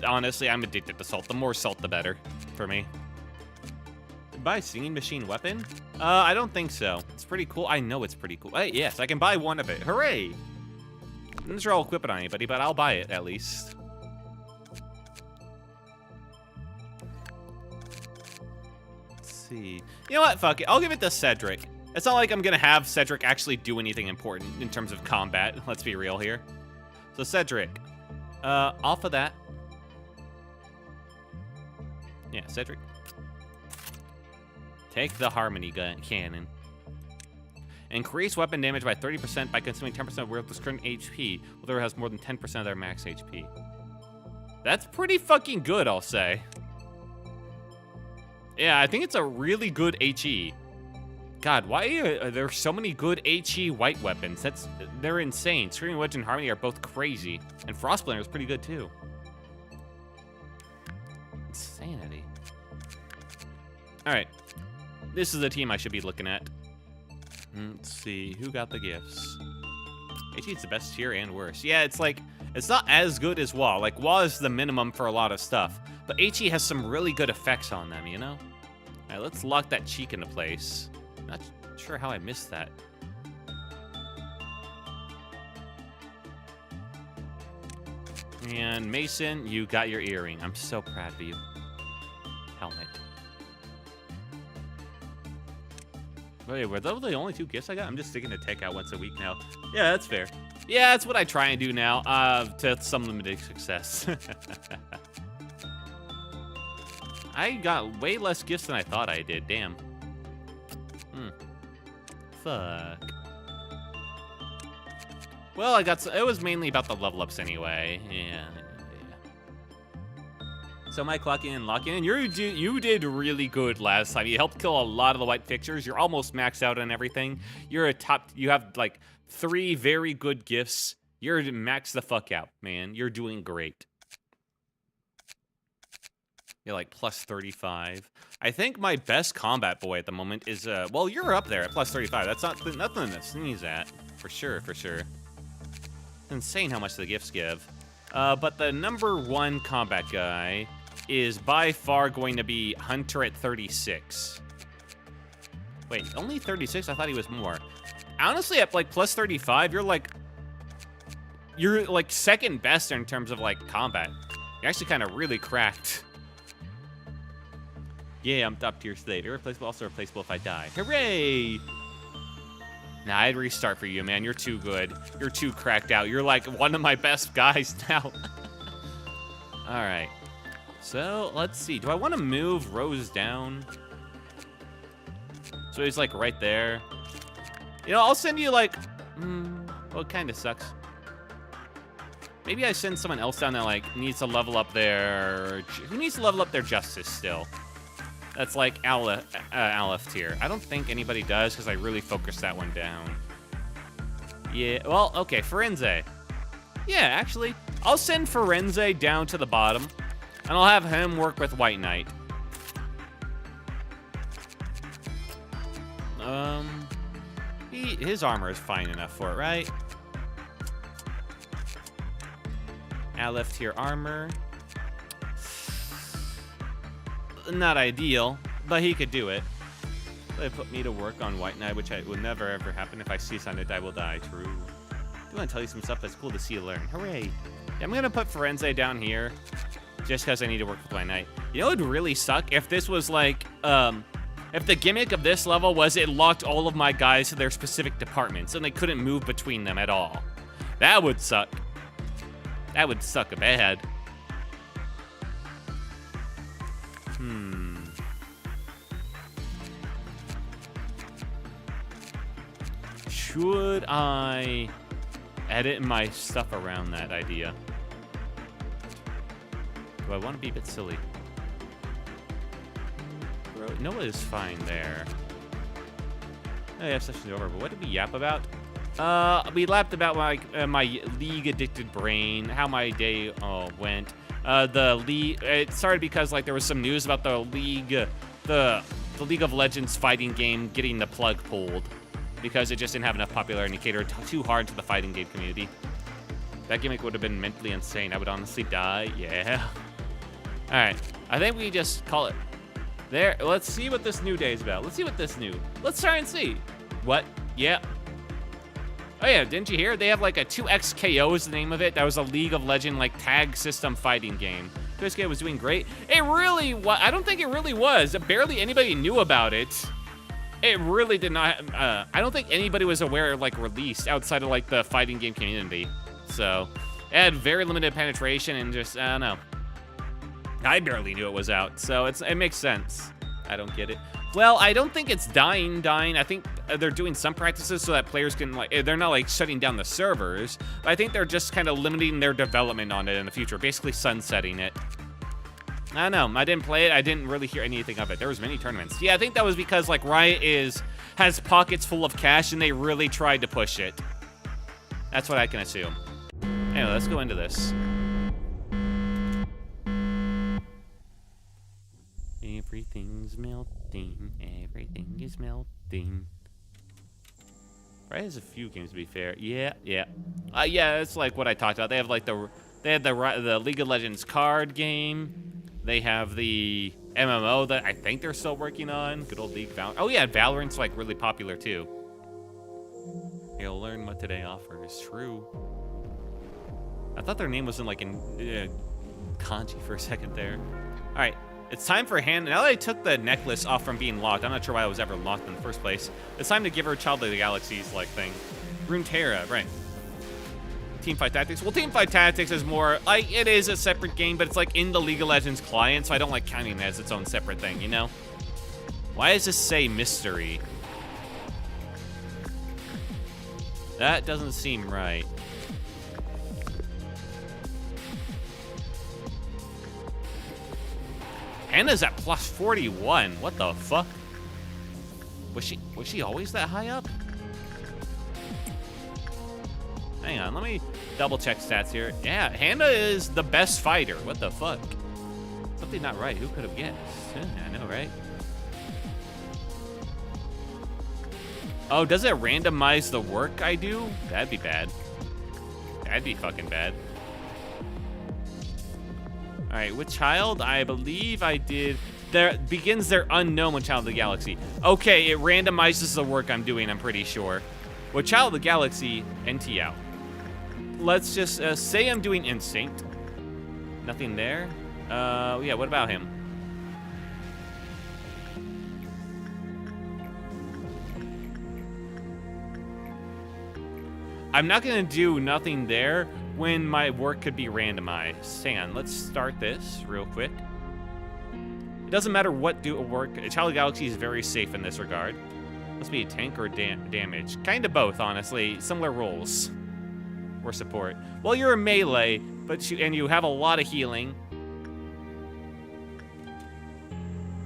Honestly, I'm addicted to salt. The more salt, the better for me. Buy singing machine weapon? I don't think so. It's pretty cool. I know it's pretty cool. Yes, I can buy one of it. Hooray! I'm not sure I'll equip it on anybody, but I'll buy it at least. Let's see. You know what? Fuck it. I'll give it to Cedric. It's not like I'm gonna have Cedric actually do anything important in terms of combat. Let's be real here. So Cedric, off of that. Yeah, Cedric. Take the Harmony gun cannon. Increase weapon damage by 30% by consuming 10% of worthless current HP. Whoever has more than 10% of their max HP. That's pretty fucking good, I'll say. Yeah, I think it's a really good HE. God, why are there so many good HE white weapons? They're insane. Screaming Wedge and Harmony are both crazy. And Frostblander is pretty good, too. Insanity. Alright. This is the team I should be looking at. Let's see. Who got the gifts? HE's the best tier and worse. Yeah, it's like... It's not as good as WoW. Like, WoW is the minimum for a lot of stuff. But HE has some really good effects on them, you know? Alright, let's lock that cheek into place. Not sure how I missed that.
And Mason, you got your earring. I'm so proud of you. Helmet. Wait, were those the only 2 gifts I got? I'm just sticking to takeout once a week now. Yeah, that's fair. Yeah, that's what I try and do now, to some limited success. I got way less gifts than I thought I did, damn. Fuck. Well, it was mainly about the level ups anyway. Yeah. So my clocking and locking in, you did really good last time. You helped kill a lot of the white fixtures. You're almost maxed out on everything. You have like 3 very good gifts. You're maxed the fuck out, man. You're doing great. You're like plus 35. I think my best combat boy at the moment is, well, you're up there at plus 35. That's nothing to sneeze at, for sure. It's insane how much the gifts give. But the number 1 combat guy is by far going to be Hunter at 36. Wait, only 36? I thought he was more. Honestly, at like plus 35, you're like second best in terms of like combat. You're actually kind of really cracked. Yeah, I'm top tier slate. Irreplaceable, also replaceable if I die. Hooray! Nah, I'd restart for you, man. You're too good. You're too cracked out. You're like one of my best guys now. All right. So, let's see. Do I want to move Rose down? So he's like right there. You know, I'll send you like... well, it kind of sucks. Maybe I send someone else down that like needs to level up their... Who needs to level up their justice still? That's like Aleph tier. I don't think anybody does because I really focused that one down. Yeah, well, okay, Firenze. Yeah, actually, I'll send Firenze down to the bottom, and I'll have him work with White Knight. His armor is fine enough for it, right? Aleph tier armor. Not ideal, but he could do it. They put me to work on White Knight, which will never ever happen. If I see something, I will die. True. I want to tell you some stuff that's cool to see and learn. Hooray. Yeah, I'm going to put Firenze down here just because I need to work with White Knight. You know, it would really suck if this was like, if the gimmick of this level was it locked all of my guys to their specific departments and they couldn't move between them at all. That would suck. That would suck bad. Should I edit my stuff around that idea? Do I want to be a bit silly? Noah is fine there. Oh, yeah, session's over, but what did we yap about? We lapped about my league-addicted brain, how my day went. The league, it started because like there was some news about the league of Legends fighting game getting the plug pulled because it just didn't have enough popularity and catered too hard to the fighting game community. That gimmick would have been mentally insane. I would honestly die. Yeah. All right. I think we just call it there. Let's see what this new day is about. Let's see what this new. Let's try and see. What? Yeah. Oh yeah, didn't you hear? They have like a 2XKO is the name of it. That was a League of Legends like tag system fighting game. 2XKO was doing great. It really was. I don't think it really was. Barely anybody knew about it. It really did not. I don't think anybody was aware of like release outside of like the fighting game community. So it had very limited penetration and just, I don't know. I barely knew it was out. So it makes sense. I don't get it. Well, I don't think it's dying. I think they're doing some practices so that players can, like, they're not, like, shutting down the servers. But I think they're just kind of limiting their development on it in the future, basically sunsetting it. I don't know. I didn't play it. I didn't really hear anything of it. There was many tournaments. Yeah, I think that was because, like, Riot has pockets full of cash, and they really tried to push it. That's what I can assume. Anyway, let's go into this. Everything's melting. Everything is melting. Right, has a few games to be fair. Yeah. Yeah, it's like what I talked about. They have like the League of Legends card game. They have the MMO that I think they're still working on. Good old League Valorant. Oh yeah, Valorant's like really popular too. You'll learn what today offers. True. I thought their name was in like in kanji for a second there. All right, it's time for Hannah. Now that I took the necklace off from being locked, I'm not sure why it was ever locked in the first place. It's time to give her Child of the Galaxies like thing. Runeterra, right. Teamfight Tactics. Well, Teamfight Tactics is more, like, it is a separate game, but it's like in the League of Legends client, so I don't like counting it as its own separate thing, you know? Why does this say mystery? That doesn't seem right. Hannah's at plus 41. What the fuck? Was she always that high up? Hang on, let me double check stats here. Yeah, Hannah is the best fighter. What the fuck? Something not right. Who could have guessed? Yeah, I know, right? Oh, does it randomize the work I do? That'd be bad. That'd be fucking bad. All right, with Child, I believe I did. There begins their unknown with Child of the Galaxy. Okay, it randomizes the work I'm doing, I'm pretty sure. With Child of the Galaxy, NT out. Let's just say I'm doing Instinct. Nothing there. Yeah, what about him? I'm not gonna do nothing there when my work could be randomized. Hang on, let's start this real quick. It doesn't matter what work. Child of the Galaxy is very safe in this regard. Must be a tank or damage. Kind of both, honestly. Similar roles. Or support. Well, you're a melee, but you have a lot of healing.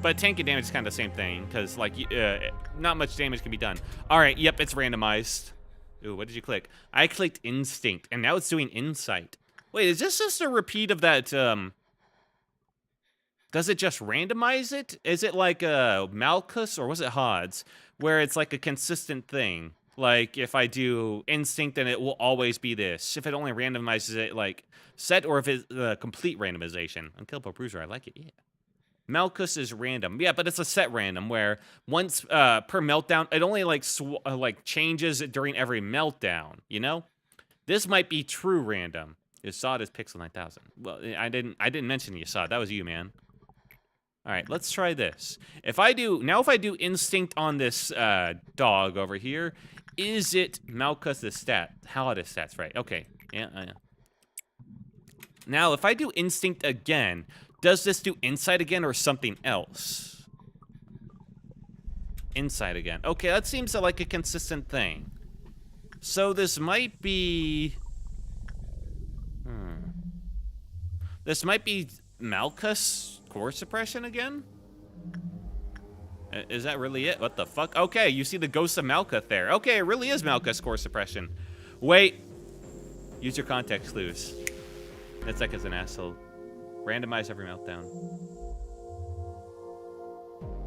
But tank and damage is kind of the same thing, because like not much damage can be done. All right, yep, it's randomized. Ooh, what did you click? I clicked Instinct, and now it's doing Insight. Wait, is this just a repeat of that? Does it just randomize it? Is it like Malchus, or was it Hod's, where it's like a consistent thing? Like, if I do Instinct, then it will always be this. If it only randomizes it, like, set, or if it's complete randomization. Unkillable Bruiser, I like it, yeah. Malchus is random. Yeah, but it's a set random, where once per meltdown, it only, like changes during every meltdown, you know? This might be true random. Yasad is Pixel 9000. Well, I didn't mention Yasad. That was you, man. All right, let's try this. If I do Instinct on this dog over here, is it Malchus' stat? Halidus stats, right? Okay, yeah. Now, if I do Instinct again, does this do Insight again or something else? Insight again. Okay, that seems like a consistent thing. So this might be... This might be Malchus core suppression again? Is that really it? What the fuck? Okay, you see the ghost of Malkuth there. Okay, it really is Malkuth's core suppression. Wait. Use your context clues. That's like as an asshole. Randomize every meltdown.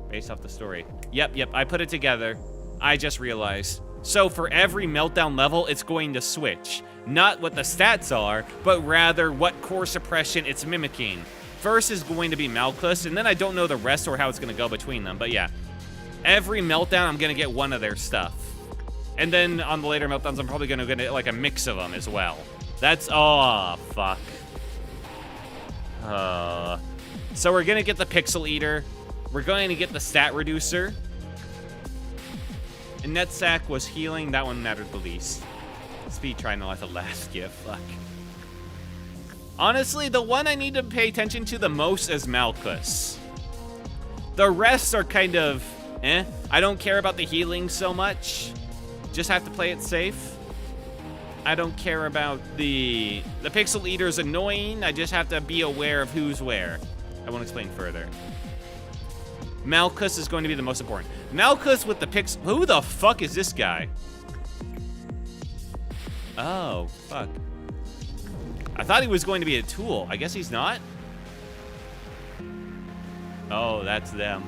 Based off the story. Yep, I put it together. I just realized. So for every meltdown level, it's going to switch. Not what the stats are, but rather what core suppression it's mimicking. First is going to be Malchus, and then I don't know the rest or how it's going to go between them. But yeah, every meltdown, I'm going to get one of their stuff. And then on the later meltdowns, I'm probably going to get like a mix of them as well. That's, oh, fuck. So we're going to get the Pixel Eater. We're going to get the Stat Reducer. And Netsack was healing. That one mattered the least. Speed trying to let the last give. Fuck. Honestly, the one I need to pay attention to the most is Malchus. The rest are kind of, eh. I don't care about the healing so much. Just have to play it safe. I don't care about the Pixel Eater is annoying. I just have to be aware of who's where. I won't explain further. Malchus is going to be the most important. Malchus with the Pixel... Who the fuck is this guy? Oh, fuck. I thought he was going to be a tool. I guess he's not. Oh, that's them.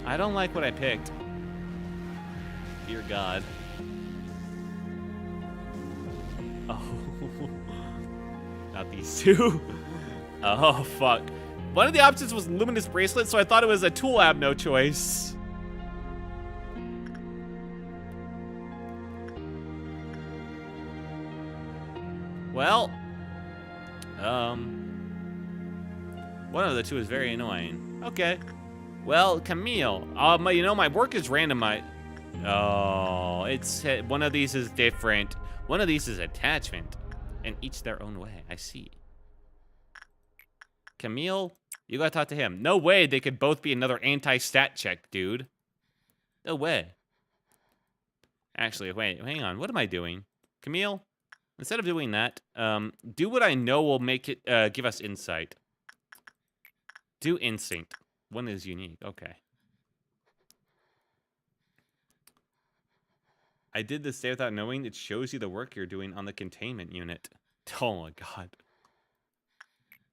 I don't like what I picked. Dear God. Oh. Not these two. Oh, fuck. One of the options was Luminous Bracelet, so I thought it was a tool. I have no choice.
Well, one of the two is very annoying. Okay. Well, Camille, you know, my work is randomized. Oh, it's one of these is different. One of these is attachment, and each their own way. I see. Camille, you gotta talk to him. No way they could both be another anti-stat check, dude. No way. Actually, wait, hang on. What am I doing? Camille, instead of doing that, do what I know will make it, give us insight. Do instinct. One is unique. Okay. I did this day without knowing. It shows you the work you're doing on the containment unit. Oh my god.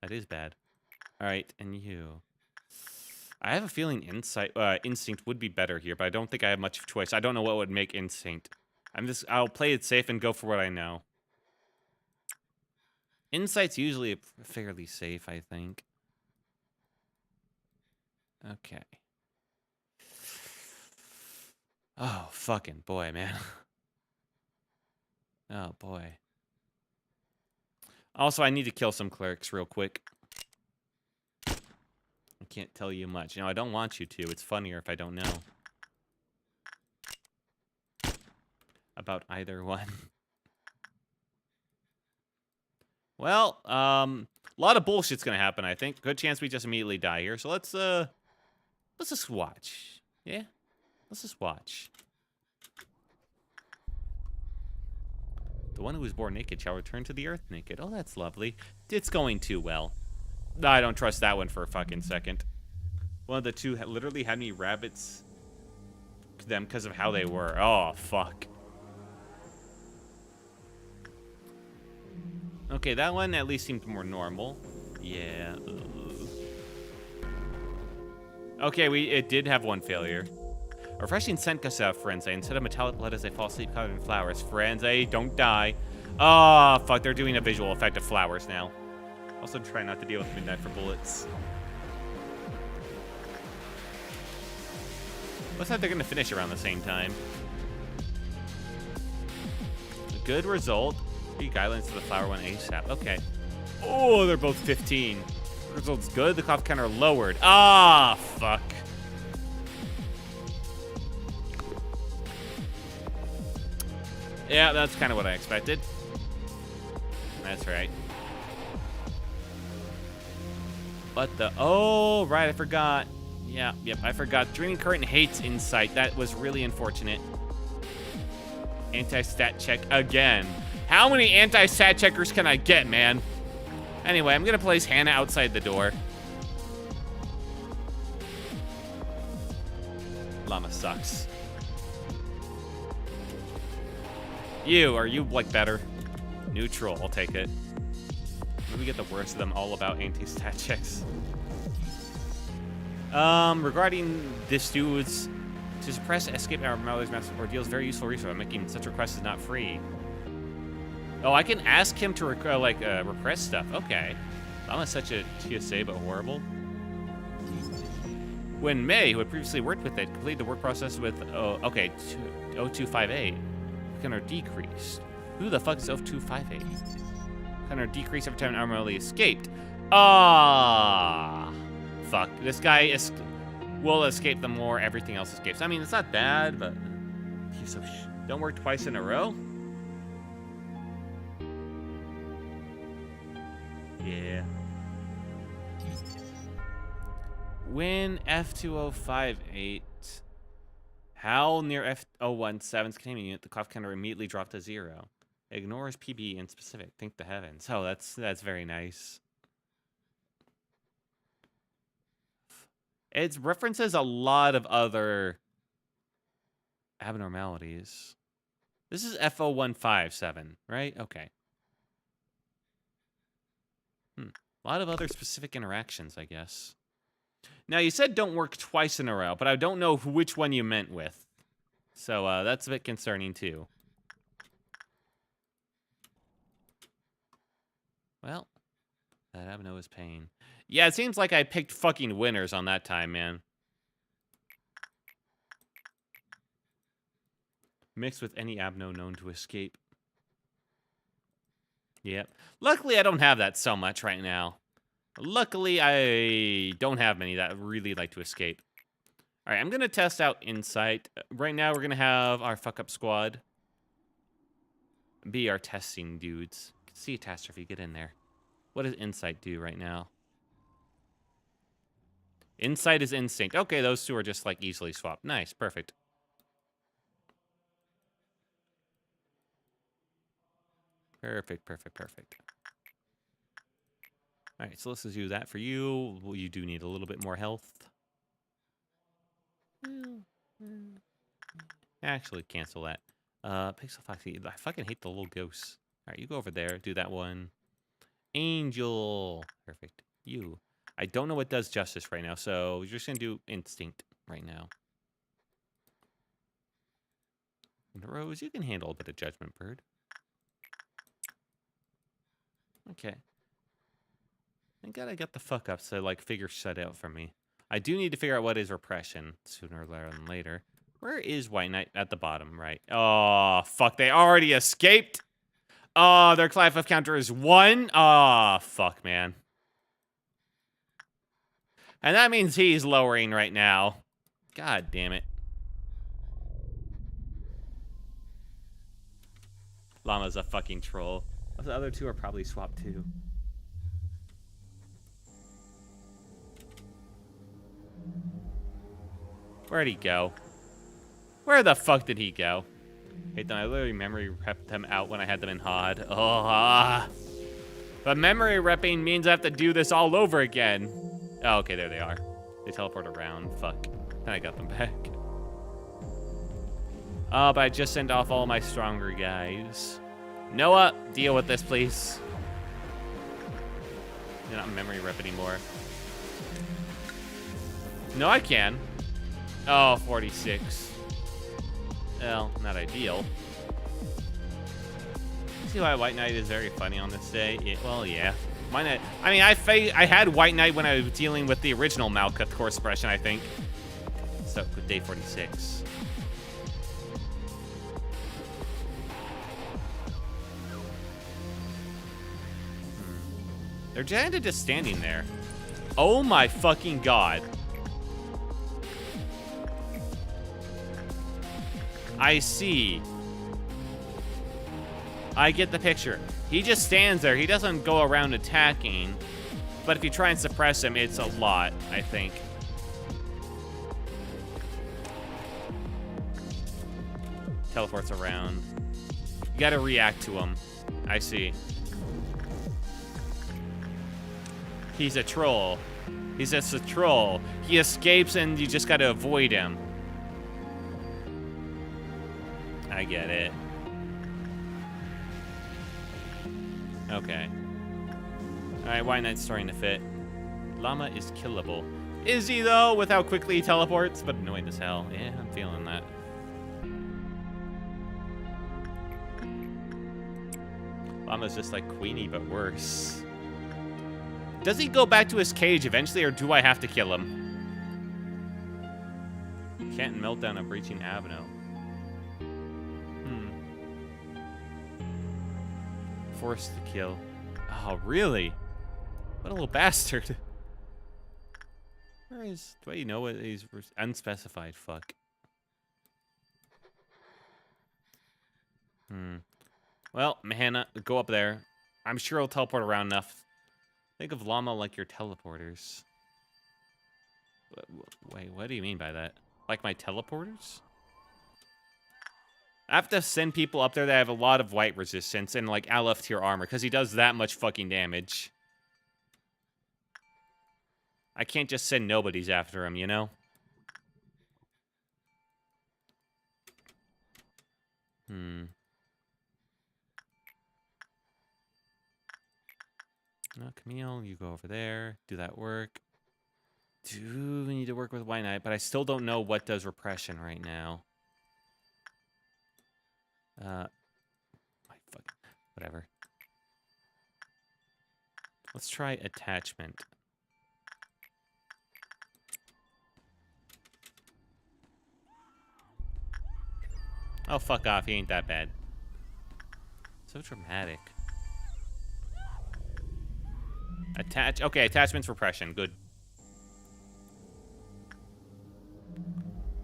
That is bad. All right, and you. I have a feeling instinct would be better here, but I don't think I have much of a choice. I don't know what would make instinct. I'll play it safe and go for what I know. Insight's usually fairly safe, I think. Okay. Oh, fucking boy, man. Oh, boy. Also, I need to kill some clerics real quick. I can't tell you much. You know, I don't want you to. It's funnier if I don't know about either one. Well, a lot of bullshit's gonna happen, I think. Good chance we just immediately die here. So let's just watch. Yeah? Let's just watch. The one who was born naked shall return to the earth naked. Oh, that's lovely. It's going too well. No, I don't trust that one for a fucking second. One of the two literally had me rabbits them because of how they were. Oh, fuck. Okay, that one at least seemed more normal. Yeah. Ugh. Okay, it did have one failure. A refreshing scent goes out, Frenzy. Instead of metallic blood as they fall asleep covered in flowers. Frenzy, don't die. Oh, fuck, they're doing a visual effect of flowers now. Also try not to deal with midnight for bullets. Looks like they're gonna finish around the same time. A good result. 3 guidelines to the flower one ASAP. Okay. Oh, they're both 15. The result's good. The cough counter lowered. Ah, fuck. Yeah, that's kind of what I expected. That's right. What the? Oh, right, I forgot. Yeah, yep, I forgot. Dreaming Current hates Insight. That was really unfortunate. Anti-stat check again. How many anti-stat checkers can I get, man? Anyway, I'm gonna place Hannah outside the door. Llama sucks. Are you, like, better? Neutral, I'll take it. Maybe get the worst of them all about anti-stat checks. Regarding this dude's... To suppress escape abnormalities, massive ordeals, very useful resource. Making such requests is not free. Oh, I can ask him to, repress stuff. Okay. I'm not such a TSA, but horrible. When May, who had previously worked with it, completed the work process with, 0258. Counter decreased. Who the fuck is 0258? Counter decreased every time an abnormality escaped. Ah, fuck. This guy will escape the more everything else escapes. I mean, it's not bad, but piece of don't work twice in a row. Yeah. When F2058, how near F017's containment unit, the cough counter immediately dropped to 0. Ignores PB in specific. Thank the heavens. Oh, that's very nice. It references a lot of other abnormalities. This is F0157, right? Okay. A lot of other specific interactions, I guess. Now, you said don't work twice in a row, but I don't know which one you meant with. So, that's a bit concerning, too. Well, that abno is pain. Yeah, it seems like I picked fucking winners on that time, man. Mixed with any abno known to escape. Yep. Luckily, I don't have that so much right now. Luckily, I don't have many that really like to escape. All right, I'm going to test out Insight. Right now, we're going to have our fuck-up squad be our testing dudes. See Catastrophe, get in there. What does Insight do right now? Insight is Instinct. Okay, those two are just, like, easily swapped. Nice, perfect. Perfect, perfect, perfect. All right, so let's just do that for you. Well, you do need a little bit more health. Actually, cancel that. Pixel Foxy. I fucking hate the little ghosts. All right, you go over there. Do that one. Angel. Perfect. You. I don't know what does justice right now, so we're just going to do Instinct right now. And Rose, you can handle a bit of Judgment Bird. Okay. Thank God I got the fuck up so, like, figure shut out for me. I do need to figure out what is repression sooner rather than later. Where is White Knight? At the bottom, right. Oh, fuck. They already escaped? Oh, their Clive of counter is 1? Oh, fuck, man. And that means he's lowering right now. God damn it. Llama's a fucking troll. The other two are probably swapped too. Where'd he go? Where the fuck did he go? Hey, then I literally memory repped them out when I had them in HOD. Oh, But memory repping means I have to do this all over again. Oh, okay, there they are. They teleport around. Fuck. Then I got them back. Oh, but I just sent off all my stronger guys. Noah, deal with this, please. You're not memory rep anymore. No, I can. Oh, 46. Well, not ideal. See why White Knight is very funny on this day? Yeah, well, yeah. White Knight. I mean, I had White Knight when I was dealing with the original Malkuth course suppression, I think. So, with day 46. They're just standing there. Oh my fucking god. I see. I get the picture. He just stands there. He doesn't go around attacking. But if you try and suppress him, it's a lot, I think. Teleports around. You gotta react to him. I see. He's a troll. He's just a troll. He escapes and you just gotta avoid him. I get it. Okay. Alright, White Knight's starting to fit. Llama is killable. Is he, though, with how quickly he teleports? But annoying as hell. Yeah, I'm feeling that. Llama's just like Queenie, but worse. Does he go back to his cage eventually, or do I have to kill him? Can't melt down a breaching avenue. Forced to kill. Oh, really? What a little bastard. Where is... Do I know what he's... Unspecified, fuck. Well, Mahana, go up there. I'm sure he'll teleport around enough. Think of Llama like your teleporters. Wait, what do you mean by that? Like my teleporters? I have to send people up there that have a lot of white resistance and, like, Aleph tier armor, because he does that much fucking damage. I can't just send nobodies after him, you know? No, Camille, you go over there. Do that work. Do we need to work with White Knight, but I still don't know what does repression right now. Whatever. Let's try attachment. Oh, fuck off. He ain't that bad. So dramatic. Attach. Okay, attachments repression. Good.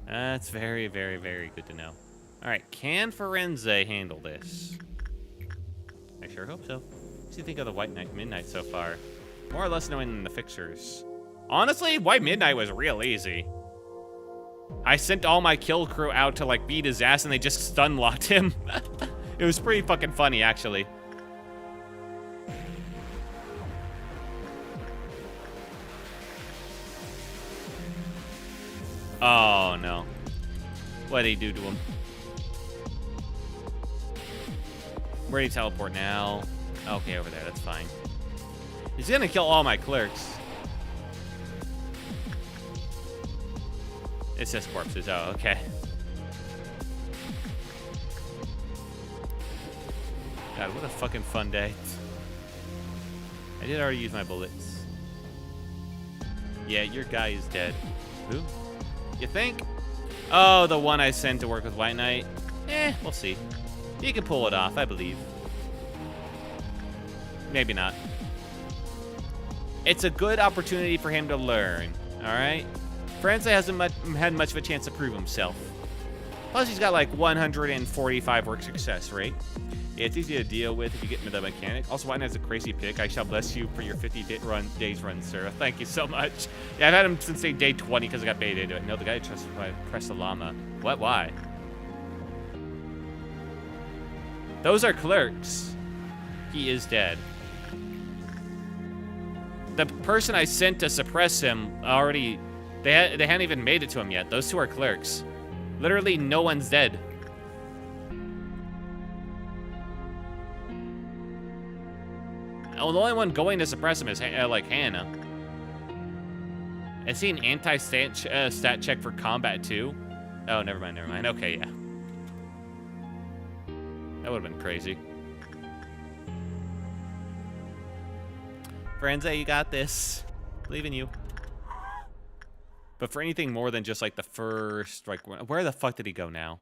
That's very, very, very good to know. All right, can Forense handle this? I sure hope so. What do you think of the White Knight Midnight so far? More or less knowing the fixtures. Honestly, White Midnight was real easy. I sent all my kill crew out to like beat his ass and they just stun locked him. It was pretty fucking funny, actually. Oh no. What'd he do to him? Where'd he teleport now? Okay, over there, that's fine. He's gonna kill all my clerks. It's just corpses, oh, okay. God, what a fucking fun day. I did already use my bullets. Yeah, your guy is dead. Who? You think? Oh, the one I sent to work with White Knight. We'll see. You can pull it off, I believe. Maybe not. It's a good opportunity for him to learn, alright? Forense hasn't had much of a chance to prove himself. Plus, he's got like 145 work success rate. Yeah, it's easy to deal with if you get into the mechanic. Also, White Knight's a crazy pick. I shall bless you for your 50 days run, sir. Thank you so much. Yeah, I've had him since day 20 because I got baited into it. No, the guy trusts press the llama. What? Why? Those are clerks. He is dead. The person I sent to suppress him already... They hadn't even made it to him yet. Those two are clerks. Literally, no one's dead. Oh, the only one going to suppress him is, like, Hannah. Is he an anti-stat stat check for combat, too? Oh, never mind. Okay, yeah. That would have been crazy. Forense, you got this. Believe in you. But for anything more than just, like, the first... Like, where the fuck did he go now?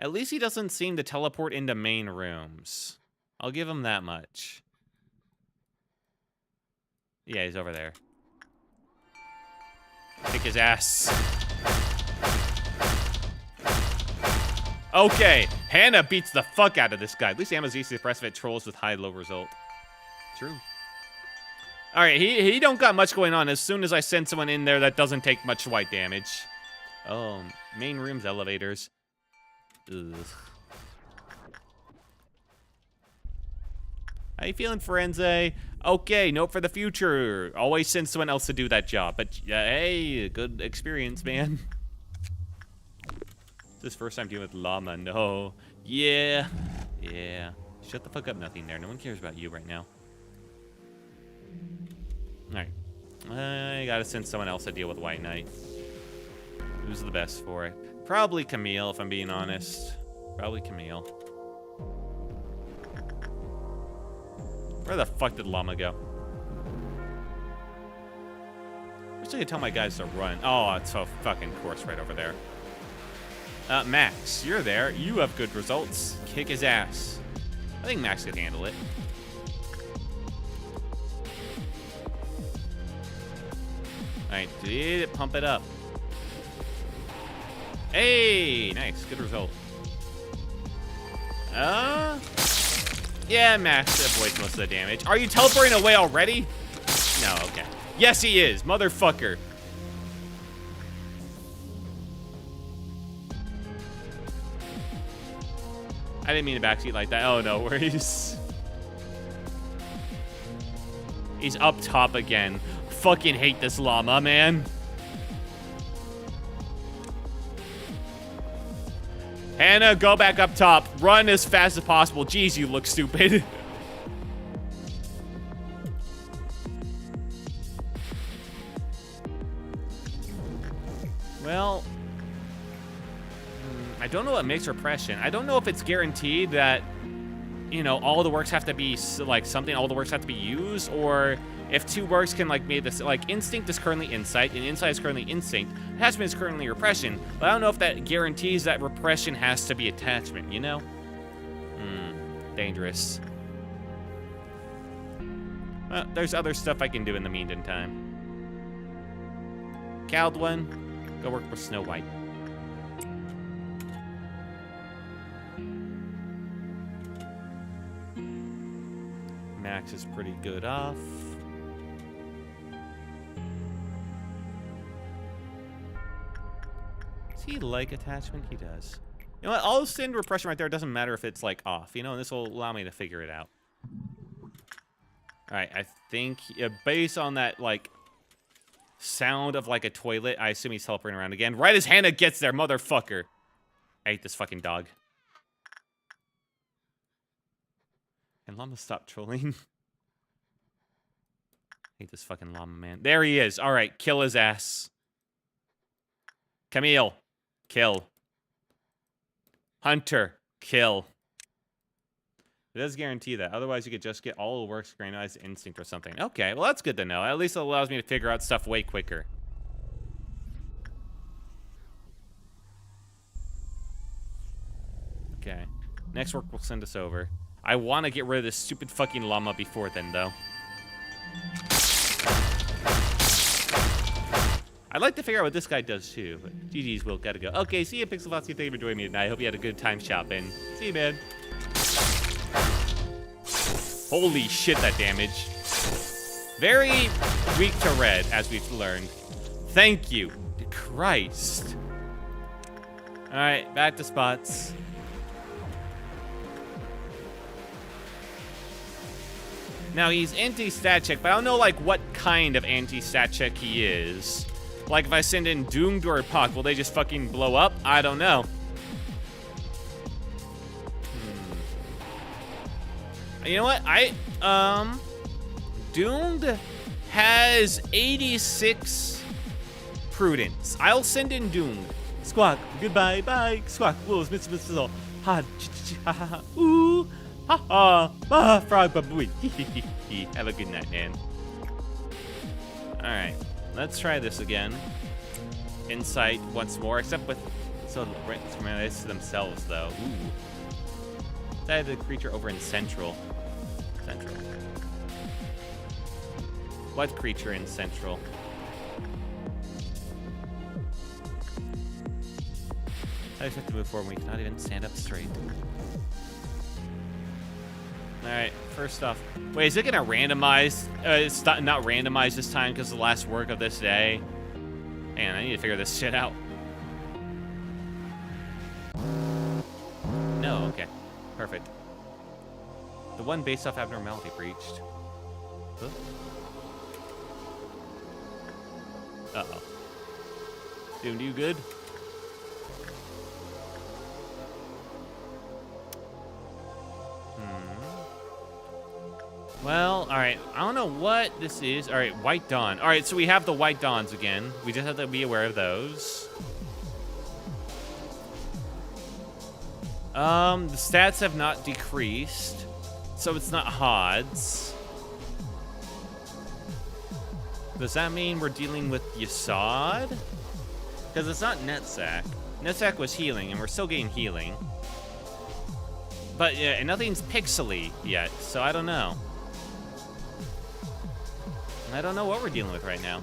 At least he doesn't seem to teleport into main rooms. I'll give him that much. Yeah, he's over there. Kick his ass. Okay, Hannah beats the fuck out of this guy. At least Hannah's easy to press if it trolls with high-low result. True. All right, he don't got much going on. As soon as I send someone in there, that doesn't take much white damage. Oh, main rooms, elevators. Ugh. How you feeling, Forense? Okay, note for the future. Always send someone else to do that job. But, hey, good experience, man. This first time dealing with llama, no. Yeah. Shut the fuck up, nothing there. No one cares about you right now. Alright. I gotta send someone else to deal with White Knight. Who's the best for it? Probably Camille, if I'm being honest. Probably Camille. Where the fuck did Llama go? I wish I could tell my guys to run. Oh, it's a fucking course right over there. Max, you're there. You have good results. Kick his ass. I think Max could handle it. Alright, did it pump it up? Hey, nice, good result. Yeah, Max avoids most of the damage. Are you teleporting away already? No, okay. Yes, he is, motherfucker. I didn't mean to backseat like that. Oh, no worries. He's up top again. Fucking hate this llama, man. Hannah, go back up top. Run as fast as possible. Jeez, you look stupid. Well, I don't know what makes repression. I don't know if it's guaranteed that, you know, all the works have to be like something, all the works have to be used, or if two works can like make this, like instinct is currently insight and insight is currently instinct. Attachment is currently repression, but I don't know if that guarantees that repression has to be attachment, you know? Dangerous. Well, there's other stuff I can do in the meantime. Kaldwin, go work with Snow White. Max is pretty good off. Does he like attachment? He does. You know what? I'll send repression right there. It doesn't matter if it's, like, off. You know, and this will allow me to figure it out. Alright, I think, based on that, like, sound of, like, a toilet, I assume he's teleporting around again. Right as Hannah gets there, motherfucker. I hate this fucking dog. Can Llama stop trolling? Hate this fucking llama, man. There he is. All right, kill his ass. Camille, kill. Hunter, kill. It does guarantee that. Otherwise, you could just get all the works randomized instinct or something. Okay, well, that's good to know. At least it allows me to figure out stuff way quicker. Okay. Next work will send us over. I want to get rid of this stupid fucking llama before then, though. I'd like to figure out what this guy does, too. But GG's, Will. Gotta go. Okay, see you, Pixelfoxy. Thank you for joining me tonight. I hope you had a good time shopping. See you, man. Holy shit, that damage. Very weak to red, as we've learned. Thank you. Christ. Alright, back to spots. Now, he's anti-stat check, but I don't know, like, what kind of anti-stat check he is. Like, if I send in Doomed or Puck, will they just fucking blow up? I don't know. You know what? Doomed has 86 prudence. I'll send in Doomed. Squawk, goodbye, bye. Squawk, wolves, Mr. Ha, ha, ha, ooh. Ha ha! Ah, frog babooey. Have a good night, man. Alright, let's try this again. Insight once more, except with so it's to themselves, though. Ooh. I have the creature over in Central. Central. What creature in Central? I just have to move forward. We cannot even stand up straight. Alright, first off. Wait, is it gonna randomize? It's not randomized this time because the last work of this day. Man, I need to figure this shit out. No, okay. Perfect. The one based off abnormality breached. Huh? Uh-oh. Doing you good? Well, alright. I don't know what this is. Alright, White Dawn. Alright, so we have the White Dawns again. We just have to be aware of those. The stats have not decreased. So it's not HODs. Does that mean we're dealing with Yasad? Because it's not Netsack. Netsack was healing, and we're still getting healing. But yeah, and nothing's pixely yet, so I don't know. I don't know what we're dealing with right now.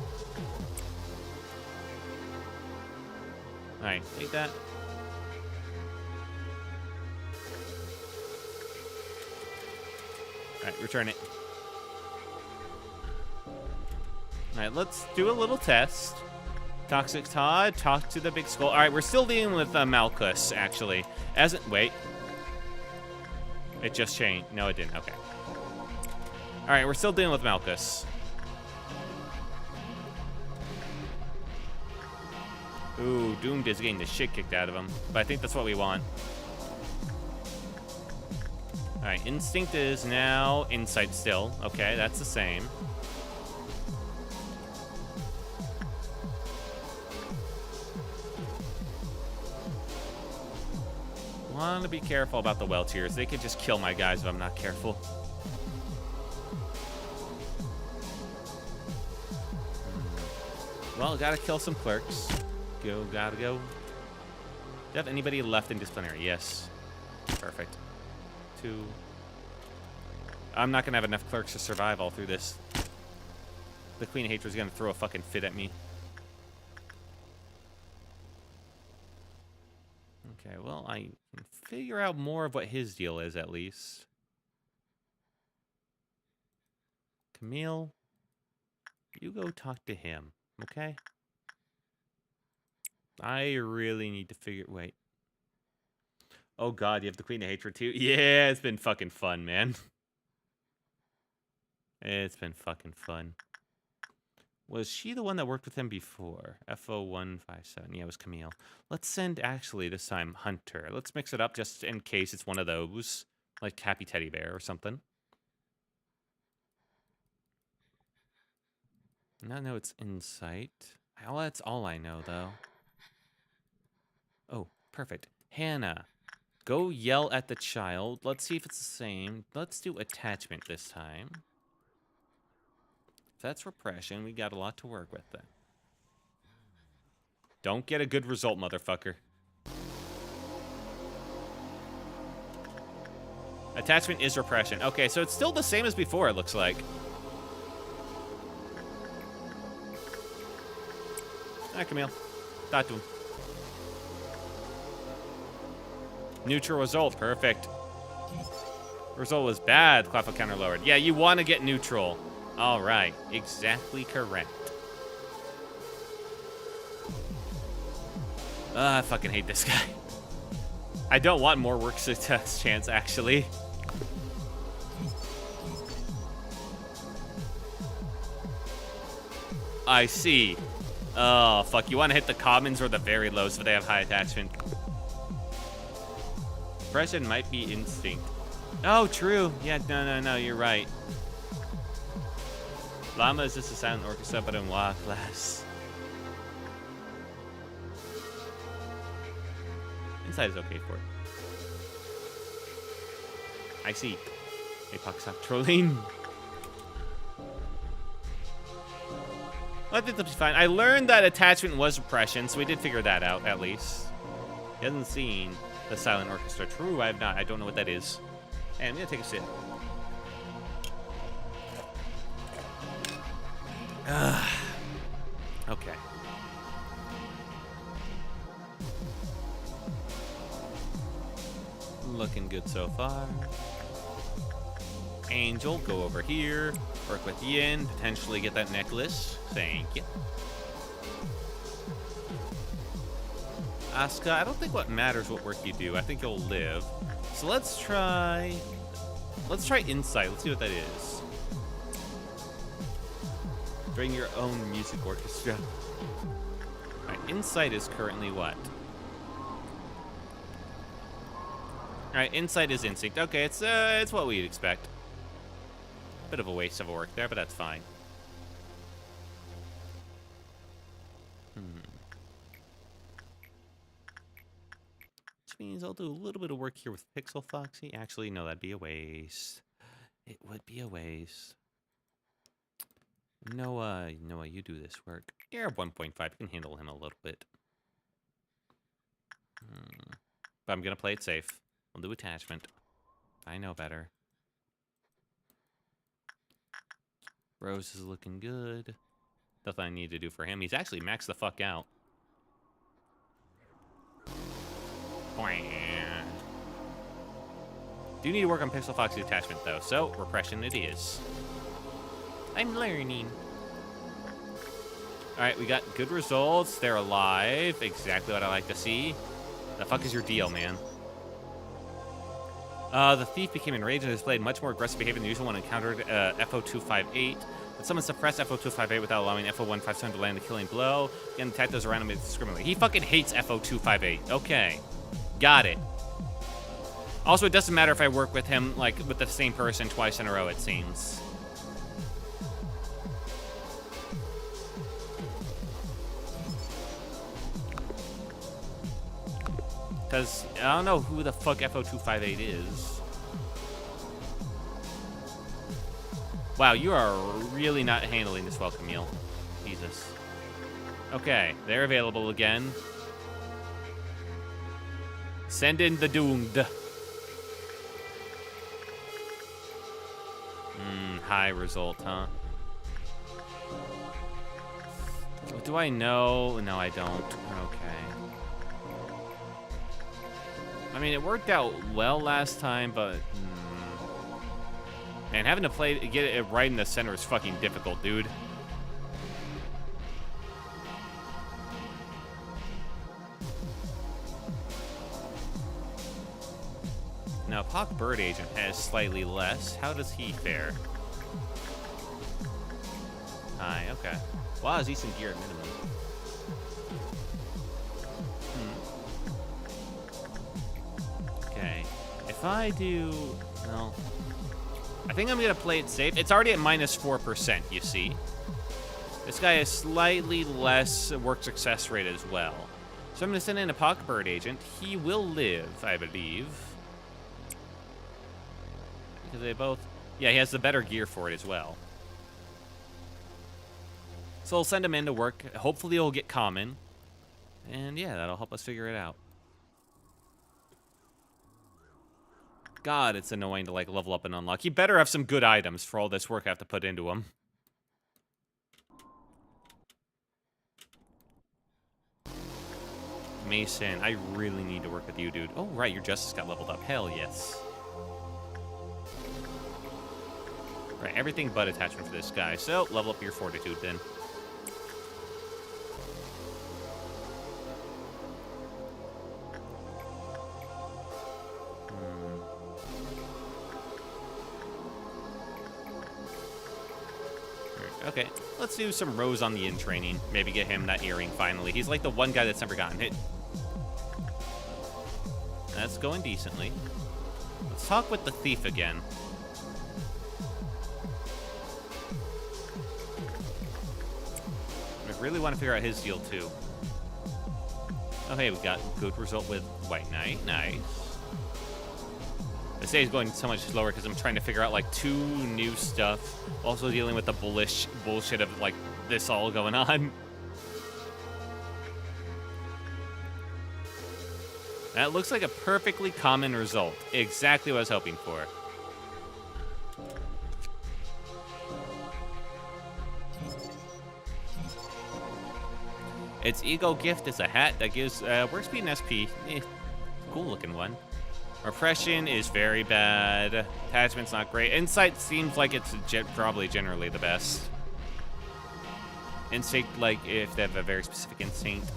Alright, take that. Alright, return it. Alright, let's do a little test. Toxic Todd, talk to the big skull. Alright, we're still dealing with Malchus, actually. Wait. It just changed. No, it didn't. Okay. Alright, we're still dealing with Malchus. Ooh, Doomed is getting the shit kicked out of him. But I think that's what we want. Alright, Instinct is now Insight still. Okay, that's the same. Want to be careful about the Weltiers. They could just kill my guys if I'm not careful. Well, gotta kill some clerks. Gotta go. Do you have anybody left in disciplinary? Yes. Perfect. 2. I'm not gonna have enough clerks to survive all through this. The Queen of Hatred's gonna throw a fucking fit at me. Okay, well, I can figure out more of what his deal is, at least. Camille, you go talk to him, okay? I really need to figure... Wait. Oh, God, you have the Queen of Hatred, too? Yeah, it's been fucking fun, man. It's been fucking fun. Was she the one that worked with him before? FO157. Yeah, it was Camille. Let's send, actually, this time, Hunter. Let's mix it up just in case it's one of those. Like Happy Teddy Bear or something. Now know it's Insight. Well, that's all I know, though. Oh, perfect. Hannah, go yell at the child. Let's see if it's the same. Let's do attachment this time. If that's repression, we got a lot to work with then. Don't get a good result, motherfucker. Attachment is repression. Okay, so it's still the same as before, it looks like. Ah, Camille. Talk to him. Neutral result. Perfect. Result was bad. Clapper counter lowered. Yeah, you want to get neutral. All right. Exactly correct. I fucking hate this guy. I don't want more work success chance, actually. I see. Oh, fuck. You want to hit the commons or the very low so they have high attachment. Depression might be instinct. Oh, true. Yeah, no, you're right. Llama is just a silent orchestra, but in WoW class. Inside is okay for it. I see. Apoc, stop trolling. I think that'll be fine. I learned that attachment was repression, so we did figure that out, at least. He hasn't seen the silent orchestra. True, I have not. I don't know what that is. Hey, I'm gonna take a sip. Okay. Looking good so far. Angel, go over here. Work with Yin. Potentially get that necklace. Thank you. Asuka, I don't think what matters what work you do. I think you'll live. So let's try Insight. Let's see what that is. Bring your own music orchestra. Alright, Insight is currently what? Alright, Insight is instinct. Okay, it's what we'd expect. Bit of a waste of work there, but that's fine. Which means I'll do a little bit of work here with Pixel Foxy. Actually, no, that'd be a waste. It would be a waste. Noah, you do this work. You're 1.5. You can handle him a little bit. But I'm going to play it safe. I'll do attachment. I know better. Rose is looking good. Nothing I need to do for him. He's actually maxed the fuck out. Do need to work on Pixel Foxy attachment, though, so repression it is. I'm learning. Alright, we got good results. They're alive. Exactly what I like to see. The fuck is your deal, man? The thief became enraged and displayed much more aggressive behavior than usual when encountered FO258. But someone suppressed FO258 without allowing FO157 to land the killing blow. Again, attack those around him indiscriminately. He fucking hates FO258. Okay. Got it. Also, it doesn't matter if I work with him, like, with the same person twice in a row, it seems. Because I don't know who the fuck FO258 is. Wow, you are really not handling this well, Camille. Jesus. Okay, they're available again. Send in the doomed. High result, huh? Do I know? No, I don't. Okay. I mean, it worked out well last time, but... Man, having to get it right in the center is fucking difficult, dude. Now, Pock Bird Agent has slightly less. How does he fare? High, okay. Wow, is decent gear at minimum. Okay. If I do... Well... I think I'm going to play it safe. It's already at minus 4%, you see. This guy has slightly less work success rate as well. So I'm going to send in a Pock Bird Agent. He will live, I believe. Because they both... Yeah, he has the better gear for it as well. So I'll send him in to work. Hopefully he'll get common. And yeah, that'll help us figure it out. God, it's annoying to, like, level up and unlock. He better have some good items for all this work I have to put into him. Mason, I really need to work with you, dude. Oh, right, your justice got leveled up. Hell yes. Right, everything but attachment for this guy. So, level up your fortitude, then. Okay, let's do some rows on the in training. Maybe get him that earring finally. He's like the one guy that's never gotten hit. That's going decently. Let's talk with the thief again. I really want to figure out his deal too. Oh hey, we got good result with White Knight. Nice. I say he's going so much slower because I'm trying to figure out, like, 2 new stuff. Also dealing with the bullshit of, like, this all going on. That looks like a perfectly common result. Exactly what I was hoping for. Its Ego Gift is a hat that gives work speed and SP. Cool looking one. Repression is very bad. Attachment's not great. Insight seems like it's probably generally the best. Instinct, like, if they have a very specific instinct.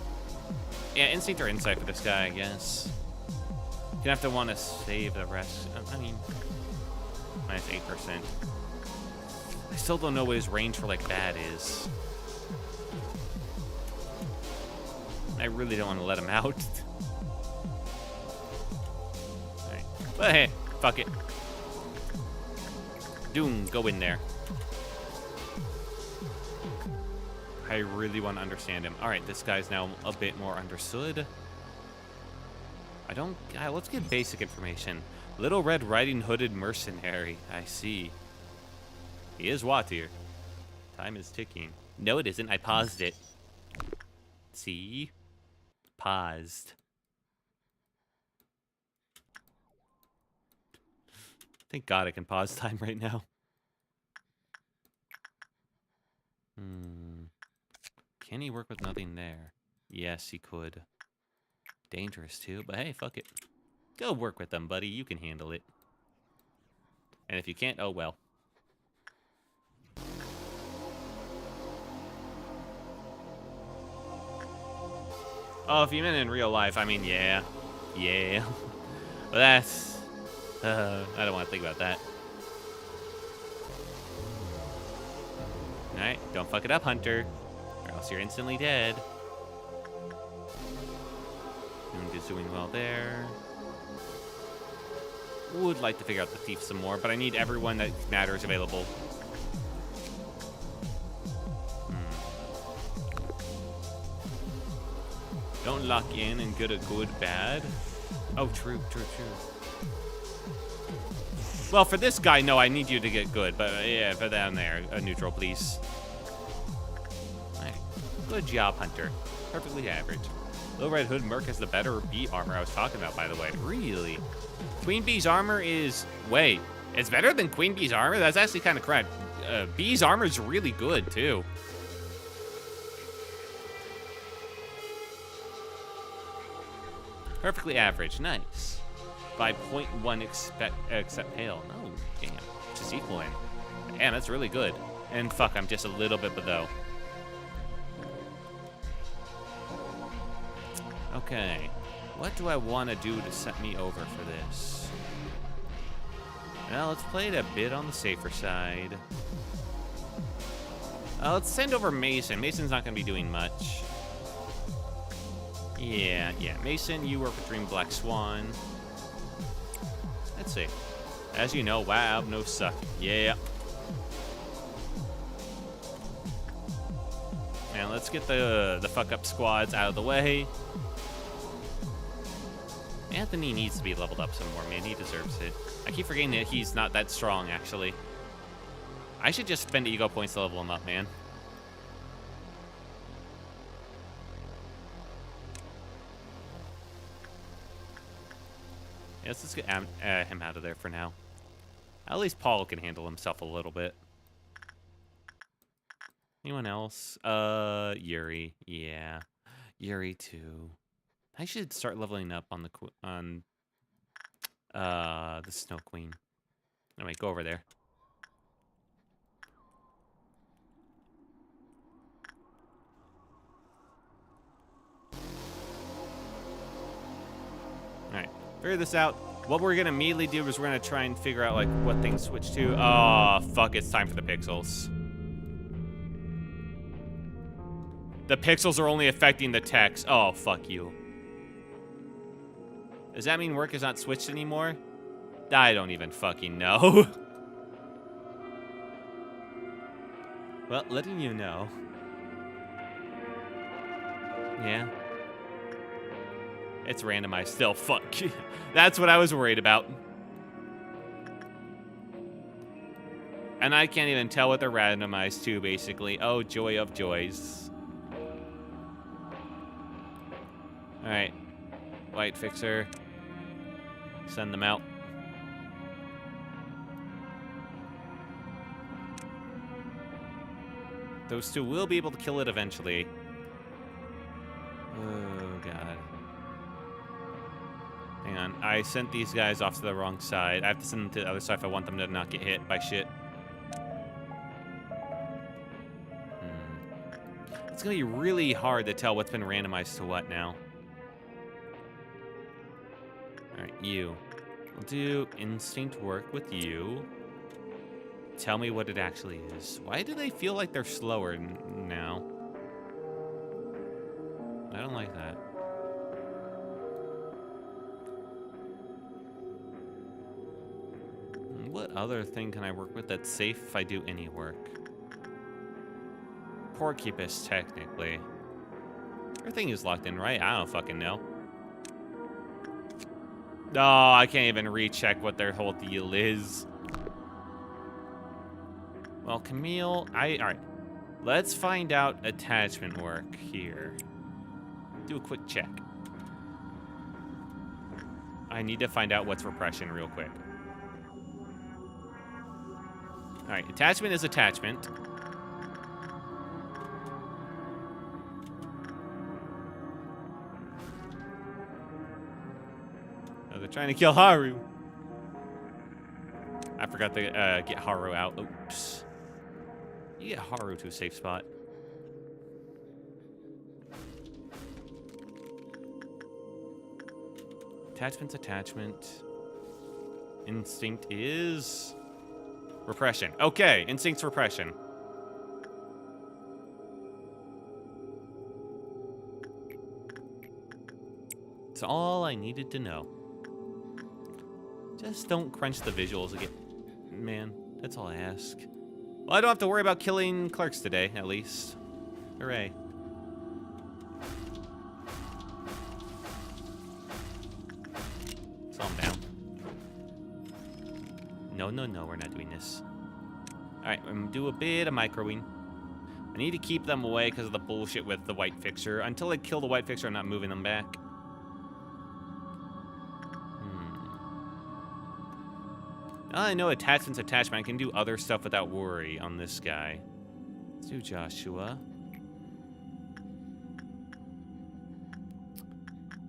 Yeah, instinct or insight for this guy, I guess. You're gonna have to want to save the rest. I mean, minus 8%. I still don't know what his range for, like, bad is. I really don't want to let him out. But hey, fuck it. Doom, go in there. I really want to understand him. Alright, this guy's now a bit more understood. Let's get basic information. Little Red Riding Hooded Mercenary. I see. He is Watir. Time is ticking. No, it isn't. I paused it. See? Paused. Thank God I can pause time right now. Can he work with nothing there? Yes, he could. Dangerous too, but hey, fuck it. Go work with them, buddy. You can handle it. And if you can't, oh well. Oh, if you meant in real life, I mean, yeah. Yeah. But that's... I don't want to think about that. Alright, don't fuck it up, Hunter. Or else you're instantly dead. Noon is doing well there. Would like to figure out the thief some more, but I need everyone that matters available. Don't lock in and get a good bad. Oh, true. Well, for this guy, no, I need you to get good. But yeah, for down there, a neutral, please. Right. Good job, Hunter. Perfectly average. Little Red Hood Merc has the better bee armor I was talking about, by the way. Really? Queen Bee's armor is... Wait. It's better than Queen Bee's armor? That's actually kind of correct. Bee's armor is really good, too. Perfectly average. Nice. By 0.1 except pale. No, damn. Just equaling. Damn, that's really good. And fuck, I'm just a little bit below. Okay. What do I want to do to set me over for this? Well, let's play it a bit on the safer side. Let's send over Mason. Mason's not going to be doing much. Yeah. Mason, you work with Dream Black Swan. Let's see. As you know, wow, no suck. Yeah. And let's get the fuck up squads out of the way. Anthony needs to be leveled up some more, man. He deserves it. I keep forgetting that he's not that strong, actually. I should just spend ego points to level him up, man. Yeah, let's just get him out of there for now. At least Paul can handle himself a little bit. Anyone else? Yuri. Yeah. Yuri, too. I should start leveling up on the Snow Queen. Anyway, go over there. Alright, figure this out. What we're gonna immediately do is we're gonna try and figure out like what things switch to. Oh, fuck, it's time for the pixels. The pixels are only affecting the text. Oh, fuck you. Does that mean work is not switched anymore? I don't even fucking know. Well, letting you know. Yeah. It's randomized still. Fuck. That's what I was worried about. And I can't even tell what they're randomized to, basically. Oh, joy of joys. Alright. White Fixer. Send them out. Those two will be able to kill it eventually. Oh, God. Hang on. I sent these guys off to the wrong side. I have to send them to the other side if I want them to not get hit by shit. It's going to be really hard to tell what's been randomized to what now. Alright, you. We'll do instinct work with you. Tell me what it actually is. Why do they feel like they're slower now? I don't like that. What other thing can I work with that's safe if I do any work? Porcupus, technically. Everything is locked in, right? I don't fucking know. Oh, I can't even recheck what their whole deal is. Well, Camille, alright. Let's find out attachment work here. Do a quick check. I need to find out what's repression real quick. Alright, attachment is attachment. Oh, they're trying to kill Haru. I forgot to get Haru out. Oops. You get Haru to a safe spot. Attachment's attachment. Instinct is... repression. Okay, instinct's repression. That's all I needed to know. Just don't crunch the visuals again. Man, that's all I ask. Well, I don't have to worry about killing clerks today, at least. Hooray. Slow him down. No, we're not doing this. Alright, I'm gonna do a bit of microing. I need to keep them away because of the bullshit with the white fixer. Until I kill the white fixer, I'm not moving them back.
I know attachment's attachment. I can do other stuff without worry on this guy. Let's do Joshua.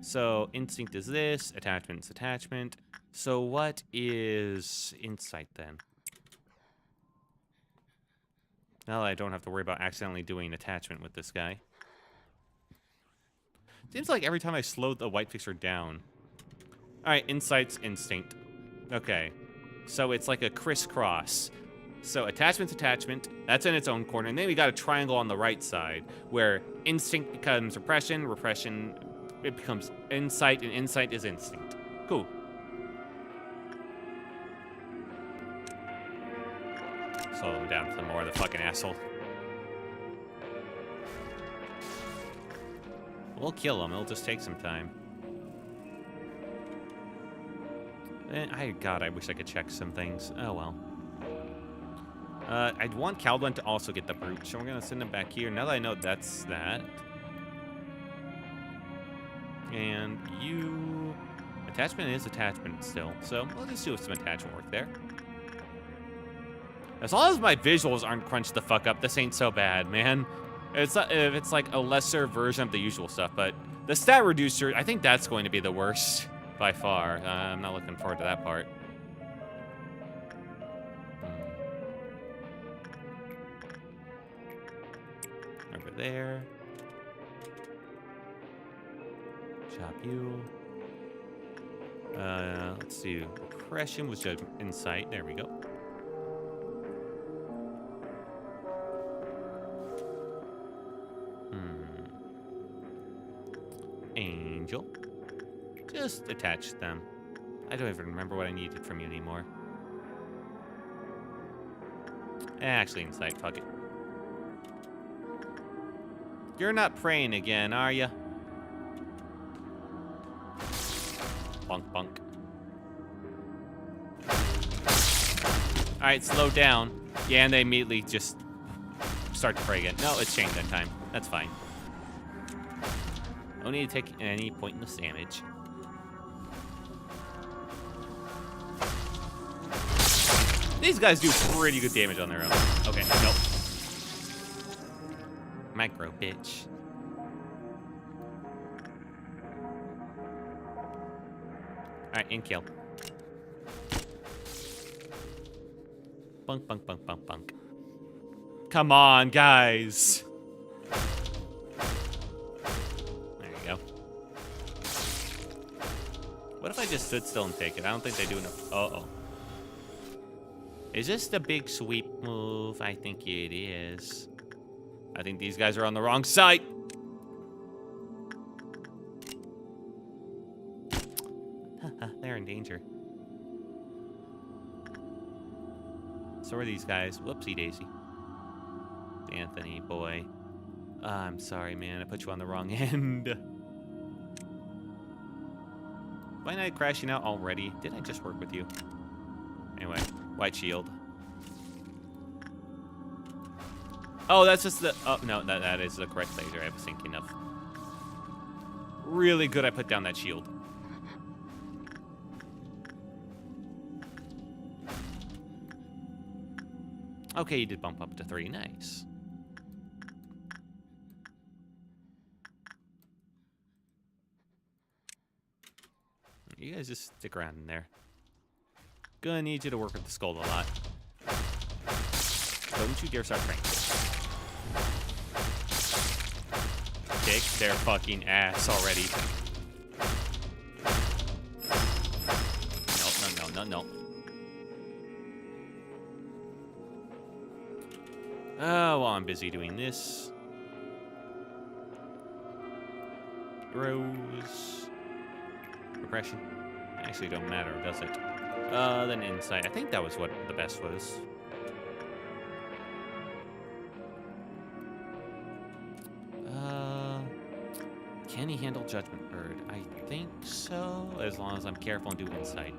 So instinct is this, attachment's attachment. So what is insight then? Now that I don't have to worry about accidentally doing attachment with this guy. Seems like every time I slow the white fixer down. Alright, insight's instinct. Okay. So it's like a crisscross. So attachment's attachment, that's in its own corner. And then we got a triangle on the right side where instinct becomes repression, repression, it becomes insight, and insight is instinct. Cool. Slow him down some more, the fucking asshole. We'll kill him, it'll just take some time. God, I wish I could check some things. Oh well. I'd want Caldwell to also get the brute, so we're gonna send him back here. Now that I know that's that. And you... Attachment is attachment still, so we'll just do some attachment work there. As long as my visuals aren't crunched the fuck up, this ain't so bad, man. It's like a lesser version of the usual stuff, but the stat reducer, I think that's going to be the worst by far. I'm not looking forward to that part. Over there. Chop you. Let's do oppression with judgment insight. There we go. Angel. Just attach them. I don't even remember what I needed from you anymore. Actually, insight. Fuck it. You're not praying again, are you? Bunk, bunk. Alright, slow down. Yeah, and they immediately just start to pray again. No, it's changed that time. That's fine. No need to take any pointless damage. These guys do pretty good damage on their own. Okay, nope. Micro, bitch. Alright, and kill. Bunk, bunk, bunk, bunk, bunk. Come on, guys. There you go. What if I just stood still and take it? I don't think they do enough. Uh-oh. Is this the big sweep move? I think it is. I think these guys are on the wrong side. They're in danger. So are these guys. Whoopsie daisy. Anthony, boy. I'm sorry, man. I put you on the wrong end. Why not crashing out already? Did I just work with you? Anyway, white shield. Oh, that's just the... Oh, no, that is the correct laser I was thinking of. Really good I put down that shield. Okay, you did bump up to 3. Nice. You guys just stick around in there. Gonna need you to work with the skull a lot. Don't you dare start praying. Kick their fucking ass already. No. Oh, well, I'm busy doing this. Rose. Repression. Actually, don't matter, does it? Then insight. I think that was what the best was. Can he handle Judgment Bird? I think so, as long as I'm careful and do insight.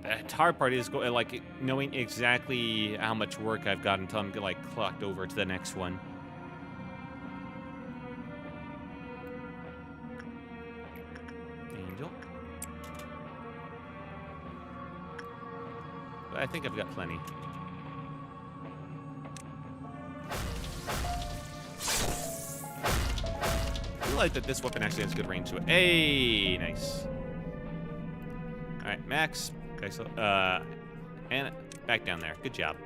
The hard part is like knowing exactly how much work I've got until I'm like clocked over to the next one.
I think I've got plenty. I feel like that this weapon actually has good range to it. Hey, nice. All right, Max. Okay, so, and back down there. Good job.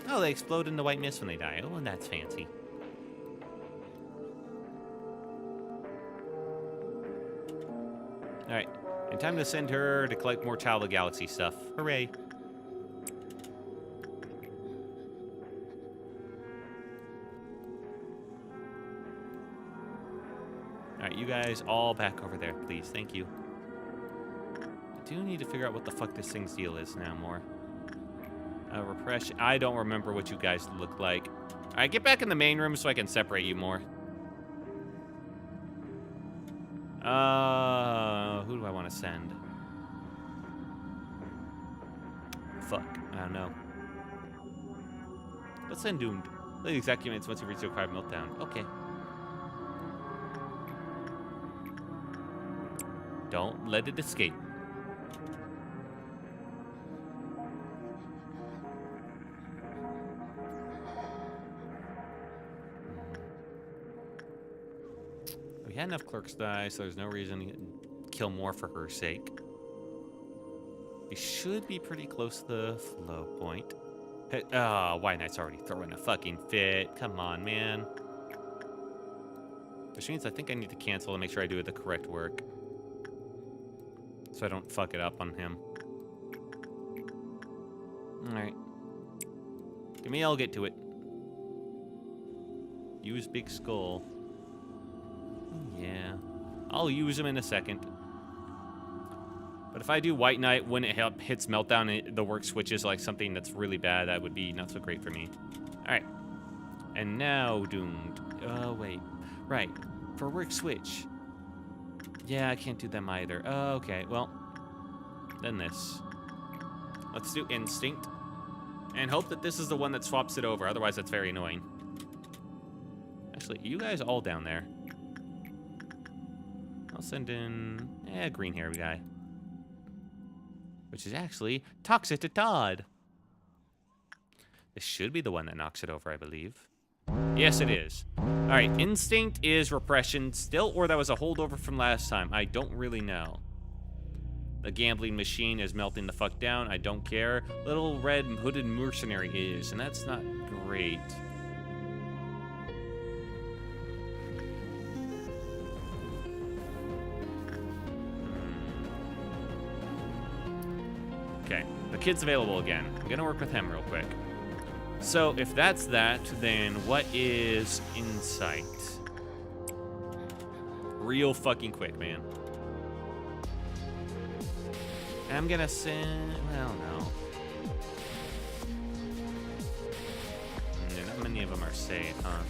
Oh, they explode into white mist when they die. Oh, and that's fancy. All right, and time to send her to collect more Child of the Galaxy stuff. Hooray. All right, you guys all back over there, please. Thank you. I do need to figure out what the fuck this thing's deal is now more. Repression. I don't remember what you guys look like. All right, get back in the main room so I can separate you more. Who do I want to send? Fuck, I don't know. Let's send Doomed. The exact units once you reach the required meltdown. Okay. Don't let it escape. We had enough clerks die, so there's no reason to kill more for her sake. We should be pretty close to the flow point. Hey, White Knight's already throwing a fucking fit. Come on, man. Which means I think I need to cancel and make sure I do the correct work. So I don't fuck it up on him. Alright. Give me, I'll get to it. Use Big Skull. Yeah. I'll use him in a second. But if I do White Knight when it hits Meltdown, the work switches like something that's really bad, that would be not so great for me. Alright. And now Doomed. Oh, wait. Right. For work switch. Yeah, I can't do them either. Okay, well. Then this. Let's do Instinct. And hope that this is the one that swaps it over. Otherwise, that's very annoying. Actually, you guys all down there. I'll send in a green-haired guy. Which is actually Toxic to Todd. This should be the one that knocks it over, I believe. Yes, it is. Alright, Instinct is Repression still, or that was a holdover from last time. I don't really know. The gambling machine is melting the fuck down. I don't care. Little red hooded mercenary is, and that's not great. Okay, the kid's available again. I'm gonna work with him real quick. So if that's that, then what is Insight? Real fucking quick, man. I'm gonna send, well, no. Not many of them are safe, huh?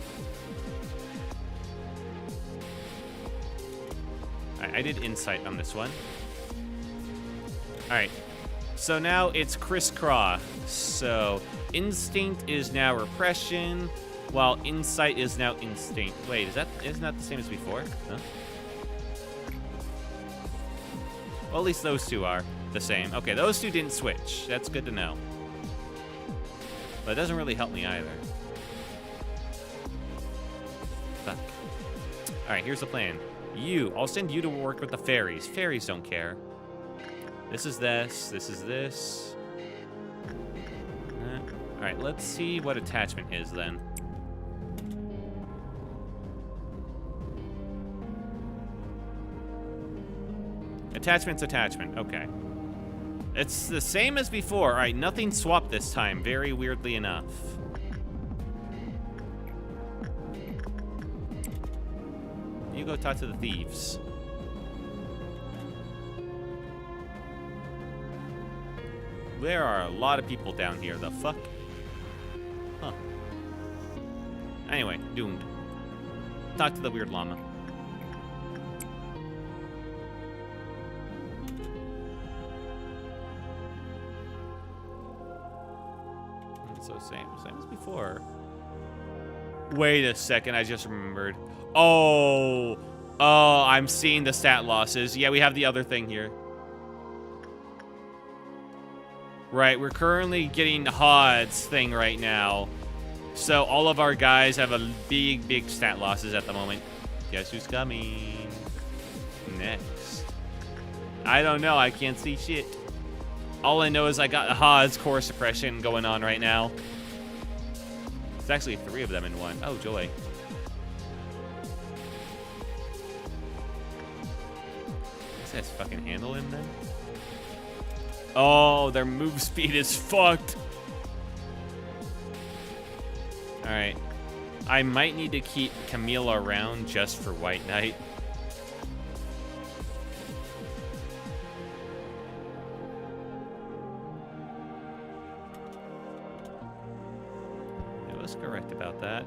I did Insight on this one. All right. So now it's crisscross. So Instinct is now Repression, while Insight is now Instinct. Wait, isn't that the same as before? Huh? Well, at least those two are the same. Okay, those two didn't switch. That's good to know. But it doesn't really help me either. Fuck. All right, here's the plan. I'll send you to work with the fairies. Fairies don't care. This is this. This is this. All right, let's see what attachment is then. Attachment's attachment. Okay. It's the same as before. All right, nothing swapped this time, very weirdly enough. You go talk to the thieves. There are a lot of people down here. The fuck? Huh. Anyway, Doomed. Talk to the weird llama. So same as before. Wait a second, I just remembered. Oh, I'm seeing the stat losses. Yeah, we have the other thing here. Right, we're currently getting Hod's thing right now. So all of our guys have a big stat losses at the moment. Guess who's coming next? I don't know. I can't see shit. All I know is I got Hod's core suppression going on right now. It's actually 3 of them in one. Oh, joy. This guy's fucking handle him then? Oh, their move speed is fucked. Alright. I might need to keep Camille around just for White Knight. I was correct about that.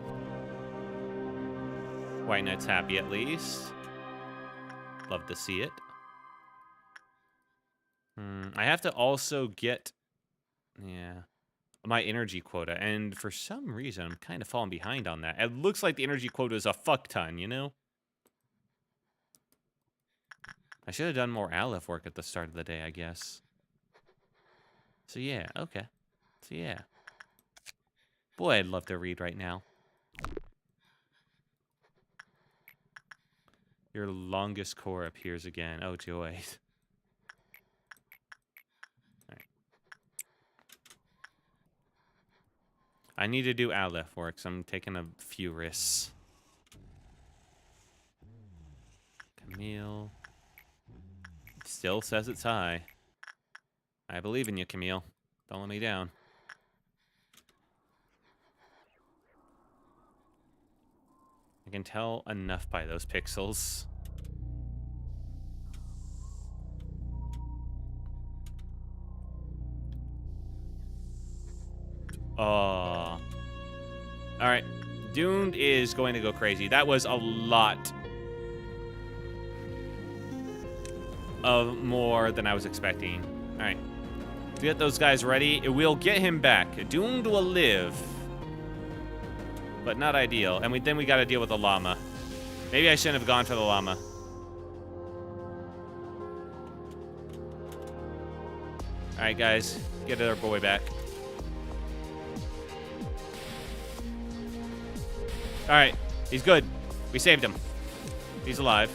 White Knight's happy at least. Love to see it. I have to also get, my energy quota. And for some reason, I'm kind of falling behind on that. It looks like the energy quota is a fuck ton, you know? I should have done more Aleph work at the start of the day, I guess. So yeah, okay. So yeah. Boy, I'd love to read right now. Your longest core appears again. Oh, joy. I need to do Aleph work, so I'm taking a few risks. Camille. Still says it's high. I believe in you, Camille. Don't let me down. I can tell enough by those pixels. Oh. Alright. Doomed is going to go crazy. That was a lot of more than I was expecting. Alright. Get those guys ready. It will get him back. Doomed will live. But not ideal. And then we got to deal with the llama. Maybe I shouldn't have gone for the llama. Alright, guys. Get our boy back. Alright, he's good. We saved him. He's alive.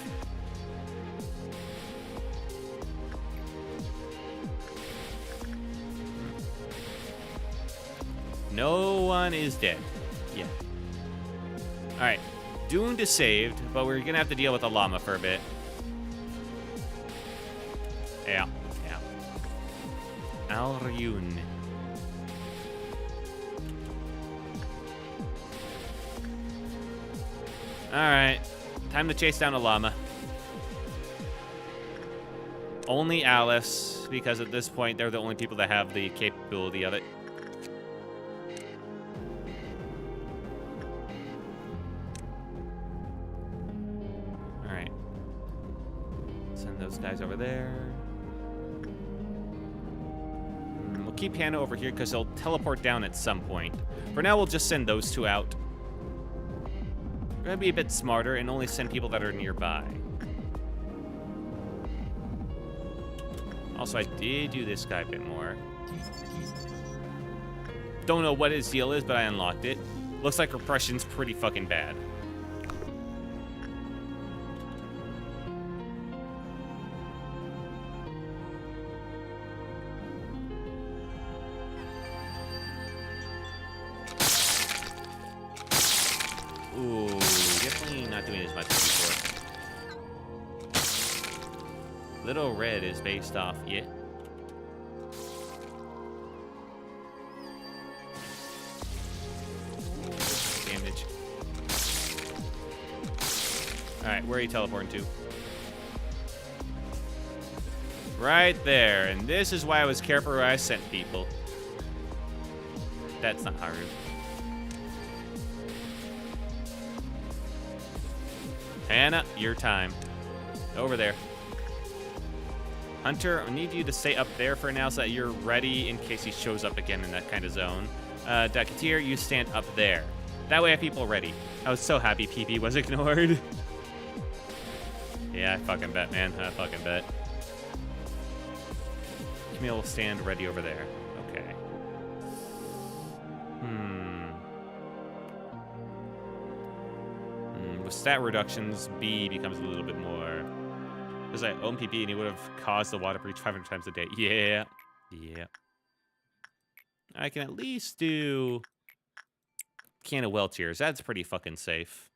No one is dead. Yeah. Alright, Doomed is saved, but we're gonna have to deal with the llama for a bit. Yeah. Al-Ryun. Alright. Time to chase down a llama. Only Alice, because at this point, they're the only people that have the capability of it. Alright. Send those guys over there. We'll keep Hannah over here, because they'll teleport down at some point. For now, we'll just send those 2 out. We're gonna be a bit smarter and only send people that are nearby. Also, I did do this guy a bit more. Don't know what his deal is, but I unlocked it. Looks like repression's pretty fucking bad. Ooh, definitely not doing as much as before. Little Red is based off, yeah. Damage. Alright, where are you teleporting to? Right there, and this is why I was careful where I sent people. That's not hard. Hannah, your time. Over there. Hunter, I need you to stay up there for now so that you're ready in case he shows up again in that kind of zone. Ducketeer, you stand up there. That way I have people ready. I was so happy PP was ignored. Yeah, I fucking bet, man. I fucking bet. Camille will stand ready over there.
stat reductions, B becomes a little bit more. Because I own PP and he would have caused the water breach 500 times a day. Yeah. Yeah. I can at least do can of well tears. That's pretty fucking safe.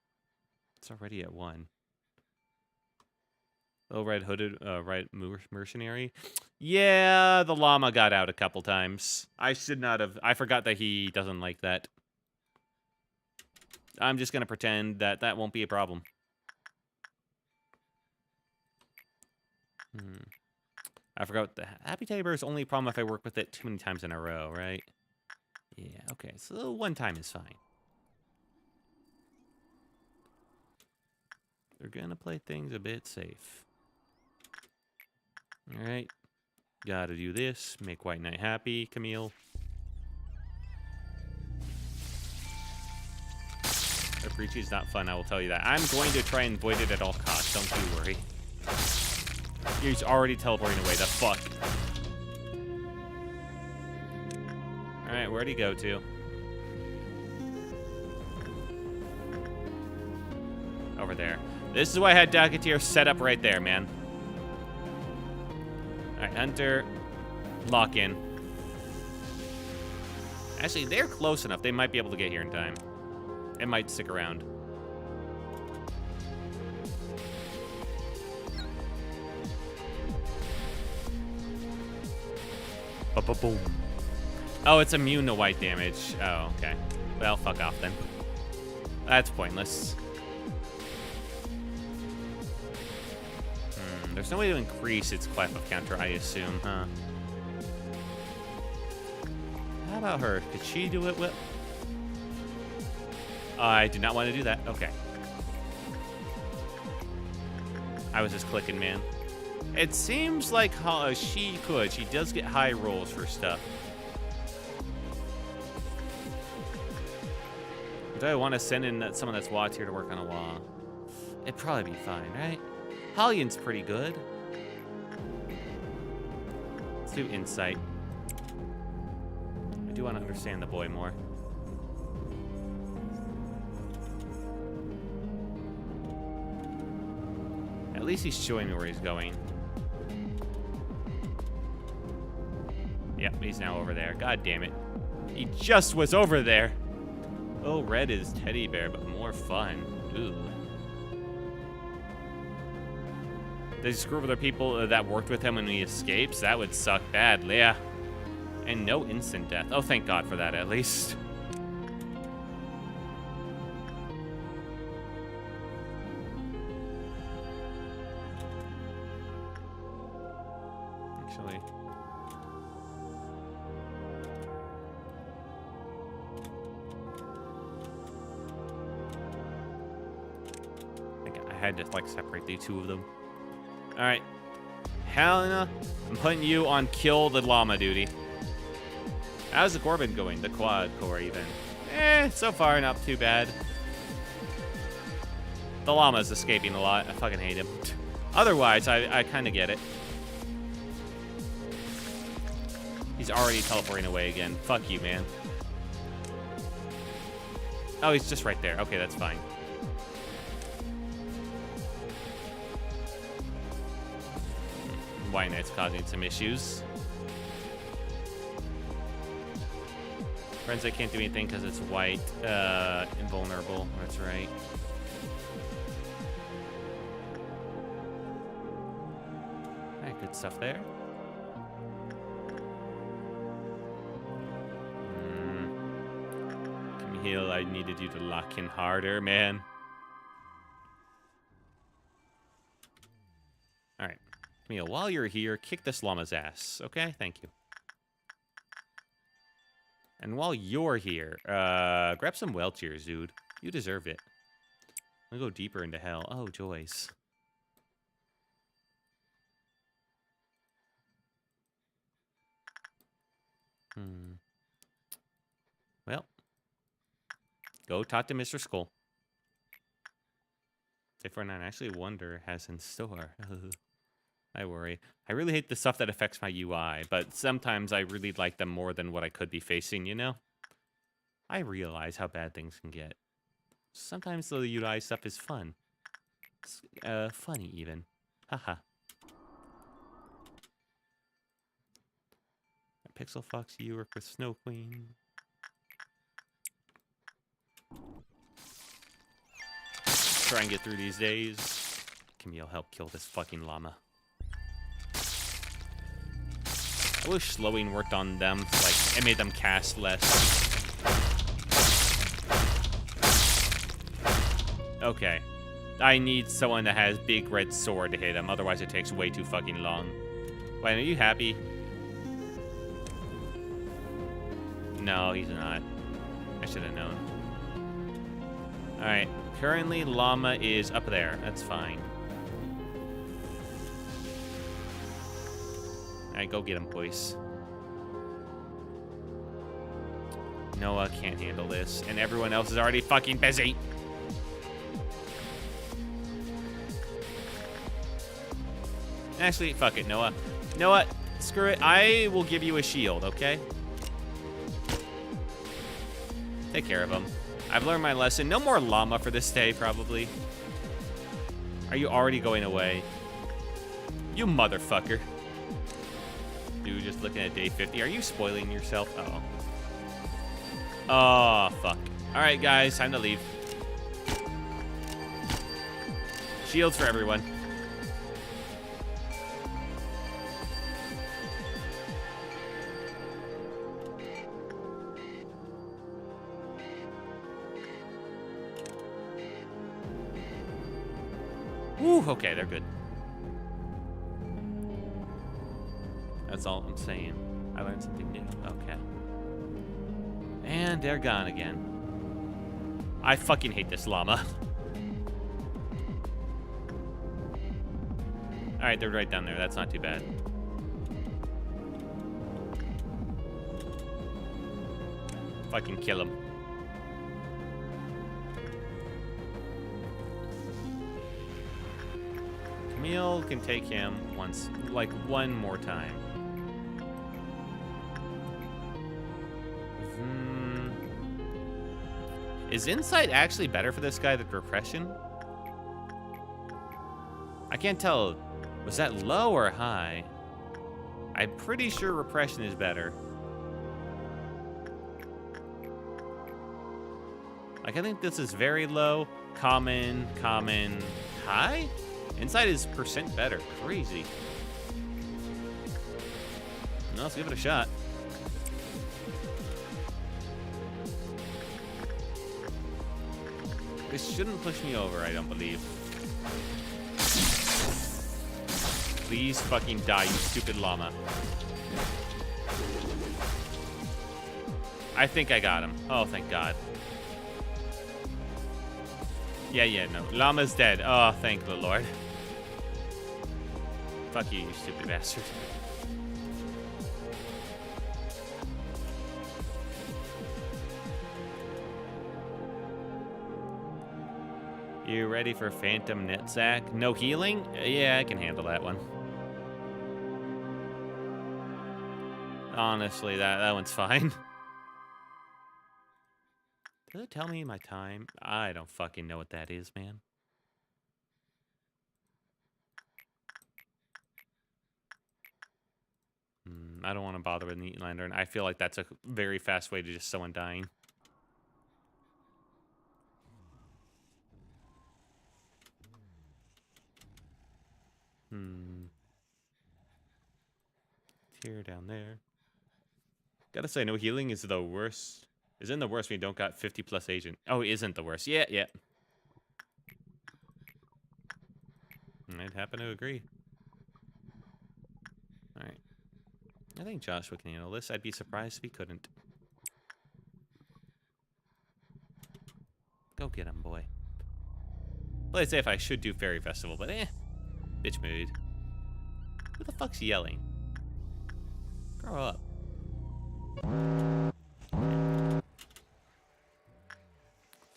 It's already at 1. Oh, red hooded, mercenary. Yeah, the llama got out a couple times. I should not have. I forgot that he doesn't like that. I'm just gonna pretend that that won't be a problem. I forgot the Happy Teddy Bear is only a problem if I work with it too many times in a row, right? Yeah, okay, so 1 time is fine. They're gonna play things a bit safe. Alright. Gotta do this. Make White Knight happy, Camille. The breach is not fun, I will tell you that. I'm going to try and avoid it at all costs, don't you worry. He's already teleporting away, the fuck. Alright, where'd he go to? Over there. This is why I had Daketeer set up right there, man. Alright, Hunter. Lock in. Actually, they're close enough. They might be able to get here in time. It might stick around. Ba-ba-boom. Oh, it's immune to white damage. Oh, okay. Well, fuck off then. That's pointless. There's no way to increase its clef of counter, I assume, huh? How about her? Could she do it? I did not want to do that. Okay. I was just clicking, man. It seems like she could. She does get high rolls for stuff. Do I want to send in someone that's Watts here to work on a wall? It'd probably be fine, right? Hallian's pretty good. Let's do Insight. I do want to understand the boy more. At least he's showing me where he's going. Yep, he's now over there. God damn it. He just was over there. Oh, red is teddy bear, but more fun. Ooh. Did he screw over the people that worked with him when he escapes? That would suck badly, yeah. And no instant death. Oh, thank God for that, at least. Actually. I had to, like, separate the two of them. All right, Helena, I'm putting you on kill the llama duty. How's the Corbin going? The quad core even? So far not too bad. The llama's escaping a lot. I fucking hate him. Otherwise, I kind of get it. He's already teleporting away again. Fuck you, man. Oh, he's just right there. Okay, that's fine. White Knight's causing some issues. Friends, I can't do anything because it's white. Invulnerable. That's right. Alright, good stuff there. Camille, I needed you to lock in harder, man. Alright. Camille, while you're here, kick this llama's ass, okay? Thank you. And while you're here, grab some well cheers, dude. You deserve it. I'm gonna go deeper into hell. Oh, joys. Well. Go talk to Mr. Skull. Say for 9, I actually wonder has in store. I worry. I really hate the stuff that affects my UI, but sometimes I really like them more than what I could be facing, you know? I realize how bad things can get.
Sometimes the UI stuff is fun. It's, funny even. Haha. Pixel Fox, you work with Snow Queen. Try and get through these days. Camille, help kill this fucking llama. I wish slowing worked on them. Like, it made them cast less. Okay. I need someone that has big red sword to hit him. Otherwise, it takes way too fucking long. Wait, are you happy? No, he's not. I should have known. Alright. Currently, llama is up there. That's fine. Alright, go get him, boys. Noah can't handle this, and everyone else is already fucking busy. Actually, fuck it, Noah. Noah, screw it. I will give you a shield, okay? Take care of him. I've learned my lesson. No more llama for this day, probably. Are you already going away? You motherfucker. Dude, just looking at day 50. Are you spoiling yourself? Uh-oh. Oh, fuck. Alright, guys. Time to leave. Shields for everyone. Ooh, okay, they're good. That's all I'm saying. I learned something new. Okay. And they're gone again. I fucking hate this llama. Alright, they're right down there. That's not too bad. Fucking kill him. Camille can take him once, like one more time. Is insight actually better for this guy than repression? I can't tell. Was that low or high? I'm pretty sure repression is better. Like, I think this is very low, common, common, high? Insight is percent better. Crazy. No, let's give it a shot. This shouldn't push me over, I don't believe. Please fucking die, you stupid llama. I think I got him. Oh, thank God. Yeah, no. Llama's dead. Oh, thank the Lord. Fuck you, you stupid bastard. You ready for Phantom Netsack? No healing? Yeah, I can handle that one. Honestly, that one's fine. Does it tell me my time? I don't fucking know what that is, man. I don't want to bother with Neat Lantern. I feel like that's a very fast way to just someone dying. Tear down there. Gotta say, no healing is the worst. Isn't the worst when you don't got 50 plus agent. Oh, it isn't the worst. Yeah. I'd happen to agree. Alright. I think Joshua can handle this. I'd be surprised if he couldn't. Go get him, boy. Well, I'd say if I should do Fairy Festival, but bitch mood. Who the fuck's yelling? Grow up.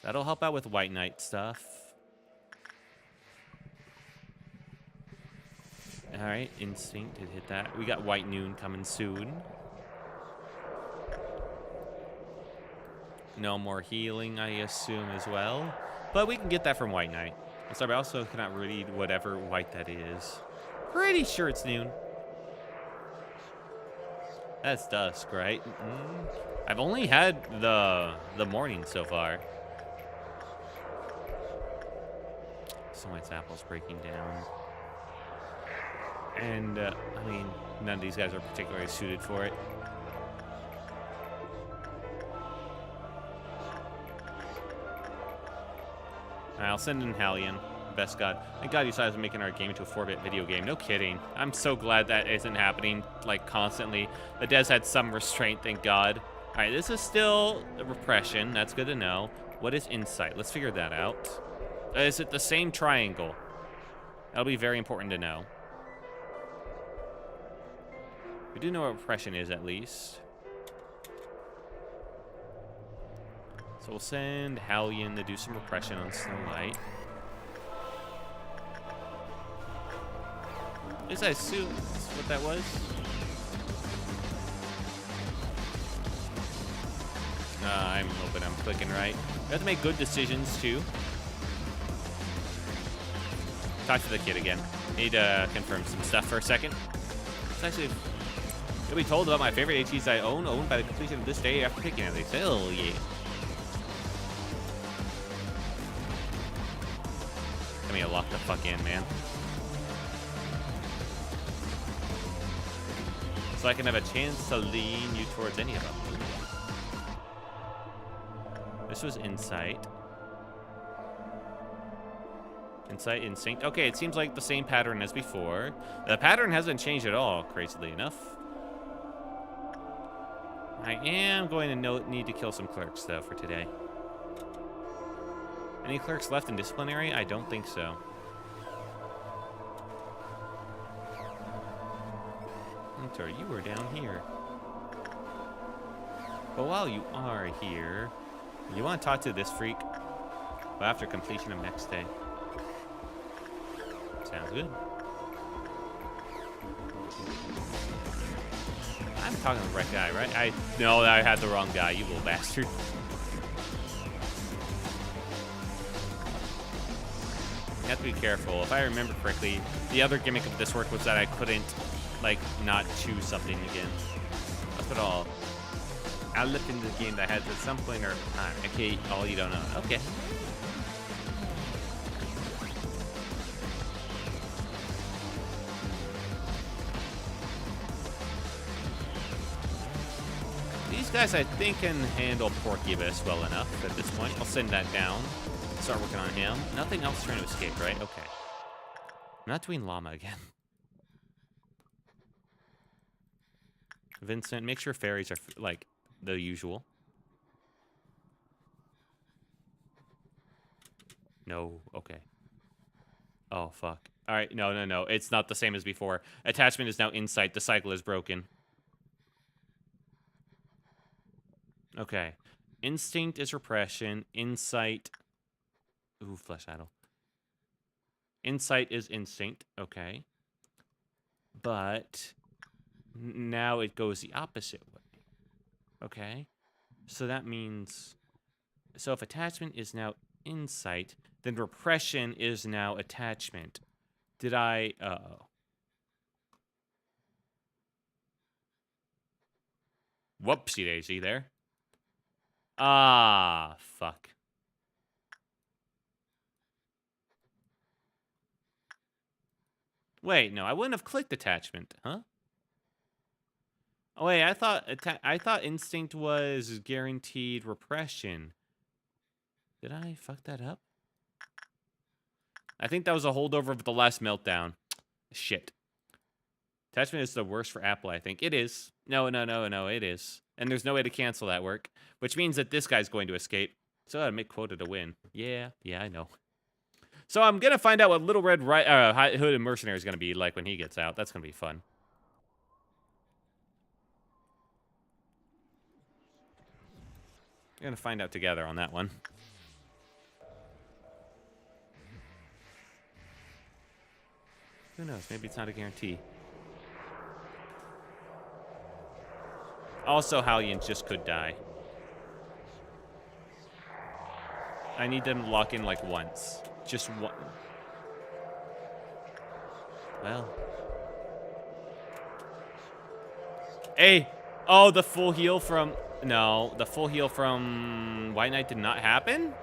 That'll help out with White Knight stuff. Alright, Instinct did hit that. We got White Noon coming soon.
No more healing, I assume, as well. But we can get that from White Knight. I'm sorry, I also cannot read whatever white that is. Pretty sure it's noon. That's dusk, right? I've only had the morning so far. Someone's apple's breaking down. And, I mean, none of these guys are particularly suited for it. I'll send in Hallion. Best God. Thank God you decided to making our game into a 4-bit video game. No kidding. I'm so glad that isn't happening, like, constantly. The devs had some restraint, thank God. Alright, this is still repression. That's good to know. What is insight? Let's figure that out. Is it the same triangle? That'll be very important to know. We do know what repression is, at least. So we'll send Hallion to do some repression on Snow White. At least I assume that's what that was. I'm hoping I'm clicking right. We have to make good decisions, too. Talk to the kid again. Need to confirm some stuff for a second. It's actually... You'll be told about my favorite ATs I owned by the completion of this day after picking it. Hell yeah. Let me lock the fuck in, man. So I can have a chance to lean you towards any of them. This was insight. Insight, instinct. Okay, it seems like the same pattern as before. The pattern hasn't changed at all, crazily enough. I am going to need to kill some clerks, though, for today. Any clerks left in disciplinary? I don't think so. Hunter, you were down here. But while you are here, you want to talk to this freak? Well, after completion of next day. Sounds good. I'm talking to the right guy, right? I know that I had the wrong guy, you little bastard. You have to be careful. If I remember correctly, the other gimmick of this work was that I couldn't, like, not choose something again. That's what all. I looked into the game that had at some point or time. Okay, all you don't know. Okay. These guys, I think, can handle Porcubus well enough at this point. I'll send that down. Start working on him. Nothing else trying to escape, right? Okay. I'm not doing llama again. Vincent, make sure fairies are, like, the usual. No. Okay. Oh, fuck. All right. No. It's not the same as before. Attachment is now insight. The cycle is broken. Okay. Instinct is repression. Insight... Ooh, flesh idol. Insight is instinct. Okay. But now it goes the opposite way. Okay. So that means... So if attachment is now insight, then repression is now attachment. Did I... Uh-oh. Whoopsie daisy there. Ah, fuck. Wait, no, I wouldn't have clicked attachment, huh? Oh wait, I thought instinct was guaranteed repression. Did I fuck that up? I think that was a holdover of the last meltdown. Shit. Attachment is the worst for Apple, I think. It is. No, it is. And there's no way to cancel that work, which means that this guy's going to escape. So I gotta make quota to win. Yeah, I know. So I'm gonna find out what Little Red Hooded Mercenary is gonna be like when he gets out. That's gonna be fun. We're gonna find out together on that one. Who knows? Maybe it's not a guarantee. Also, Hallion just could die. I need them to lock in like once. Just one. Well. Hey. Oh, the full heal from... No, the full heal from White Knight did not happen?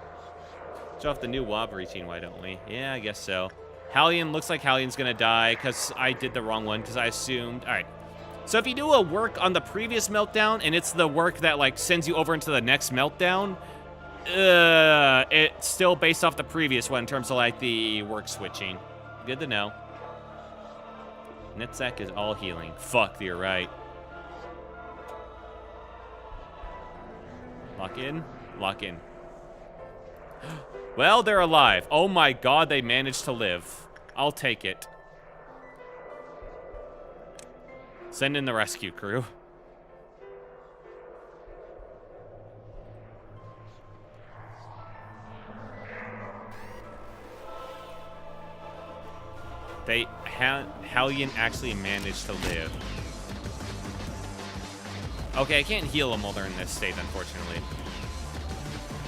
Show off the new Wob routine, why don't we? Yeah, I guess so. Hallion, looks like Hallion's gonna die because I did the wrong one because I assumed... All right. So if you do a work on the previous meltdown and it's the work that like sends you over into the next meltdown, it's still based off the previous one in terms of like the work switching. Good to know. Netzak is all healing. Fuck, you're right. Lock in. Lock in. Well, they're alive. Oh my god, they managed to live. I'll take it. Send in the rescue crew. Hallion actually managed to live. Okay, I can't heal them while they're in this state, unfortunately.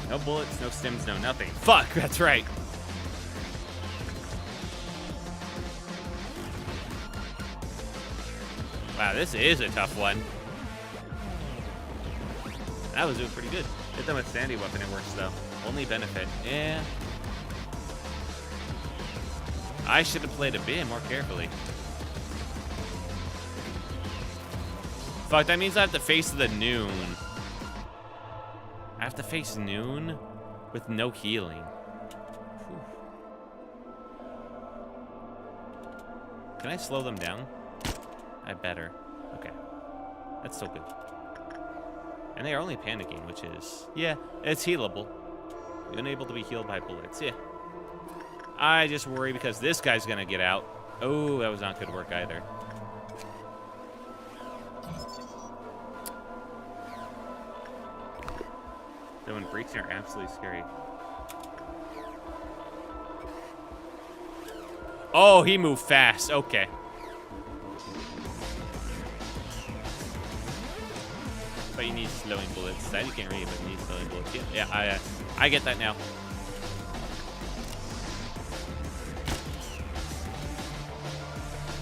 No bullets, no stims, no nothing. Fuck, that's right. Wow, this is a tough one. That was doing pretty good. Hit them with Sandy Weapon, it works though. Only benefit. Yeah. I should have played a bit more carefully. Fuck, that means I have to face the noon. I have to face noon with no healing. Whew. Can I slow them down? I better. Okay. That's still good. And they are only panicking, which is... Yeah, it's healable. Unable to be healed by bullets. Yeah. I just worry because this guy's gonna get out. Oh, that was not good work either. So when breaching are absolutely scary. Oh, he moved fast. Okay. But you need slowing bullets. That you can't read, but you need slowing bullets. Yeah, I get that now.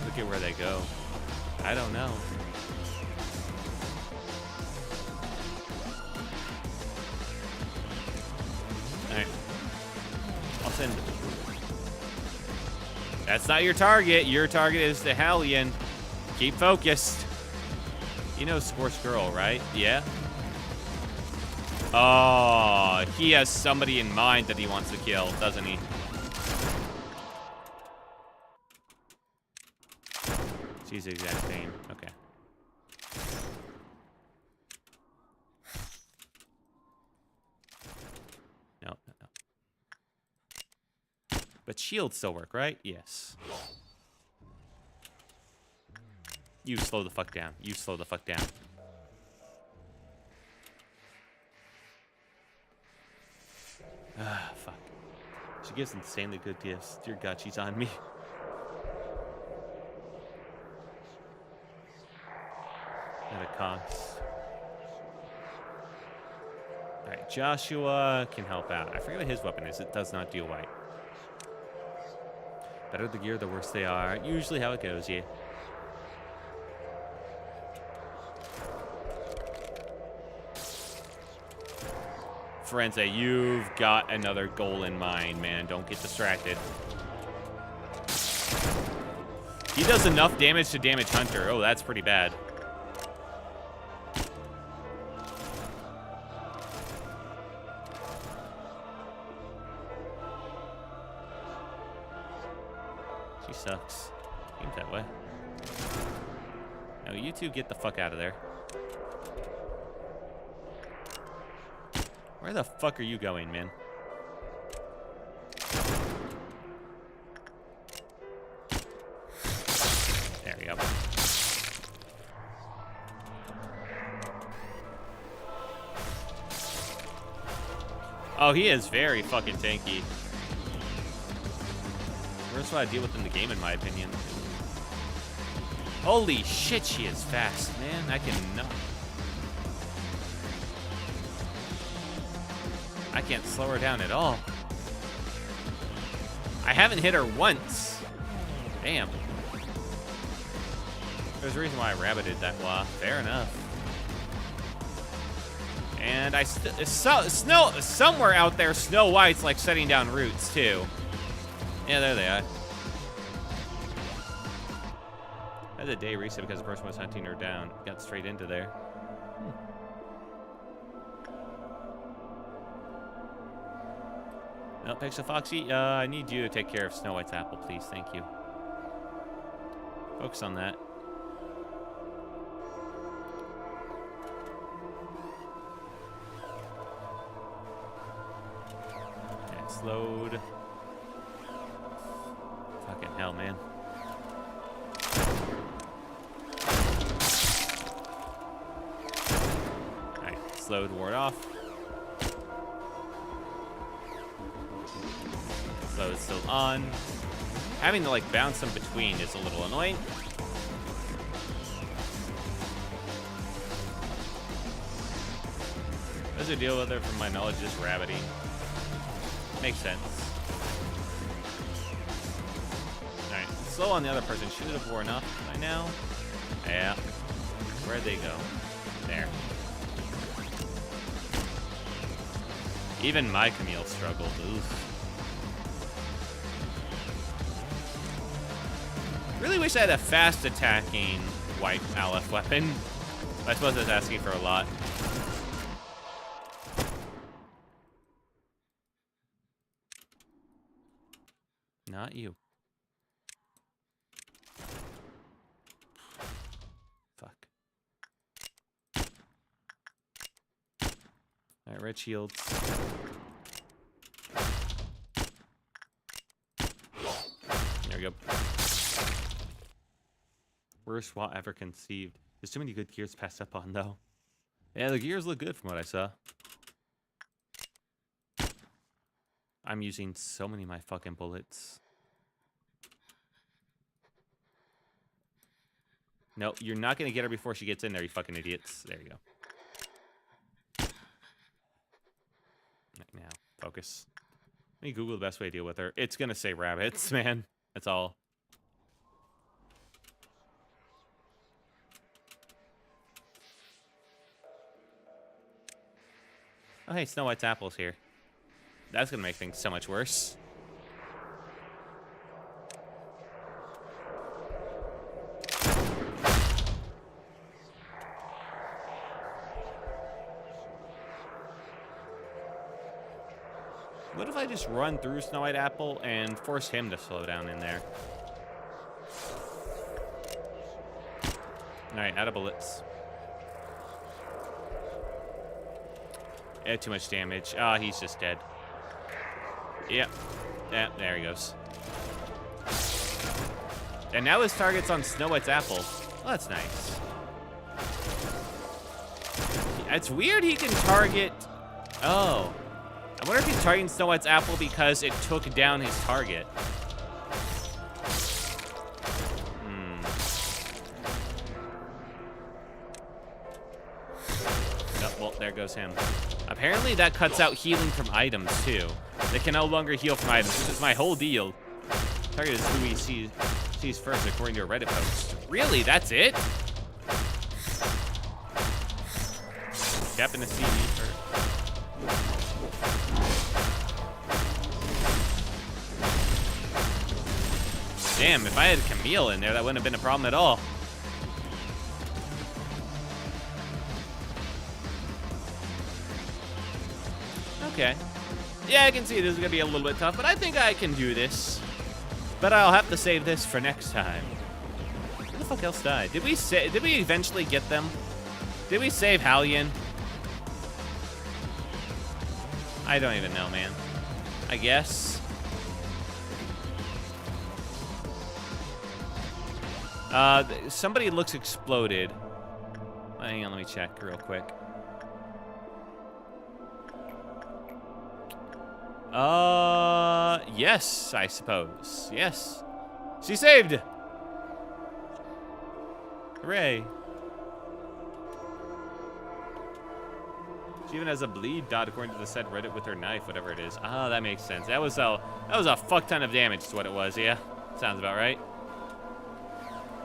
Look at where they go. I don't know. Alright. I'll send... That's not your target. Your target is the Hallion. Keep focused. You know Scorched Girl, right? Yeah? Oh, he has somebody in mind that he wants to kill, doesn't he? She's the exact same. Okay. No. But shields still work, right? Yes. You slow the fuck down. You slow the fuck down. Ah, fuck. She gives insanely good gifts. Dear God, she's on me. At a cost. Alright, Joshua can help out. I forget what his weapon is. It does not deal white. Better the gear, the worse they are. Usually how it goes, yeah. Forense, you've got another goal in mind, man. Don't get distracted. He does enough damage to damage Hunter. Oh, that's pretty bad. She sucks. Seems that way. Now, you two get the fuck out of there. Where the fuck are you going, man? There we go. Oh, he is very fucking tanky. Worst what I deal with in the game, in my opinion. Holy shit, she is fast, man. I cannot. I can't slow her down at all. I haven't hit her once. Damn. There's a reason why I rabbited that wah. Fair enough. And somewhere out there, Snow White's like setting down roots too. Yeah, there they are. I had a day reset because the person was hunting her down. Got straight into there. No, Pixel Foxy, I need you to take care of Snow White's apple, please. Thank you. Focus on that. Okay, slowed. Fucking hell, man. Alright, slowed, ward off. Slow is still on. Having to like bounce in between is a little annoying. There's a deal with it from my knowledge, just rabbiting. Makes sense. Alright, slow on the other person. Should have worn up by now. Yeah. Where'd they go? There. Even my Camille struggled. Oof. Really wish I had a fast attacking white Aleph weapon. I suppose that's asking for a lot. Not you. Fuck. Alright, red shields. There we go. Worst SWAT ever conceived. There's too many good gears passed up on, though. Yeah, the gears look good from what I saw. I'm using so many of my fucking bullets. No, you're not going to get her before she gets in there, you fucking idiots. There you go. Right now, focus. Let me Google the best way to deal with her. It's going to say rabbits, man. That's all. Oh, hey, Snow White's apple's here. That's gonna make things so much worse. What if I just run through Snow White Apple and force him to slow down in there? Alright, out of bullets. Too much damage. Ah, he's just dead. Yep. Yeah, there he goes. And now his target's on Snow White's apple. Well, that's nice. It's weird he can target... Oh. I wonder if he's targeting Snow White's apple because it took down his target. Oh, well, there goes him. Apparently that cuts out healing from items, too. They can no longer heal from items, which is my whole deal. Target is who he sees first, according to a Reddit post. Really? That's it? Happen to see me first. Damn, if I had Camille in there, that wouldn't have been a problem at all. Okay. Yeah, I can see this is going to be a little bit tough, but I think I can do this. But I'll have to save this for next time. Who the fuck else died? Did we eventually get them? Did we save Hallian? I don't even know, man. I guess. Somebody looks exploded. Hang on, let me check real quick. Yes, I suppose. Yes. She saved! Hooray. She even has a bleed dot according to the said Reddit with her knife, whatever it is. Oh, that makes sense. That was a fuck ton of damage is what it was, yeah? Sounds about right.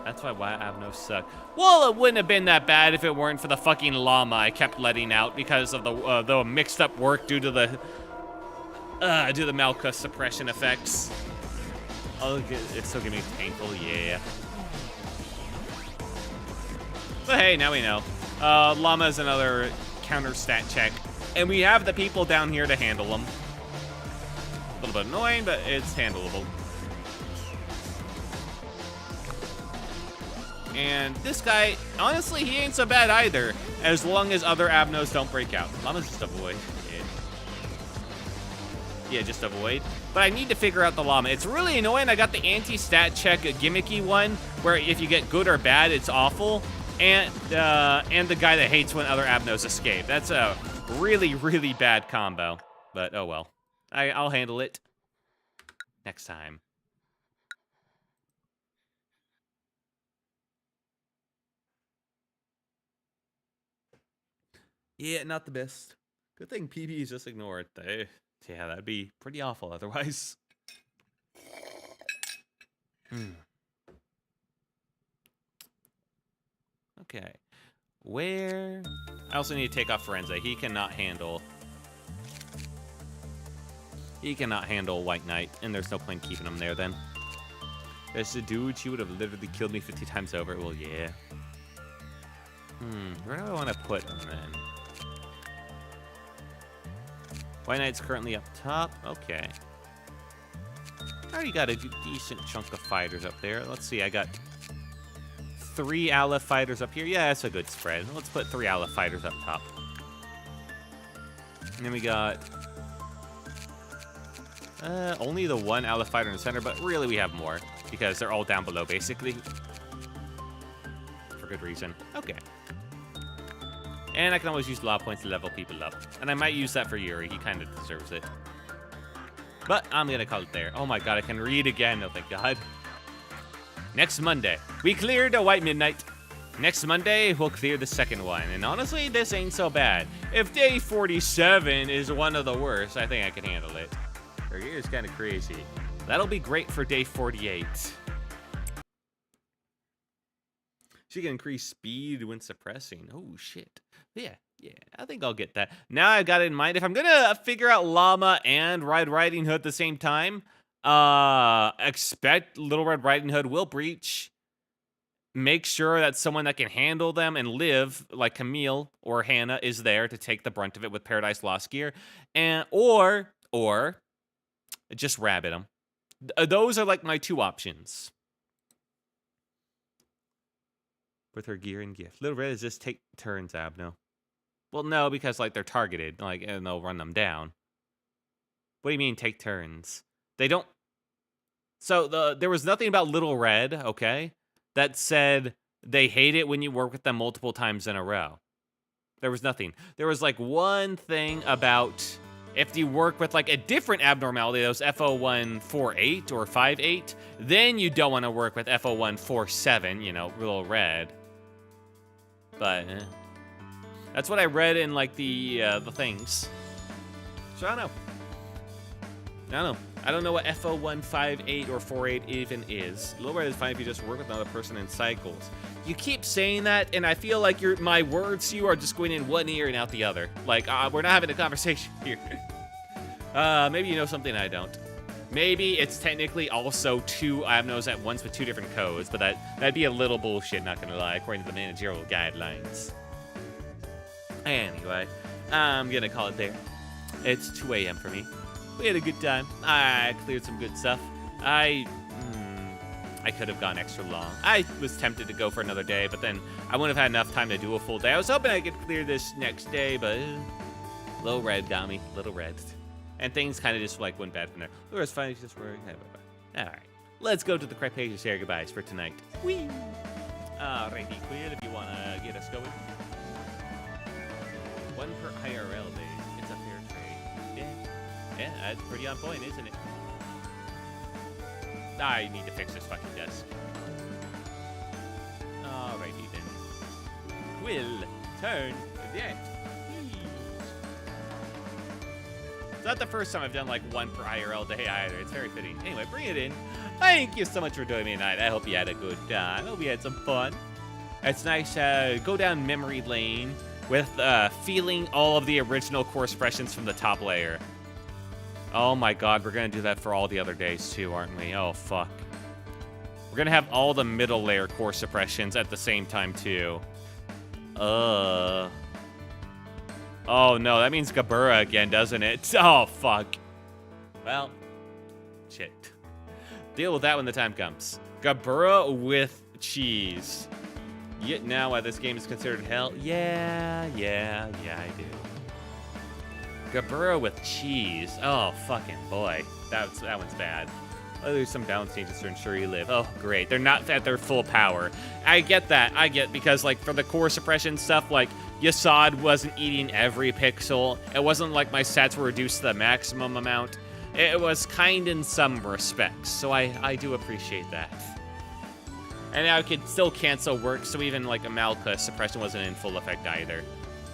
That's why Abnos suck. Well, it wouldn't have been that bad if it weren't for the fucking llama I kept letting out because of the mixed up work due to the Malkuth suppression effects. Oh, it's still gonna be painful, yeah. But hey, now we know. Llama is another counter stat check, and we have the people down here to handle them. A little bit annoying, but it's handleable. And this guy, honestly, he ain't so bad either, as long as other Abnos don't break out. Llama's just avoid. Yeah, just avoid. But I need to figure out the llama. It's really annoying. I got the anti-stat check, a gimmicky one, where if you get good or bad, it's awful. And the guy that hates when other Abnos escape. That's a really, really bad combo. But oh well. I'll handle it next time. Yeah, not the best. Good thing PB is just ignored. Yeah, that'd be pretty awful otherwise. Okay. Where? I also need to take off Forenza. He cannot handle White Knight, and there's no point keeping him there then. There's a dude, she would have literally killed me 50 times over. Well, yeah. Where do I want to put him then? White Knight's currently up top. Okay. I already got a decent chunk of fighters up there. Let's see, I got 3 Aleph fighters up here. Yeah, that's a good spread. Let's put 3 Aleph fighters up top. And then we got only the 1 Aleph fighter in the center, but really we have more because they're all down below basically. For good reason. Okay. And I can always use Lob points to level people up. And I might use that for Yuri. He kind of deserves it. But I'm going to call it there. Oh my god, I can read again. Oh, thank god. Next Monday, we cleared a White Midnight. Next Monday, we'll clear the second one. And honestly, this ain't so bad. If day 47 is one of the worst, I think I can handle it. Her gear is kind of crazy. That'll be great for day 48. She can increase speed when suppressing. Oh, shit. Yeah, I think I'll get that. Now I've got it in mind. If I'm going to figure out Llama and Red Riding Hood at the same time, expect Little Red Riding Hood will breach. Make sure that someone that can handle them and live, like Camille or Hannah, is there to take the brunt of it with Paradise Lost gear. And or just rabbit them. Those are like my 2 options. With her gear and gift. Little Red is just take turns, Abno. Well, no, because like they're targeted, like, and they'll run them down. What do you mean take turns? They don't. So there was nothing about Little Red, okay, that said they hate it when you work with them multiple times in a row. There was nothing. There was like one thing about if you work with like a different abnormality, those FO148 or 58, then you don't want to work with FO147, you know, Little Red. But that's what I read in like the things. So I don't know. I don't know what FO158 or 48 even is. Little Red is fine if you just work with another person in cycles. You keep saying that, and I feel like my words to you are just going in one ear and out the other. Like, we're not having a conversation here. Maybe you know something I don't. Maybe it's technically also 2 Abnos at once with 2 different codes, but that'd be a little bullshit, not gonna lie, according to the managerial guidelines. Anyway, I'm gonna call it there. It's 2 a.m. for me. We had a good time. I cleared some good stuff. I could have gone extra long. I was tempted to go for another day, but then I wouldn't have had enough time to do a full day. I was hoping I could clear this next day, but Little Red got me. Little Red. And things kind of just like went bad from there. It was fine. Just working. All right. Let's go to the correct page to say our goodbyes for tonight. Whee! Alrighty, Quill, if you want to get us going. 1 per IRL day. It's a fair trade. Yeah, that's pretty on point, isn't it? I need to fix this fucking desk. Alrighty then. Quill, turn. Yeah. Not the first time I've done like one per IRL day either. It's very fitting. Anyway, bring it in. Thank you so much for joining me tonight. I hope you had a good time. I hope you had some fun. It's nice to go down memory lane with feeling all of the original core suppressions from the top layer. Oh my god, we're going to do that for all the other days too, aren't we? Oh, fuck. We're going to have all the middle layer core suppressions at the same time too. Oh no, that means Gabura again, doesn't it? Oh, fuck. Well, shit. Deal with that when the time comes. Gabura with cheese. Yet now why this game is considered hell? Yeah, I do. Gabura with cheese. Oh, fucking boy. That one's bad. Oh, there's some balance changes to ensure you live. Oh, great. They're not at their full power. I get that. Because, like, for the core suppression stuff, like, Yasad wasn't eating every pixel. It wasn't like my stats were reduced to the maximum amount. It was kind in some respects, so I do appreciate that. And I could still cancel work, so even, like, a Malkuth suppression wasn't in full effect either.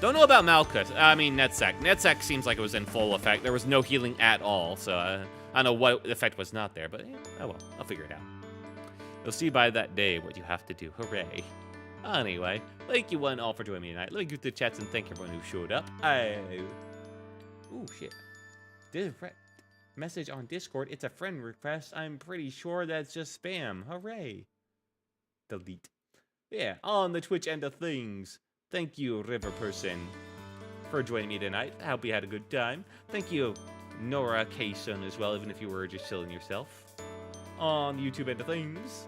Don't know about Malkuth. I mean, Netzek. Netzek seems like it was in full effect. There was no healing at all, so I don't know what effect was not there, but oh well, I'll figure it out. You'll see by that day what you have to do. Hooray. Anyway, thank you one all for joining me tonight. Let me get to the chats and thank everyone who showed up. Ooh, shit. Message on Discord. It's a friend request. I'm pretty sure that's just spam. Hooray. Delete. Yeah, on the Twitch end of things. Thank you, River Person, for joining me tonight. I hope you had a good time. Thank you, Nora K-Sun, as well, even if you were just chilling yourself. On the YouTube end of things.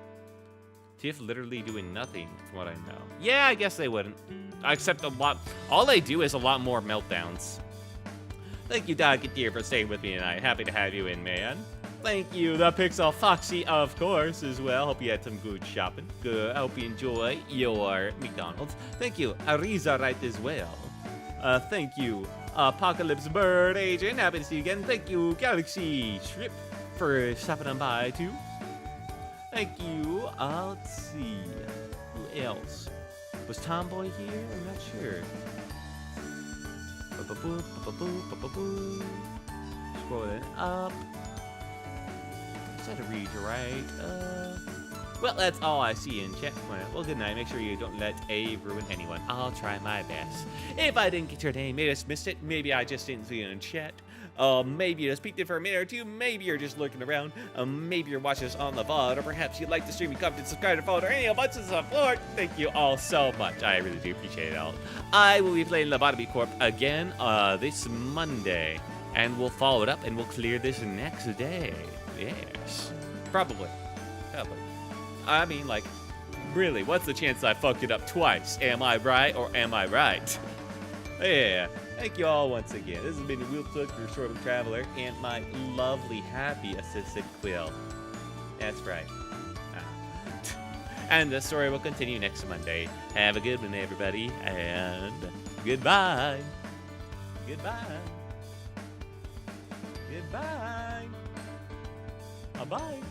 TF literally doing nothing, from what I know. Yeah, I guess they wouldn't. Except a lot. All they do is a lot more meltdowns. Thank you, Doggeteer, for staying with me tonight. Happy to have you in, man. Thank you, the Pixel Foxy, of course, as well. Hope you had some good shopping. Good. I hope you enjoy your McDonald's. Thank you, Ariza, right as well. Thank you, Apocalypse Bird Agent. Happy to see you again. Thank you, Galaxy Strip, for stopping on by, too. Thank you. Let's see. Who else? Was Tomboy here? I'm not sure. Scrolling up. Is that a read, right? Well, that's all I see in chat. Well, good night. Make sure you don't let A ruin anyone. I'll try my best. If I didn't get your name, maybe I just missed it. Maybe I just didn't see it in chat. Maybe you just peeked it for a minute or two. Maybe you're just looking around. Maybe you're watching us on the VOD. Or perhaps you'd like to stream, comment, subscribe, or follow, or any of us support. Thank you all so much. I really do appreciate it all. I will be playing Lob Corp again this Monday. And we'll follow it up and we'll clear this next day. Yes. Probably. I mean, like, really, what's the chance I fucked it up twice? Am I right or am I right? Yeah. Thank you all once again. This has been Wheel Took, your Short Traveler, and my lovely, happy assistant Quill. That's right. And the story will continue next Monday. Have a good one, everybody, and goodbye. Goodbye. Goodbye. Bye-bye.